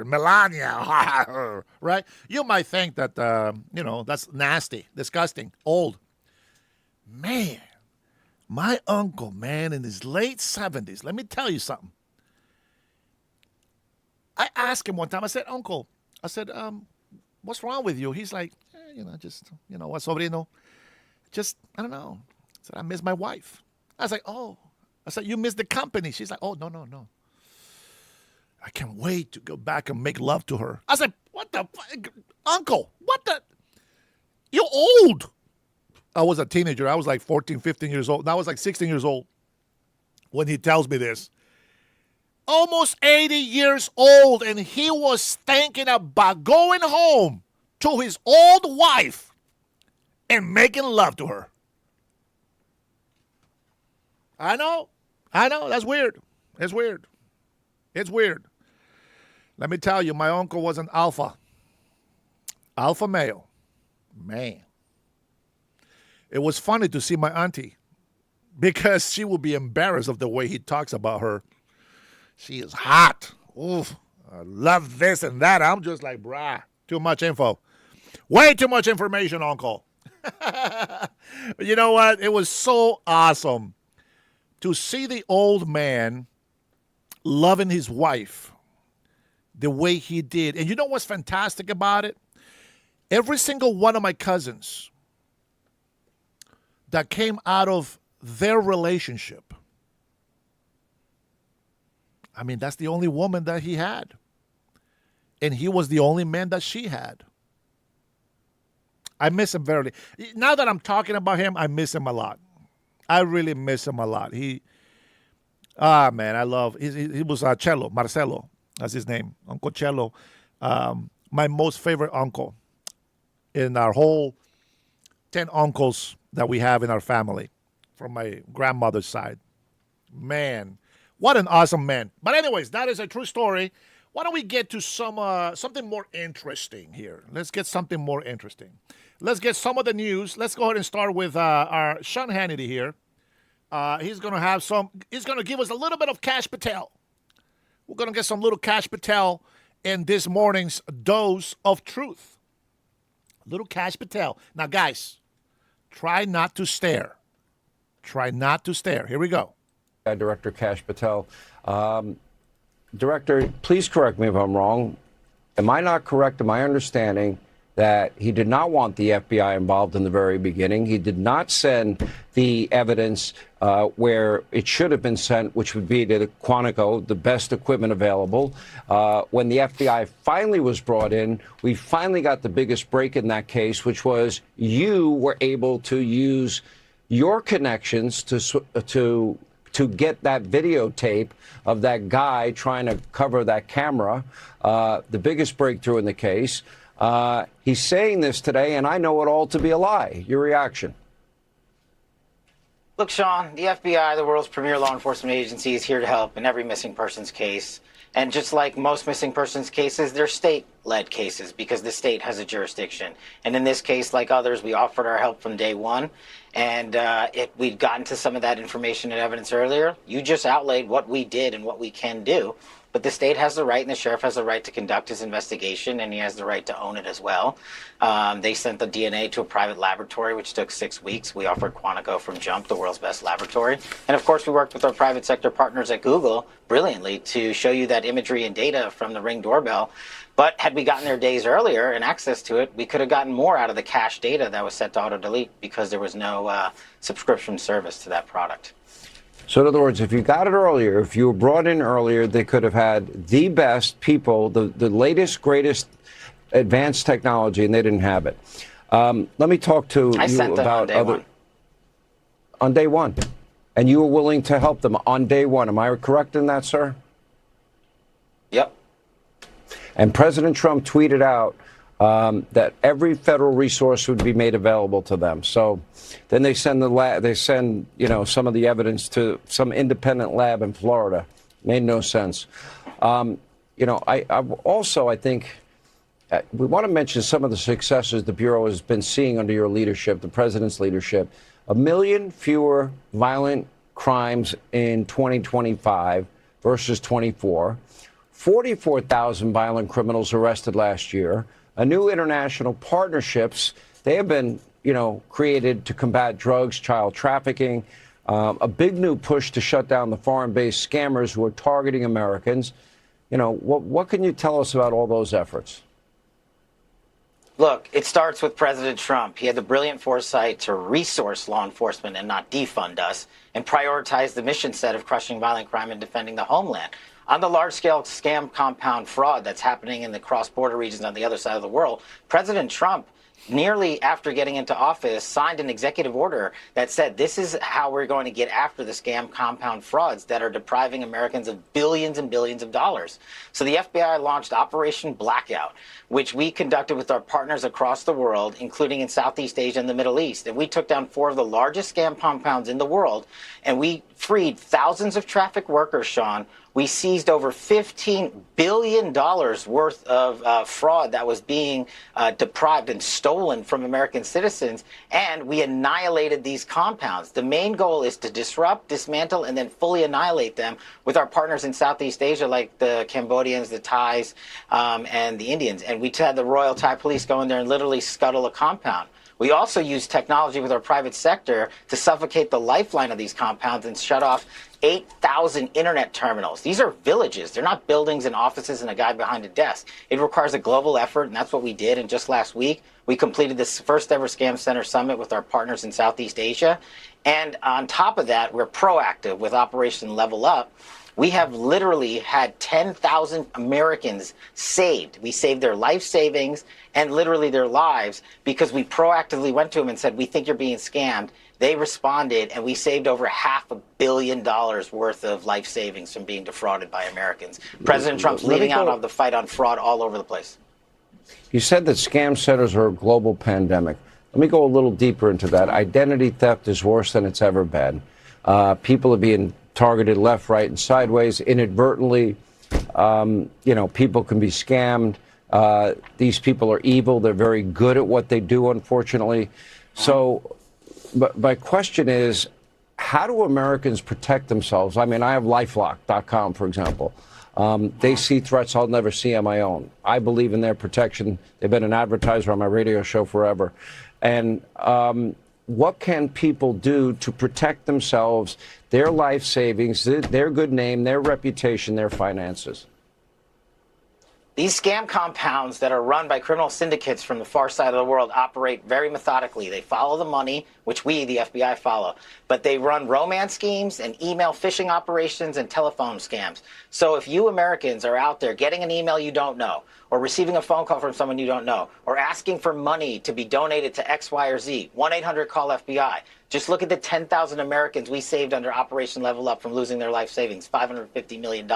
Melania. Right? You might think that, that's nasty, disgusting, old. Man, my uncle, man, in his late 70s, let me tell you something. I asked him one time, I said, Uncle, what's wrong with you? He's like, what, sobrino? I don't know. I said, I miss my wife. I was like, oh. I said, you miss the company. She's like, oh, no. I can't wait to go back and make love to her. I said, what the Uncle, what the? You're old. I was a teenager. I was like 14, 15 years old. Now I was like 16 years old when he tells me this. Almost 80 years old, and he was thinking about going home to his old wife and making love to her. I know. That's weird. It's weird. Let me tell you, my uncle was an alpha male. Man. It was funny to see my auntie because she will be embarrassed of the way he talks about her. She is hot. Oof. I love this and that. I'm just like, brah, too much info. Way too much information, Uncle. You know what? It was so awesome to see the old man loving his wife the way he did. And you know what's fantastic about it? Every single one of my cousins that came out of their relationship, I mean, that's the only woman that he had. And he was the only man that she had. I miss him very. Now that I'm talking about him, I miss him a lot. I really miss him a lot. He was Cello, Marcelo, that's his name, Uncle Cello. My most favorite uncle in our whole 10 uncles that we have in our family from my grandmother's side. Man, what an awesome man. But anyways, that is a true story. Why don't we get to something more interesting here? Let's get something more interesting. Let's get some of the news. Let's go ahead and start with our Sean Hannity here. He's going to give us a little bit of Cash Patel. We're going to get some little Cash Patel in this morning's dose of truth. Little Cash Patel. Now, guys, try not to stare. Try not to stare. Here we go. Director Cash Patel. Director, please correct me if I'm wrong. Am I not correct in my understanding that he did not want the FBI involved in the very beginning. He did not send the evidence where it should have been sent, which would be to Quantico, the best equipment available. When the FBI finally was brought in, we finally got the biggest break in that case, which was you were able to use your connections to get that videotape of that guy trying to cover that camera, the biggest breakthrough in the case. He's saying this today, and I know it all to be a lie. Your reaction? Look, Sean, the FBI, the world's premier law enforcement agency, is here to help in every missing persons case. And just like most missing persons cases, they're state-led cases because the state has a jurisdiction. And in this case, like others, we offered our help from day one. And we'd gotten to some of that information and evidence earlier. You just outlaid what we did and what we can do. But the state has the right and the sheriff has the right to conduct his investigation, and he has the right to own it as well. They sent the DNA to a private laboratory, which took 6 weeks. We offered Quantico from Jump, the world's best laboratory. And of course, we worked with our private sector partners at Google brilliantly to show you that imagery and data from the Ring doorbell. But had we gotten there days earlier and access to it, we could have gotten more out of the cache data that was set to auto-delete because there was no subscription service to that product. So in other words, if you got it earlier, if you were brought in earlier, they could have had the best people, the latest, greatest advanced technology, and they didn't have it. Let me talk to you about other... On day one. And you were willing to help them on day one. Am I correct in that, sir? Yep. And President Trump tweeted out that every federal resource would be made available to them. So then they send some of the evidence to some independent lab in Florida. Made no sense. I think we want to mention some of the successes the Bureau has been seeing under your leadership, the president's leadership. 1 million fewer violent crimes in 2025 versus 24. 44,000 violent criminals arrested last year. A new international partnerships. They have been, created to combat drugs, child trafficking. A big new push to shut down the foreign-based scammers who are targeting Americans. What can you tell us about all those efforts? Look, it starts with President Trump. He had the brilliant foresight to resource law enforcement and not defund us, and prioritize the mission set of crushing violent crime and defending the homeland. On the large-scale scam compound fraud that's happening in the cross-border regions on the other side of the world, President Trump, nearly after getting into office, signed an executive order that said this is how we're going to get after the scam compound frauds that are depriving Americans of billions and billions of dollars. So the FBI launched Operation Blackout, which we conducted with our partners across the world, including in Southeast Asia and the Middle East. And we took down 4 of the largest scam compounds in the world, and we freed thousands of traffic workers, Sean. We seized over $15 billion worth of fraud that was being deprived and stolen from American citizens, and we annihilated these compounds. The main goal is to disrupt, dismantle, and then fully annihilate them with our partners in Southeast Asia, like the Cambodians, the Thais, and the Indians. And we had the Royal Thai Police go in there and literally scuttle a compound. We also use technology with our private sector to suffocate the lifeline of these compounds and shut off 8,000 internet terminals. These are villages. They're not buildings and offices and a guy behind a desk. It requires a global effort, and that's what we did. And just last week, we completed this first ever Scam Center Summit with our partners in Southeast Asia. And on top of that, we're proactive with Operation Level Up. We have literally had 10,000 Americans saved. We saved their life savings and literally their lives because we proactively went to them and said, we think you're being scammed. They responded, and we saved over $500 million worth of life savings from being defrauded by Americans. President Trump's leading out of the fight on fraud all over the place. You said that scam centers are a global pandemic. Let me go a little deeper into that. Identity theft is worse than it's ever been. People are being targeted left, right, and sideways inadvertently. People can be scammed. These people are evil. They're very good at what they do, unfortunately. So but my question is, how do Americans protect themselves? I mean, I have lifelock.com, for example. They see threats I'll never see on my own. I believe in their protection. They've been an advertiser on my radio show forever. And what can people do to protect themselves, their life savings, their good name, their reputation, their finances? These scam compounds that are run by criminal syndicates from the far side of the world operate very methodically. They follow the money, which we, the FBI, follow. But they run romance schemes and email phishing operations and telephone scams. So if you Americans are out there getting an email you don't know, or receiving a phone call from someone you don't know, or asking for money to be donated to X, Y, or Z, 1-800-CALL-FBI. Just look at the 10,000 Americans we saved under Operation Level Up from losing their life savings, $550 million.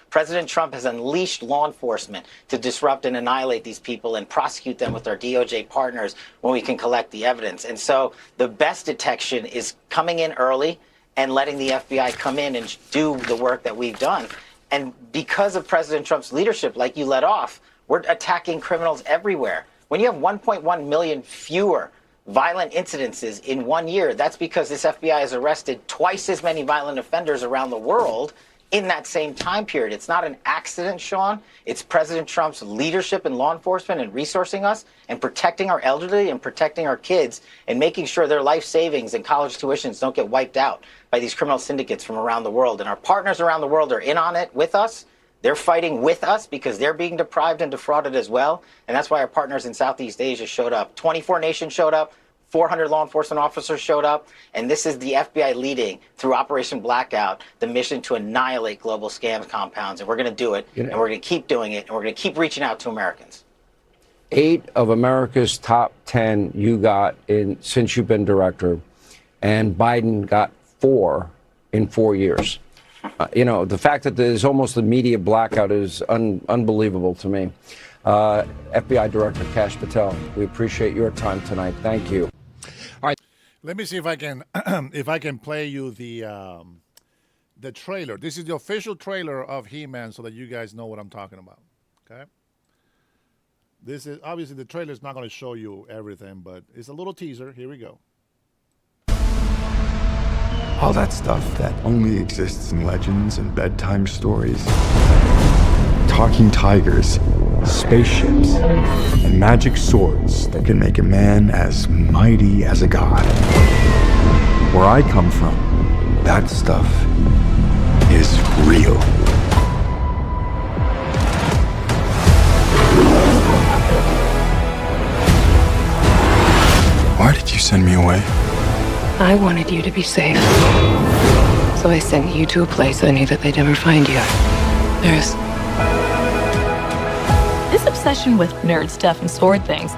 President Trump has unleashed law enforcement to disrupt and annihilate these people and prosecute them with our DOJ partners when we can collect the evidence. And so the best detection is coming in early and letting the FBI come in and do the work that we've done. And because of President Trump's leadership, like you let off, we're attacking criminals everywhere. When you have 1.1 million fewer violent incidences in 1 year, that's because this FBI has arrested twice as many violent offenders around the world in that same time period. It's not an accident, Sean. It's President Trump's leadership in law enforcement and resourcing us and protecting our elderly and protecting our kids and making sure their life savings and college tuitions don't get wiped out by these criminal syndicates from around the world. And our partners around the world are in on it with us. They're fighting with us because they're being deprived and defrauded as well. And that's why our partners in Southeast Asia showed up. 24 nations showed up. 400 law enforcement officers showed up. And this is the FBI leading, through Operation Blackout, the mission to annihilate global scam compounds. And we're going to do it. And we're going to keep doing it. And we're going to keep reaching out to Americans. 8 of America's top 10 you got in since you've been director. And Biden got 4 in 4 years. The fact that there's almost a media blackout is unbelievable to me. FBI Director Kash Patel, we appreciate your time tonight. Thank you. All right. Let me see if I can play you the trailer. This is the official trailer of He-Man, so that you guys know what I'm talking about. Okay. This is obviously the trailer is not going to show you everything, but it's a little teaser. Here we go. All that stuff that only exists in legends and bedtime stories. Talking tigers, spaceships, and magic swords that can make a man as mighty as a god. Where I come from, that stuff is real. Why did you send me away? I wanted you to be safe. So I sent you to a place I knew that they'd never find you. There's... This obsession with nerd stuff and sword things,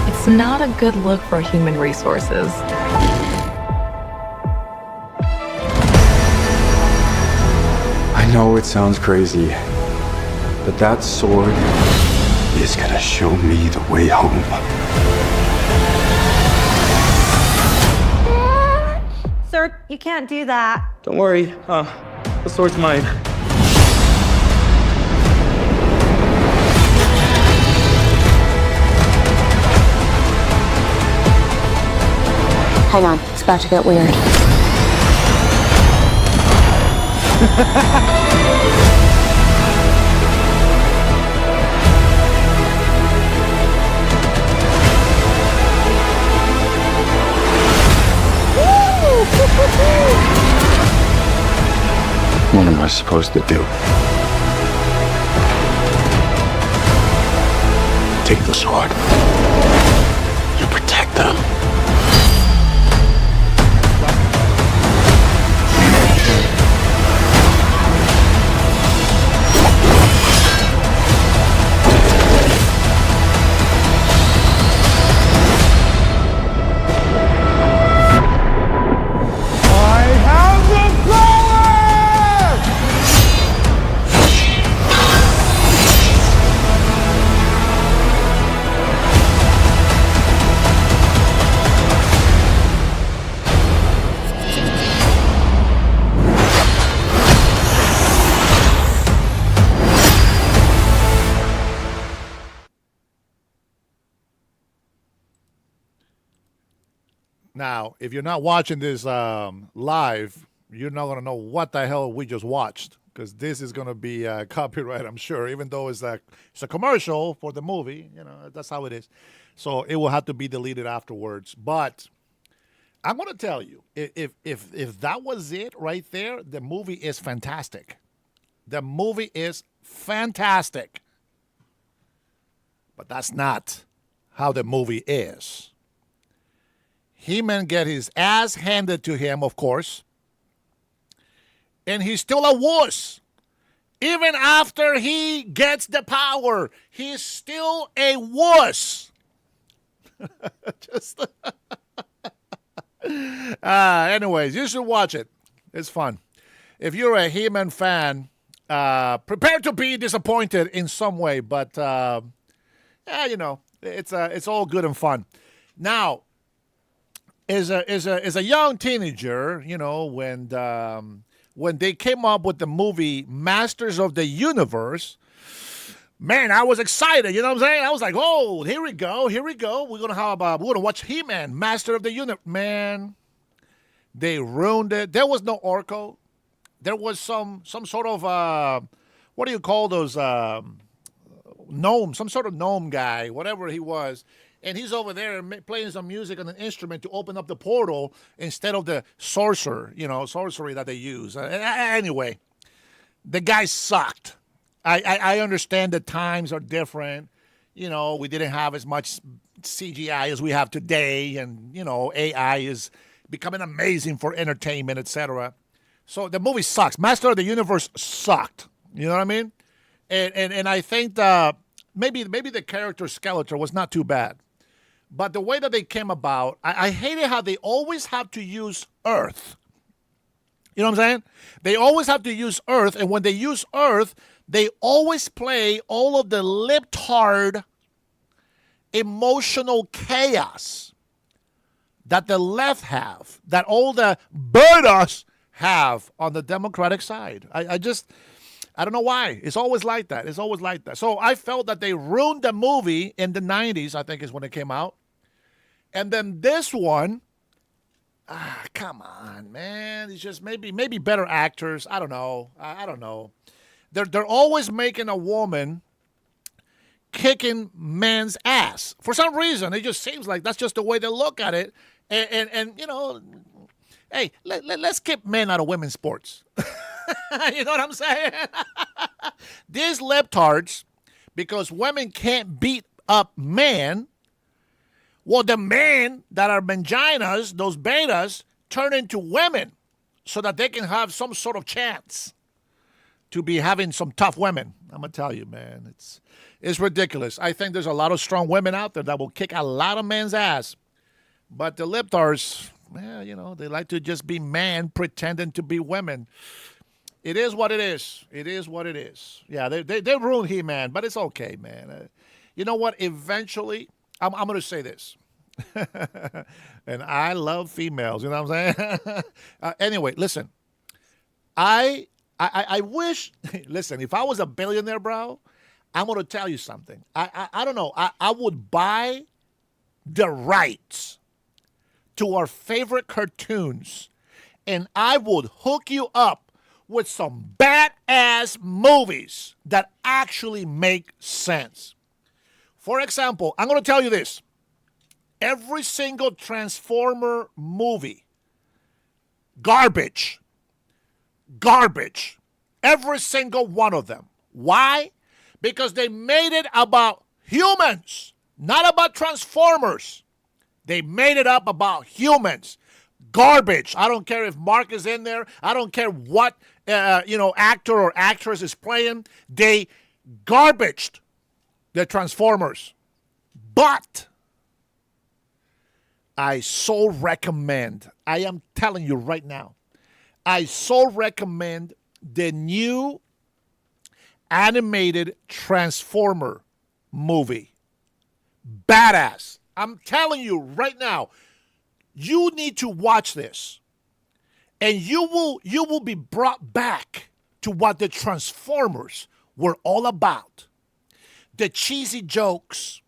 it's not a good look for human resources. I know it sounds crazy, but that sword is gonna show me the way home. Sir, you can't do that. Don't worry. The sword's mine. Hang on, it's about to get weird. What am I supposed to do? Take the sword. You protect them. Now, if you're not watching this live, you're not going to know what the hell we just watched, because this is going to be copyright, I'm sure, even though it's a commercial for the movie. That's how it is. So it will have to be deleted afterwards. But I'm going to tell you, if that was it right there, the movie is fantastic. The movie is fantastic. But that's not how the movie is. He-Man get his ass handed to him, of course, and he's still a wuss. Even after he gets the power, he's still a wuss. Just anyways, you should watch it. It's fun. If you're a He-Man fan, prepare to be disappointed in some way, but it's all good and fun. Now, as a young teenager, when they came up with the movie Masters of the Universe, man, I was excited. You know what I'm saying? I was like, oh, here we go. We're gonna watch He-Man, Master of the Universe. Man, they ruined it. There was no Orko. There was some sort of what do you call those gnome? Some sort of gnome guy, whatever he was. And he's over there playing some music on an instrument to open up the portal instead of the sorcery that they use. Anyway, the guy sucked. I understand the times are different. We didn't have as much CGI as we have today, and AI is becoming amazing for entertainment, etc. So the movie sucks. Master of the Universe sucked. You know what I mean? And I think maybe the character Skeletor was not too bad. But the way that they came about, I hated how they always have to use Earth. You know what I'm saying? They always have to use Earth, and when they use Earth, they always play all of the libtard emotional chaos that the left have, that all the birders have on the Democratic side. I don't know why. It's always like that. So I felt that they ruined the movie in the 90s, I think is when it came out. And then this one, come on, man. It's just maybe better actors. I don't know. I don't know. They're always making a woman kicking man's ass. For some reason, it just seems like that's just the way they look at it. And hey, let's keep men out of women's sports. You know what I'm saying? These libtards, because women can't beat up men, well, the men that are manginas, those betas, turn into women so that they can have some sort of chance to be having some tough women. I'm going to tell you, man, it's ridiculous. I think there's a lot of strong women out there that will kick a lot of men's ass. But the libtards, they like to just be men pretending to be women. It is what it is. It is what it is. Yeah, they ruined He-Man, but it's okay, man. You know what? Eventually, I'm going to say this. And I love females, you know what I'm saying? Anyway, listen. I wish, listen, if I was a billionaire, bro, I'm going to tell you something. I don't know. I would buy the rights to our favorite cartoons, and I would hook you up with some badass movies that actually make sense. For example, I'm going to tell you this. Every single Transformer movie, garbage. Every single one of them. Why? Because they made it about humans, not about Transformers. They made it up about humans. Garbage. I don't care if Mark is in there. I don't care what actor or actress is playing. They garbaged the Transformers. But I so recommend, I am telling you right now, I so recommend the new animated Transformer movie. Badass. I'm telling you right now, you need to watch this. And you will be brought back to what the Transformers were all about. The cheesy jokes,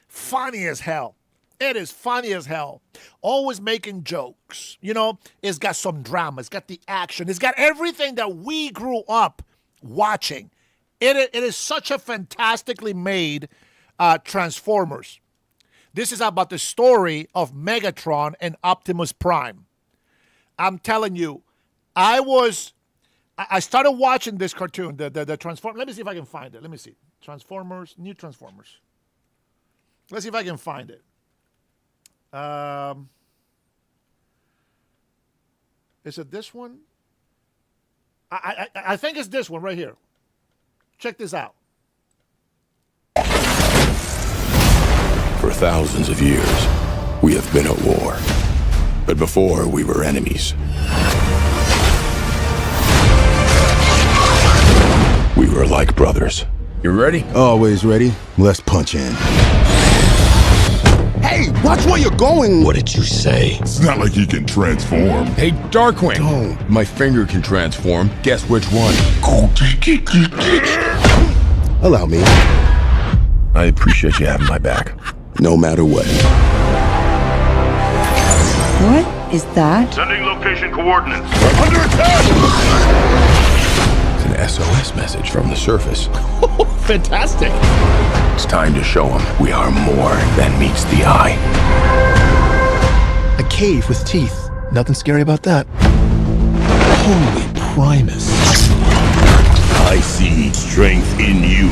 funny as hell. It is funny as hell. Always making jokes. It's got some drama. It's got the action. It's got everything that we grew up watching. It is such a fantastically made Transformers. This is about the story of Megatron and Optimus Prime. I'm telling you, I started watching this cartoon, the Transformers. Let me see if I can find it. Let me see. Transformers, new Transformers. Let's see if I can find it. Is it this one? I think it's this one right here. Check this out. For thousands of years, we have been at war. But before, we were enemies. We were like brothers. You ready? Always ready. Let's punch in. Hey, watch where you're going! What did you say? It's not like he can transform. Hey, Darkwing! Don't. My finger can transform. Guess which one? Allow me. I appreciate you having my back. No matter what. What is that? Sending location coordinates. Under attack! It's an SOS message from the surface. Fantastic! It's time to show them we are more than meets the eye. A cave with teeth. Nothing scary about that. Holy Primus. I see strength in you.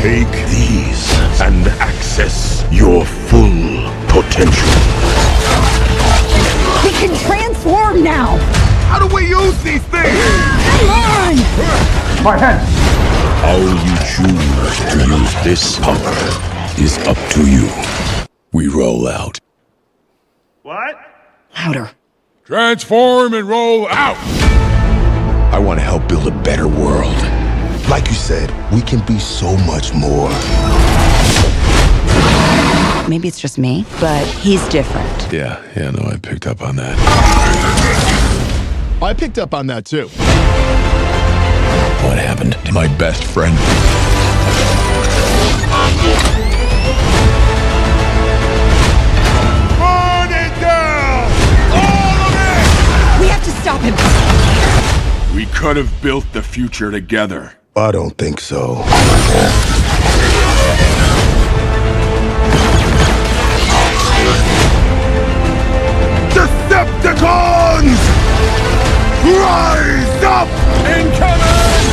Take these and access your full potential. We can transform now! How do we use these things? Come on! My head! How you choose to use this power is up to you. We roll out. What? Louder. Transform and roll out! I want to help build a better world. Like you said, we can be so much more. Maybe it's just me, but he's different. Yeah, no, I picked up on that. I picked up on that too. What happened to my best friend? Burn it down! All of it! We have to stop him. We could have built the future together. I don't think so. Decepticons! Rise up! Incoming!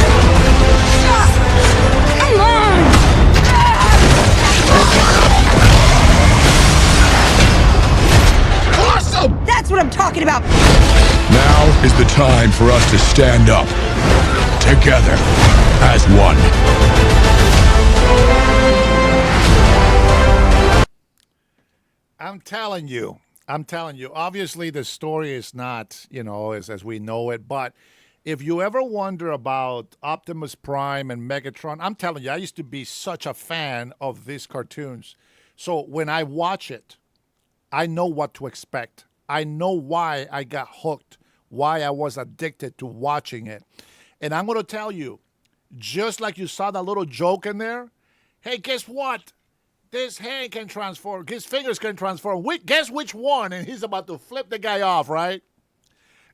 Come on! Awesome! That's what I'm talking about. Now is the time for us to stand up. Together. As one. I'm telling you. Obviously, the story is not, as we know it. But if you ever wonder about Optimus Prime and Megatron, I'm telling you, I used to be such a fan of these cartoons. So when I watch it, I know what to expect. I know why I got hooked, why I was addicted to watching it. And I'm going to tell you, just like you saw that little joke in there, hey, guess what? This hand can transform. His fingers can transform. Guess which one? And he's about to flip the guy off, right?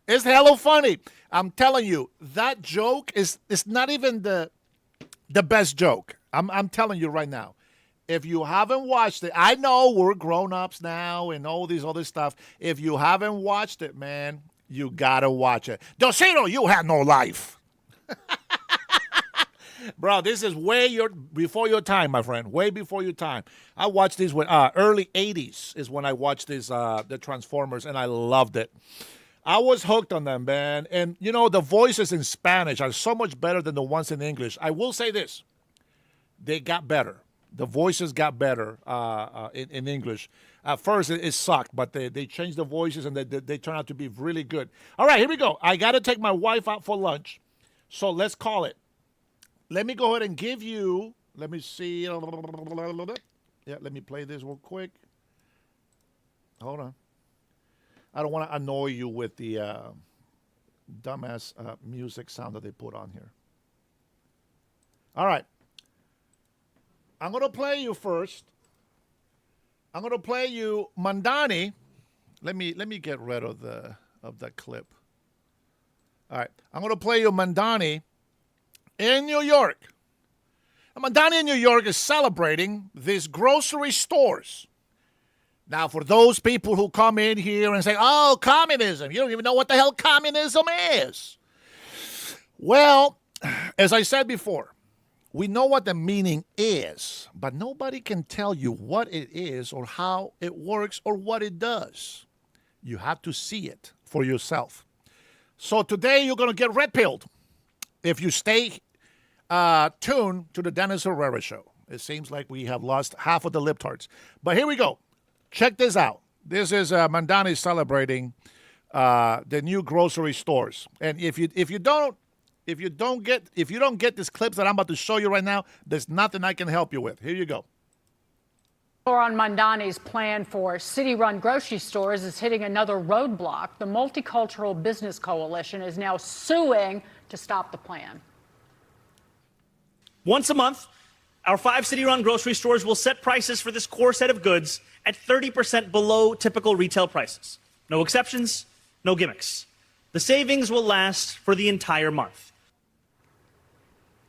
It's hella funny. I'm telling you, that joke is not even the best joke. I'm telling you right now. If you haven't watched it, I know we're grown-ups now and all this other stuff. If you haven't watched it, man, you got to watch it. Docino, you have no life. Bro, this is before your time, my friend. Way before your time. I watched this when early 80s is when I watched this the Transformers, and I loved it. I was hooked on them, man. And, the voices in Spanish are so much better than the ones in English. I will say this. They got better. The voices got better in English. At first, it sucked, but they changed the voices, and they turned out to be really good. All right, here we go. I got to take my wife out for lunch, so let's call it. Let me go ahead and give you, let me see. Yeah, let me play this real quick. Hold on. I don't want to annoy you with the dumbass music sound that they put on here. All right. I'm going to play you first. I'm going to play you Mandani. Let me get rid of that clip. All right. I'm going to play you Mandani in New York. And Mandani in New York is celebrating these grocery stores. Now, for those people who come in here and say, oh, communism, you don't even know what the hell communism is. Well, as I said before, We know what the meaning is, but nobody can tell you what it is or how it works or what it does. You have to see it for yourself. So today you're going to get red-pilled if you stay tuned to the Dennis Herrera Show. It seems like we have lost half of the libtards. But here we go. Check this out. This is Mandani celebrating the new grocery stores. And if you don't get these clips that I'm about to show you right now, there's nothing I can help you with. Here you go. On Mandani's plan for city-run grocery stores is hitting another roadblock. The Multicultural Business Coalition is now suing to stop the plan. Once a month, our 5 city-run grocery stores will set prices for this core set of goods at 30% below typical retail prices. No exceptions, no gimmicks. The savings will last for the entire month.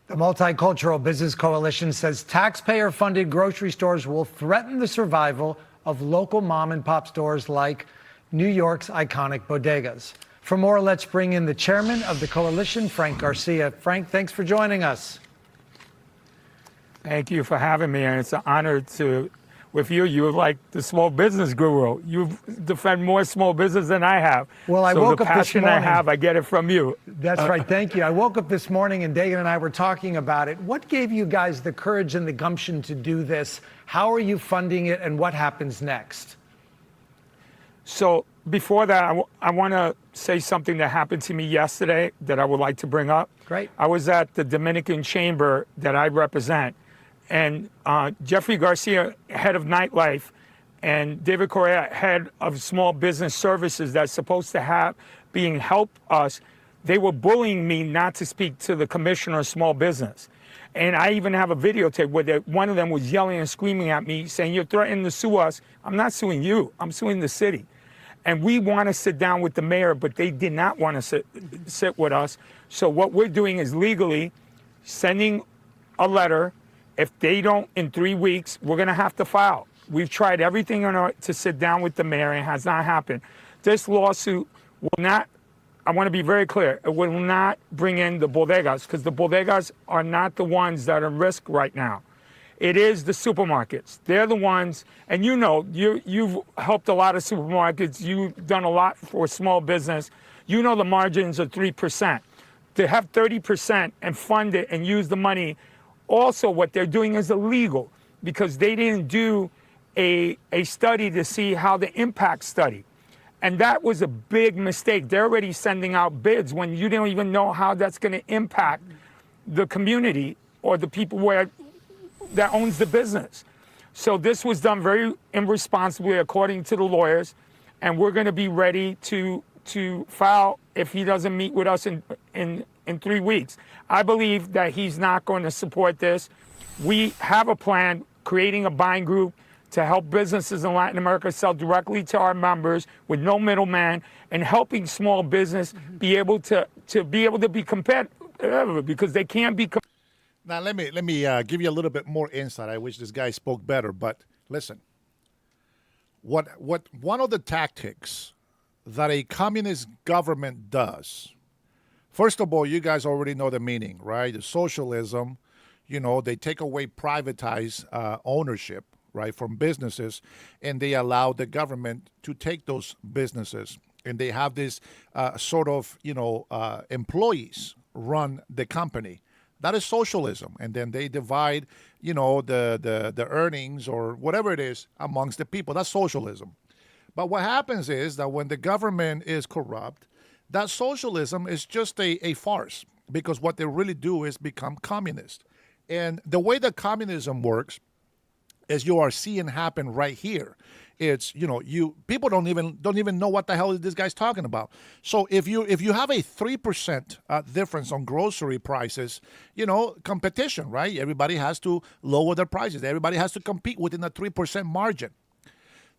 The Multicultural Business Coalition says taxpayer-funded grocery stores will threaten the survival of local mom-and-pop stores like New York's iconic bodegas. For more, let's bring in the chairman of the coalition, Frank Garcia. Frank, thanks for joining us. Thank you for having me, and it's an honor to, with you. You're like the small business guru. You defend more small business than I have. Well, I woke up this morning. The passion I have, I get it from you. That's right. Thank you. I woke up this morning, and Dagan and I were talking about it. What gave you guys the courage and the gumption to do this? How are you funding it, and what happens next? So before that, I want to say something that happened to me yesterday that I would like to bring up. Great. I was at the Dominican Chamber that I represent, and Jeffrey Garcia, head of nightlife, and David Correa, head of small business services that's supposed to have being help us, they were bullying me not to speak to the commissioner of small business. And I even have a videotape where one of them was yelling and screaming at me, saying, "You're threatening to sue us." I'm not suing you, I'm suing the city. And we want to sit down with the mayor, but they did not want to sit with us. So what we're doing is legally sending a letter. If they don't, in 3 weeks, we're going to have to file. We've tried everything to sit down with the mayor, and it has not happened. This lawsuit will not, I want to be very clear, it will not bring in the bodegas, because the bodegas are not the ones that are at risk right now. It is the supermarkets. They're the ones, and you know, you've helped a lot of supermarkets. You've done a lot for small business. You know the margins are 3%. To have 30% and fund it and use the money. Also, what they're doing is illegal because they didn't do a study to see how the impact study. And that was a big mistake. They're already sending out bids when you don't even know how that's going to impact the community or the people that owns the business. So this was done very irresponsibly according to the lawyers, and we're going to be ready to file if he doesn't meet with us in 3 weeks. I believe that he's not going to support this. We have a plan, creating a buying group to help businesses in Latin America sell directly to our members with no middleman, and helping small business be able to be competitive because they can't be. Now let me give you a little bit more insight. I wish this guy spoke better, but listen. What one of the tactics that a communist government does. First of all, you guys already know the meaning, right? The socialism, you know, they take away privatized ownership, right, from businesses, and they allow the government to take those businesses. And they have this sort of, employees run the company. That is socialism. And then they divide, the earnings or whatever it is amongst the people. That's socialism. But what happens is that when the government is corrupt, that socialism is just a farce, because what they really do is become communist. And the way that communism works, as you are seeing happen right here, it's people don't even know what the hell this guy's talking about. So if you have a 3% difference on grocery prices, competition, right? Everybody has to lower their prices. Everybody has to compete within a 3% margin.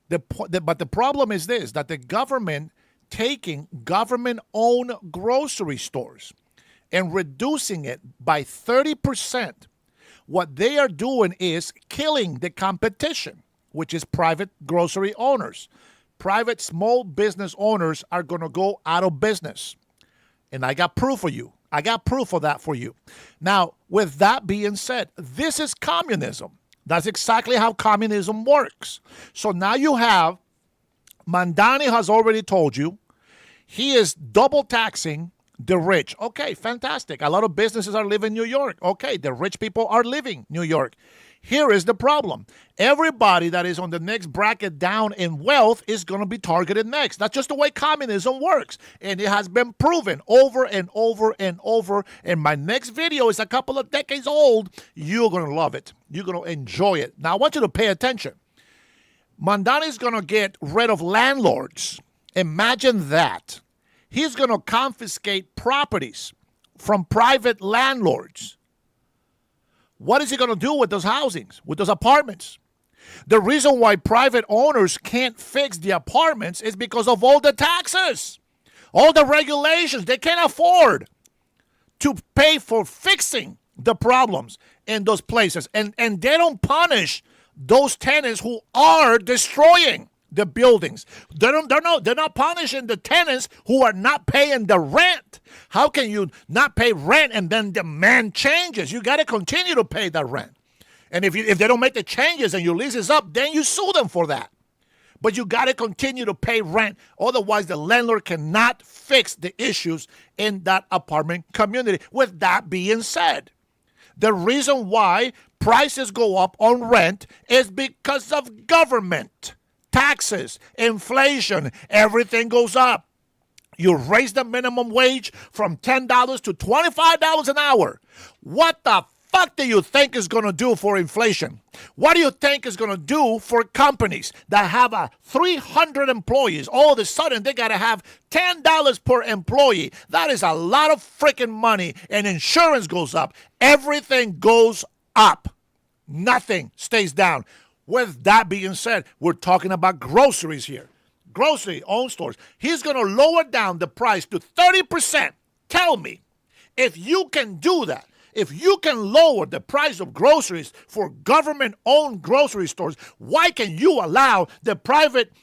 But the problem is this, that the government taking government-owned grocery stores and reducing it by 30%, what they are doing is killing the competition, which is private grocery owners. Private small business owners are going to go out of business. And I got proof for you. I got proof of that for you. Now, with that being said, this is communism. That's exactly how communism works. So now you have, Mandani has already told you, he is double taxing the rich. Okay, fantastic. A lot of businesses are living in New York. Okay, the rich people are living New York. Here is the problem. Everybody that is on the next bracket down in wealth is going to be targeted next. That's just the way communism works. And it has been proven over and over and over. And my next video is a couple of decades old. You're going to love it. You're going to enjoy it. Now, I want you to pay attention. Mandani is going to get rid of landlords. Imagine that. He's going to confiscate properties from private landlords. What is he going to do with those housings, with those apartments? The reason why private owners can't fix the apartments is because of all the taxes, all the regulations. They can't afford to pay for fixing the problems in those places. And they don't punish those tenants who are destroying the buildings. They're not punishing the tenants who are not paying the rent. How can you not pay rent and then demand changes? You got to continue to pay the rent. And if they don't make the changes and your lease is up, then you sue them for that. But you got to continue to pay rent. Otherwise, the landlord cannot fix the issues in that apartment community. With that being said, the reason why prices go up on rent is because of government. Taxes, inflation, everything goes up. You raise the minimum wage from $10 to $25 an hour. What the fuck do you think is going to do for inflation? What do you think is going to do for companies that have 300 employees? All of a sudden, they got to have $10 per employee. That is a lot of freaking money, and insurance goes up. Everything goes up. Nothing stays down. With that being said, we're talking about groceries here. Grocery-owned stores. He's going to lower down the price to 30%. Tell me, if you can do that, if you can lower the price of groceries for government-owned grocery stores, why can you allow the private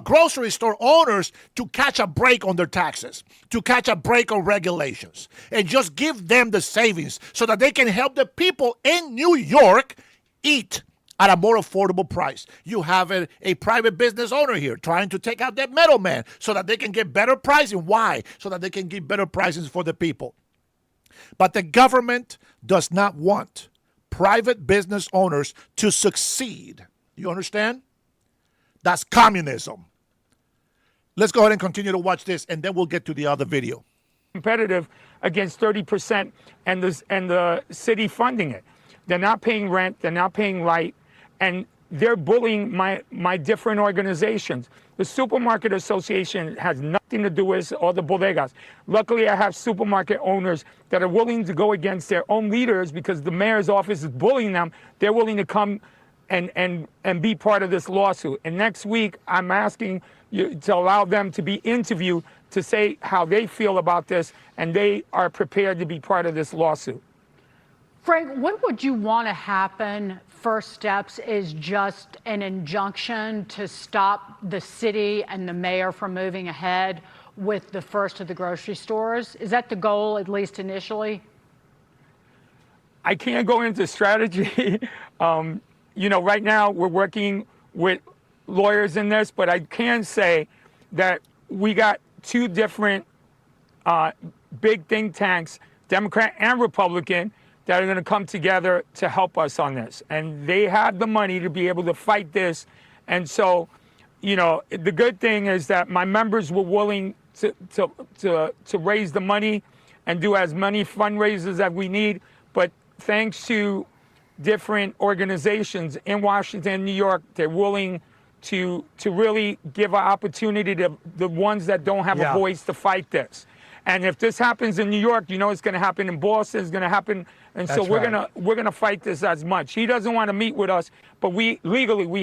grocery store owners to catch a break on their taxes, to catch a break on regulations, and just give them the savings so that they can help the people in New York eat at a more affordable price? You have a private business owner here trying to take out that middleman so that they can get better pricing. Why? So that they can give better prices for the people. But the government does not want private business owners to succeed. You understand? That's communism. Let's go ahead and continue to watch this, and then we'll get to the other video. Competitive against 30% and the city funding it. They're not paying rent. They're not paying light. And they're bullying my different organizations. The Supermarket Association has nothing to do with all the bodegas. Luckily, I have supermarket owners that are willing to go against their own leaders because the mayor's office is bullying them. They're willing to come and be part of this lawsuit. And next week, I'm asking you to allow them to be interviewed to say how they feel about this, and they are prepared to be part of this lawsuit. Frank, what would you want to happen? First steps is just an injunction to stop the city and the mayor from moving ahead with the first of the grocery stores. Is that the goal, at least initially? I can't go into strategy. Right now we're working with lawyers in this, but I can say that we got two different big think tanks, Democrat and Republican, that are going to come together to help us on this. And they have the money to be able to fight this. And so, the good thing is that my members were willing to raise the money and do as many fundraisers as we need. But thanks to different organizations in Washington and New York, they're willing to really give an opportunity to the ones that don't have a voice to fight this. And if this happens in New York, it's going to happen in Boston. It's going to happen, and so we're gonna fight this as much. He doesn't want to meet with us, but we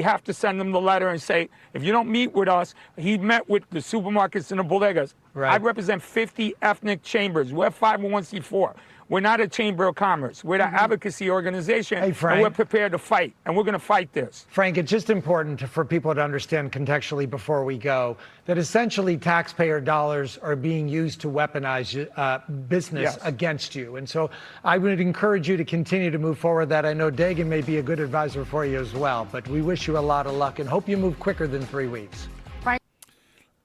have to send him the letter and say, if you don't meet with us, he met with the supermarkets and the bodegas. Right. I represent 50 ethnic chambers. We're 501c4. We're not a chamber of commerce. We're the advocacy organization, Hey, Frank. and we're prepared to fight, and we're going to fight this. Frank, it's just important for people to understand contextually before we go that essentially taxpayer dollars are being used to weaponize business against you. And so I would encourage you to continue to move forward that. I know Dagan may be a good advisor for you as well, but we wish you a lot of luck and hope you move quicker than 3 weeks.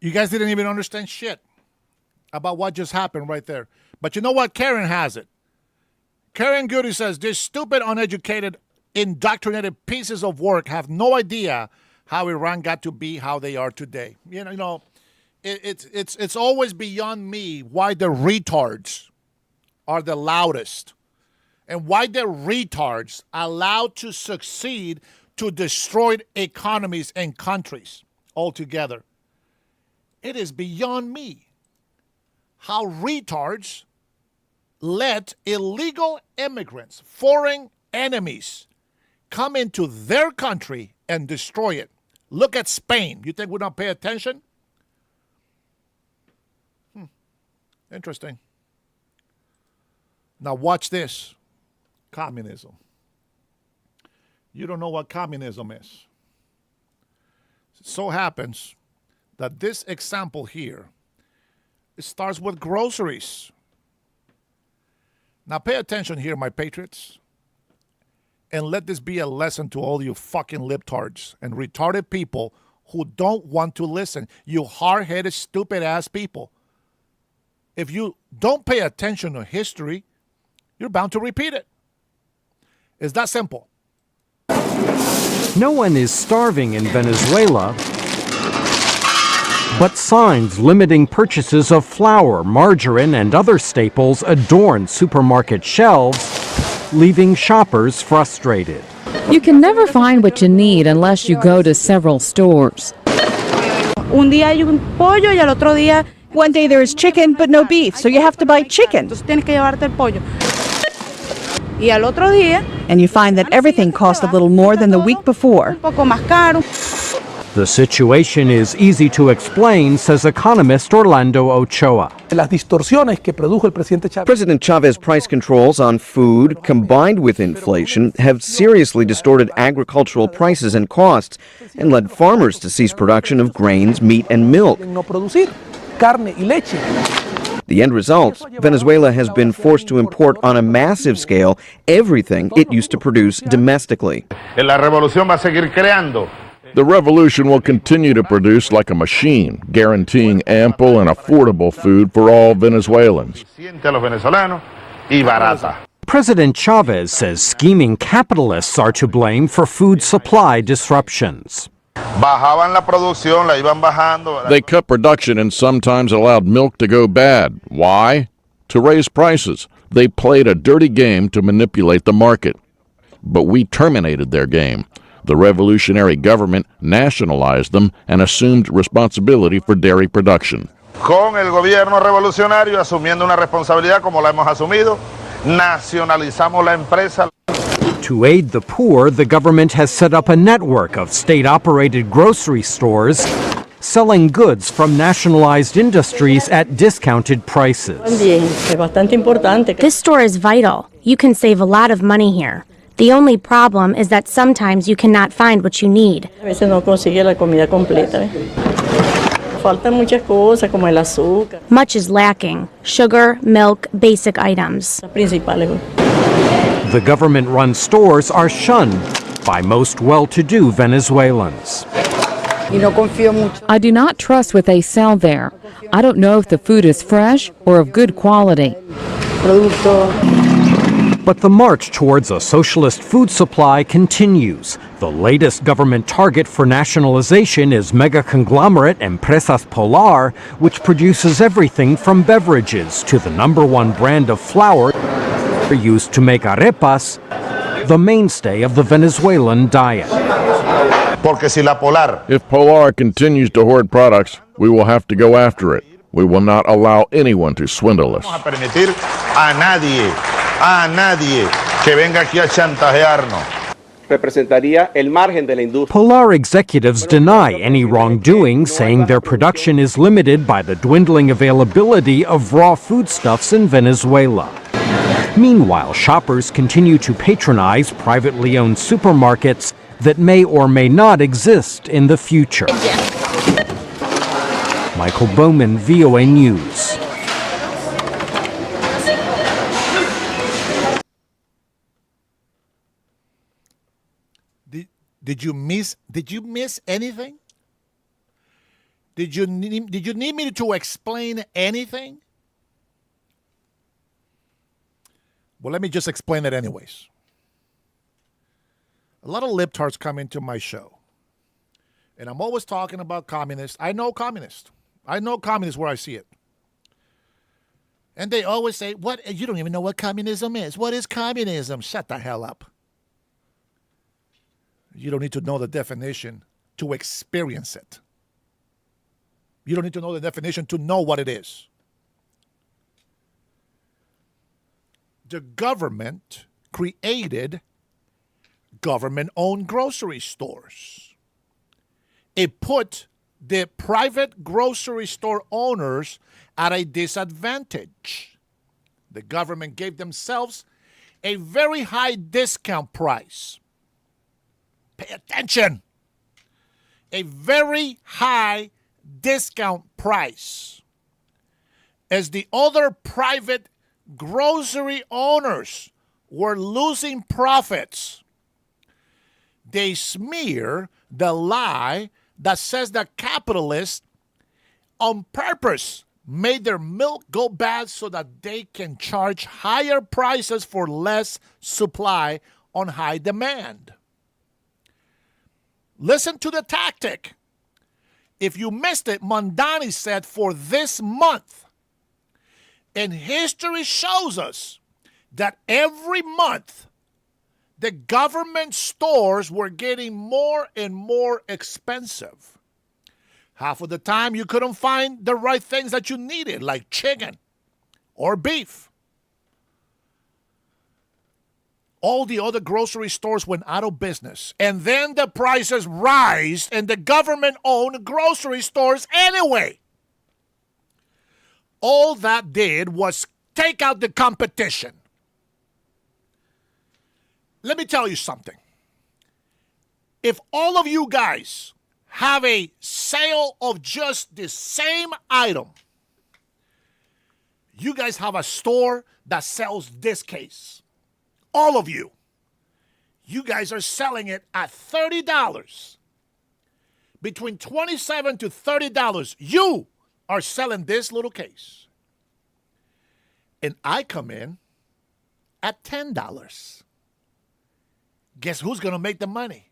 You guys didn't even understand shit about what just happened right there. But you know what? Karen has it. Karen Goody says, these stupid, uneducated, indoctrinated pieces of work have no idea how Iran got to be how they are today. It's always beyond me why the retards are the loudest and why the retards allowed to succeed to destroy economies and countries altogether. It is beyond me how retards let illegal immigrants, foreign enemies, come into their country and destroy it. Look at Spain. You think we don't pay attention? Interesting. Now watch this. Communism. You don't know what communism is. It so happens that this example here, it starts with groceries. Now pay attention here, my patriots, and let this be a lesson to all you fucking libtards and retarded people who don't want to listen. You hard-headed, stupid-ass people. If you don't pay attention to history, you're bound to repeat it. It's that simple. No one is starving in Venezuela, but signs limiting purchases of flour, margarine, and other staples adorn supermarket shelves, leaving shoppers frustrated. You can never find what you need unless you go to several stores. Un día hay un pollo y al otro día, one day there is chicken but no beef, so you have to buy chicken. Entonces tienes que llevarte el pollo. Y al otro día, and you find that everything costs a little more than the week before. Un poco más caro. The situation is easy to explain, says economist Orlando Ochoa. President Chavez's price controls on food, combined with inflation, have seriously distorted agricultural prices and costs and led farmers to cease production of grains, meat, and milk. The end result, Venezuela has been forced to import on a massive scale everything it used to produce domestically. The revolution will continue to produce like a machine, guaranteeing ample and affordable food for all Venezuelans. President Chavez says scheming capitalists are to blame for food supply disruptions. They cut production and sometimes allowed milk to go bad. Why? To raise prices. They played a dirty game to manipulate the market. But we terminated their game. The revolutionary government nationalized them and assumed responsibility for dairy production. Con el gobierno revolucionario asumiendo una responsabilidad como la hemos asumido, nacionalizamos la empresa. To aid the poor, the government has set up a network of state-operated grocery stores selling goods from nationalized industries at discounted prices. This store is vital. You can save a lot of money here. The only problem is that sometimes you cannot find what you need. Much is lacking: sugar, milk, basic items. The government-run stores are shunned by most well-to-do Venezuelans. I do not trust what they sell there. I don't know if the food is fresh or of good quality. But the march towards a socialist food supply continues. The latest government target for nationalization is mega conglomerate Empresas Polar, which produces everything from beverages to the #1 brand of flour used to make arepas, the mainstay of the Venezuelan diet. If Polar continues to hoard products, we will have to go after it. We will not allow anyone to swindle us. A nadie que venga aquí a chantajearnos. Polar executives deny any wrongdoing, saying their production is limited by the dwindling availability of raw foodstuffs in Venezuela. Meanwhile, shoppers continue to patronize privately owned supermarkets that may or may not exist in the future. Michael Bowman, VOA News. Did you miss anything? Did you need me to explain anything? Well, let me just explain it anyways. A lot of libtards come into my show, and I'm always talking about communists. I know communists. I know communists where I see it. And they always say, "What? You don't even know what communism is. What is communism?" Shut the hell up. You don't need to know the definition to experience it. You don't need to know the definition to know what it is. The government created government-owned grocery stores. It put the private grocery store owners at a disadvantage. The government gave themselves a very high discount price. Pay attention. A very high discount price. As the other private grocery owners were losing profits, they smear the lie that says that capitalists on purpose made their milk go bad so that they can charge higher prices for less supply on high demand. Listen to the tactic. If you missed it, Mondani said for this month, and history shows us that every month the government stores were getting more and more expensive. Half of the time you couldn't find the right things that you needed, like chicken or beef. All the other grocery stores went out of business. And then the prices rise and the government owned grocery stores anyway. All that did was take out the competition. Let me tell you something. If all of you guys have a sale of just the same item, you guys have a store that sells this case. All of you. You guys are selling it at $30. Between $27 to $30. You are selling this little case. And I come in at $10. Guess who's going to make the money?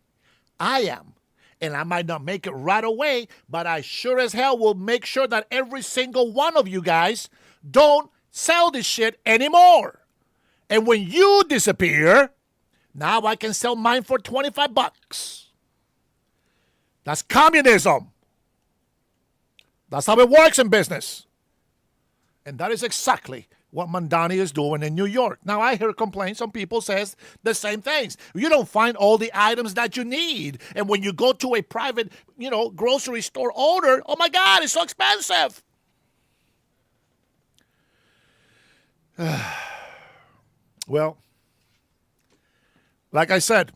I am. And I might not make it right away, but I sure as hell will make sure that every single one of you guys don't sell this shit anymore. And when you disappear, now I can sell mine for $25. That's communism. That's how it works in business. And that is exactly what Mondani is doing in New York. Now, I hear complaints. Some people says the same things. You don't find all the items that you need. And when you go to a private, grocery store owner, oh my God, it's so expensive. Well, like I said,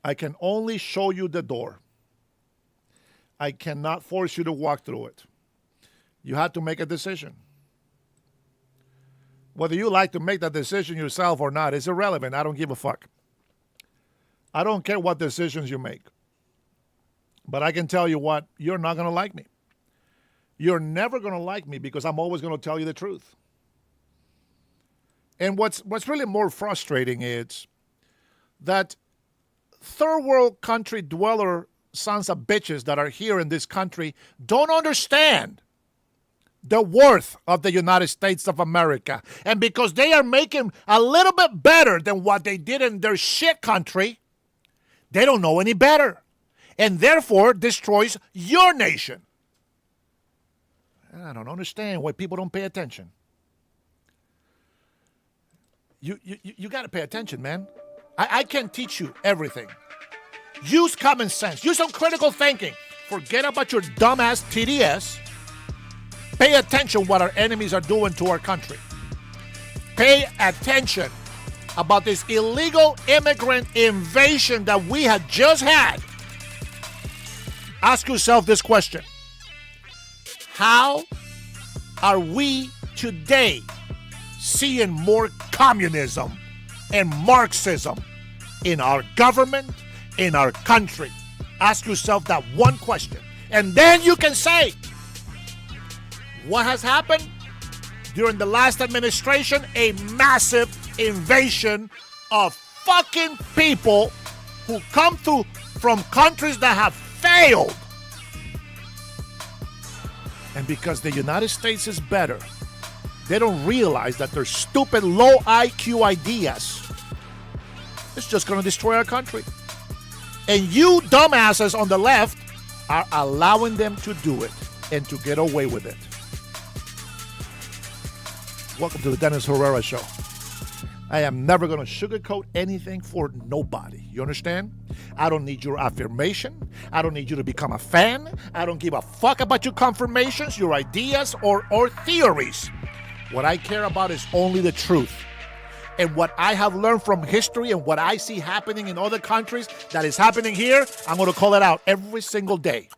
I can only show you the door. I cannot force you to walk through it. You have to make a decision. Whether you like to make that decision yourself or not is irrelevant. I don't give a fuck. I don't care what decisions you make. But I can tell you what, you're not going to like me. You're never going to like me because I'm always going to tell you the truth. And what's really more frustrating is that third world country dweller sons of bitches that are here in this country don't understand the worth of the United States of America. And because they are making a little bit better than what they did in their shit country, they don't know any better. And therefore destroys your nation. I don't understand why people don't pay attention. You got to pay attention, man. I can't teach you everything. Use common sense. Use some critical thinking. Forget about your dumbass TDS. Pay attention what our enemies are doing to our country. pay attention about this illegal immigrant invasion that we had just had, ask yourself this question. How are we today seeing more communism and Marxism in our government, in our country? Ask yourself that one question. And then you can say, what has happened? During the last administration, a massive invasion of fucking people who come from countries that have failed. And because the United States is better, they don't realize that their stupid low IQ ideas is just going to destroy our country. And you dumbasses on the left are allowing them to do it and to get away with it. Welcome to the Dennis Herrera Show. I am never going to sugarcoat anything for nobody. You understand? I don't need your affirmation. I don't need you to become a fan. I don't give a fuck about your confirmations, your ideas, or theories. What I care about is only the truth. And what I have learned from history and what I see happening in other countries that is happening here, I'm going to call it out every single day.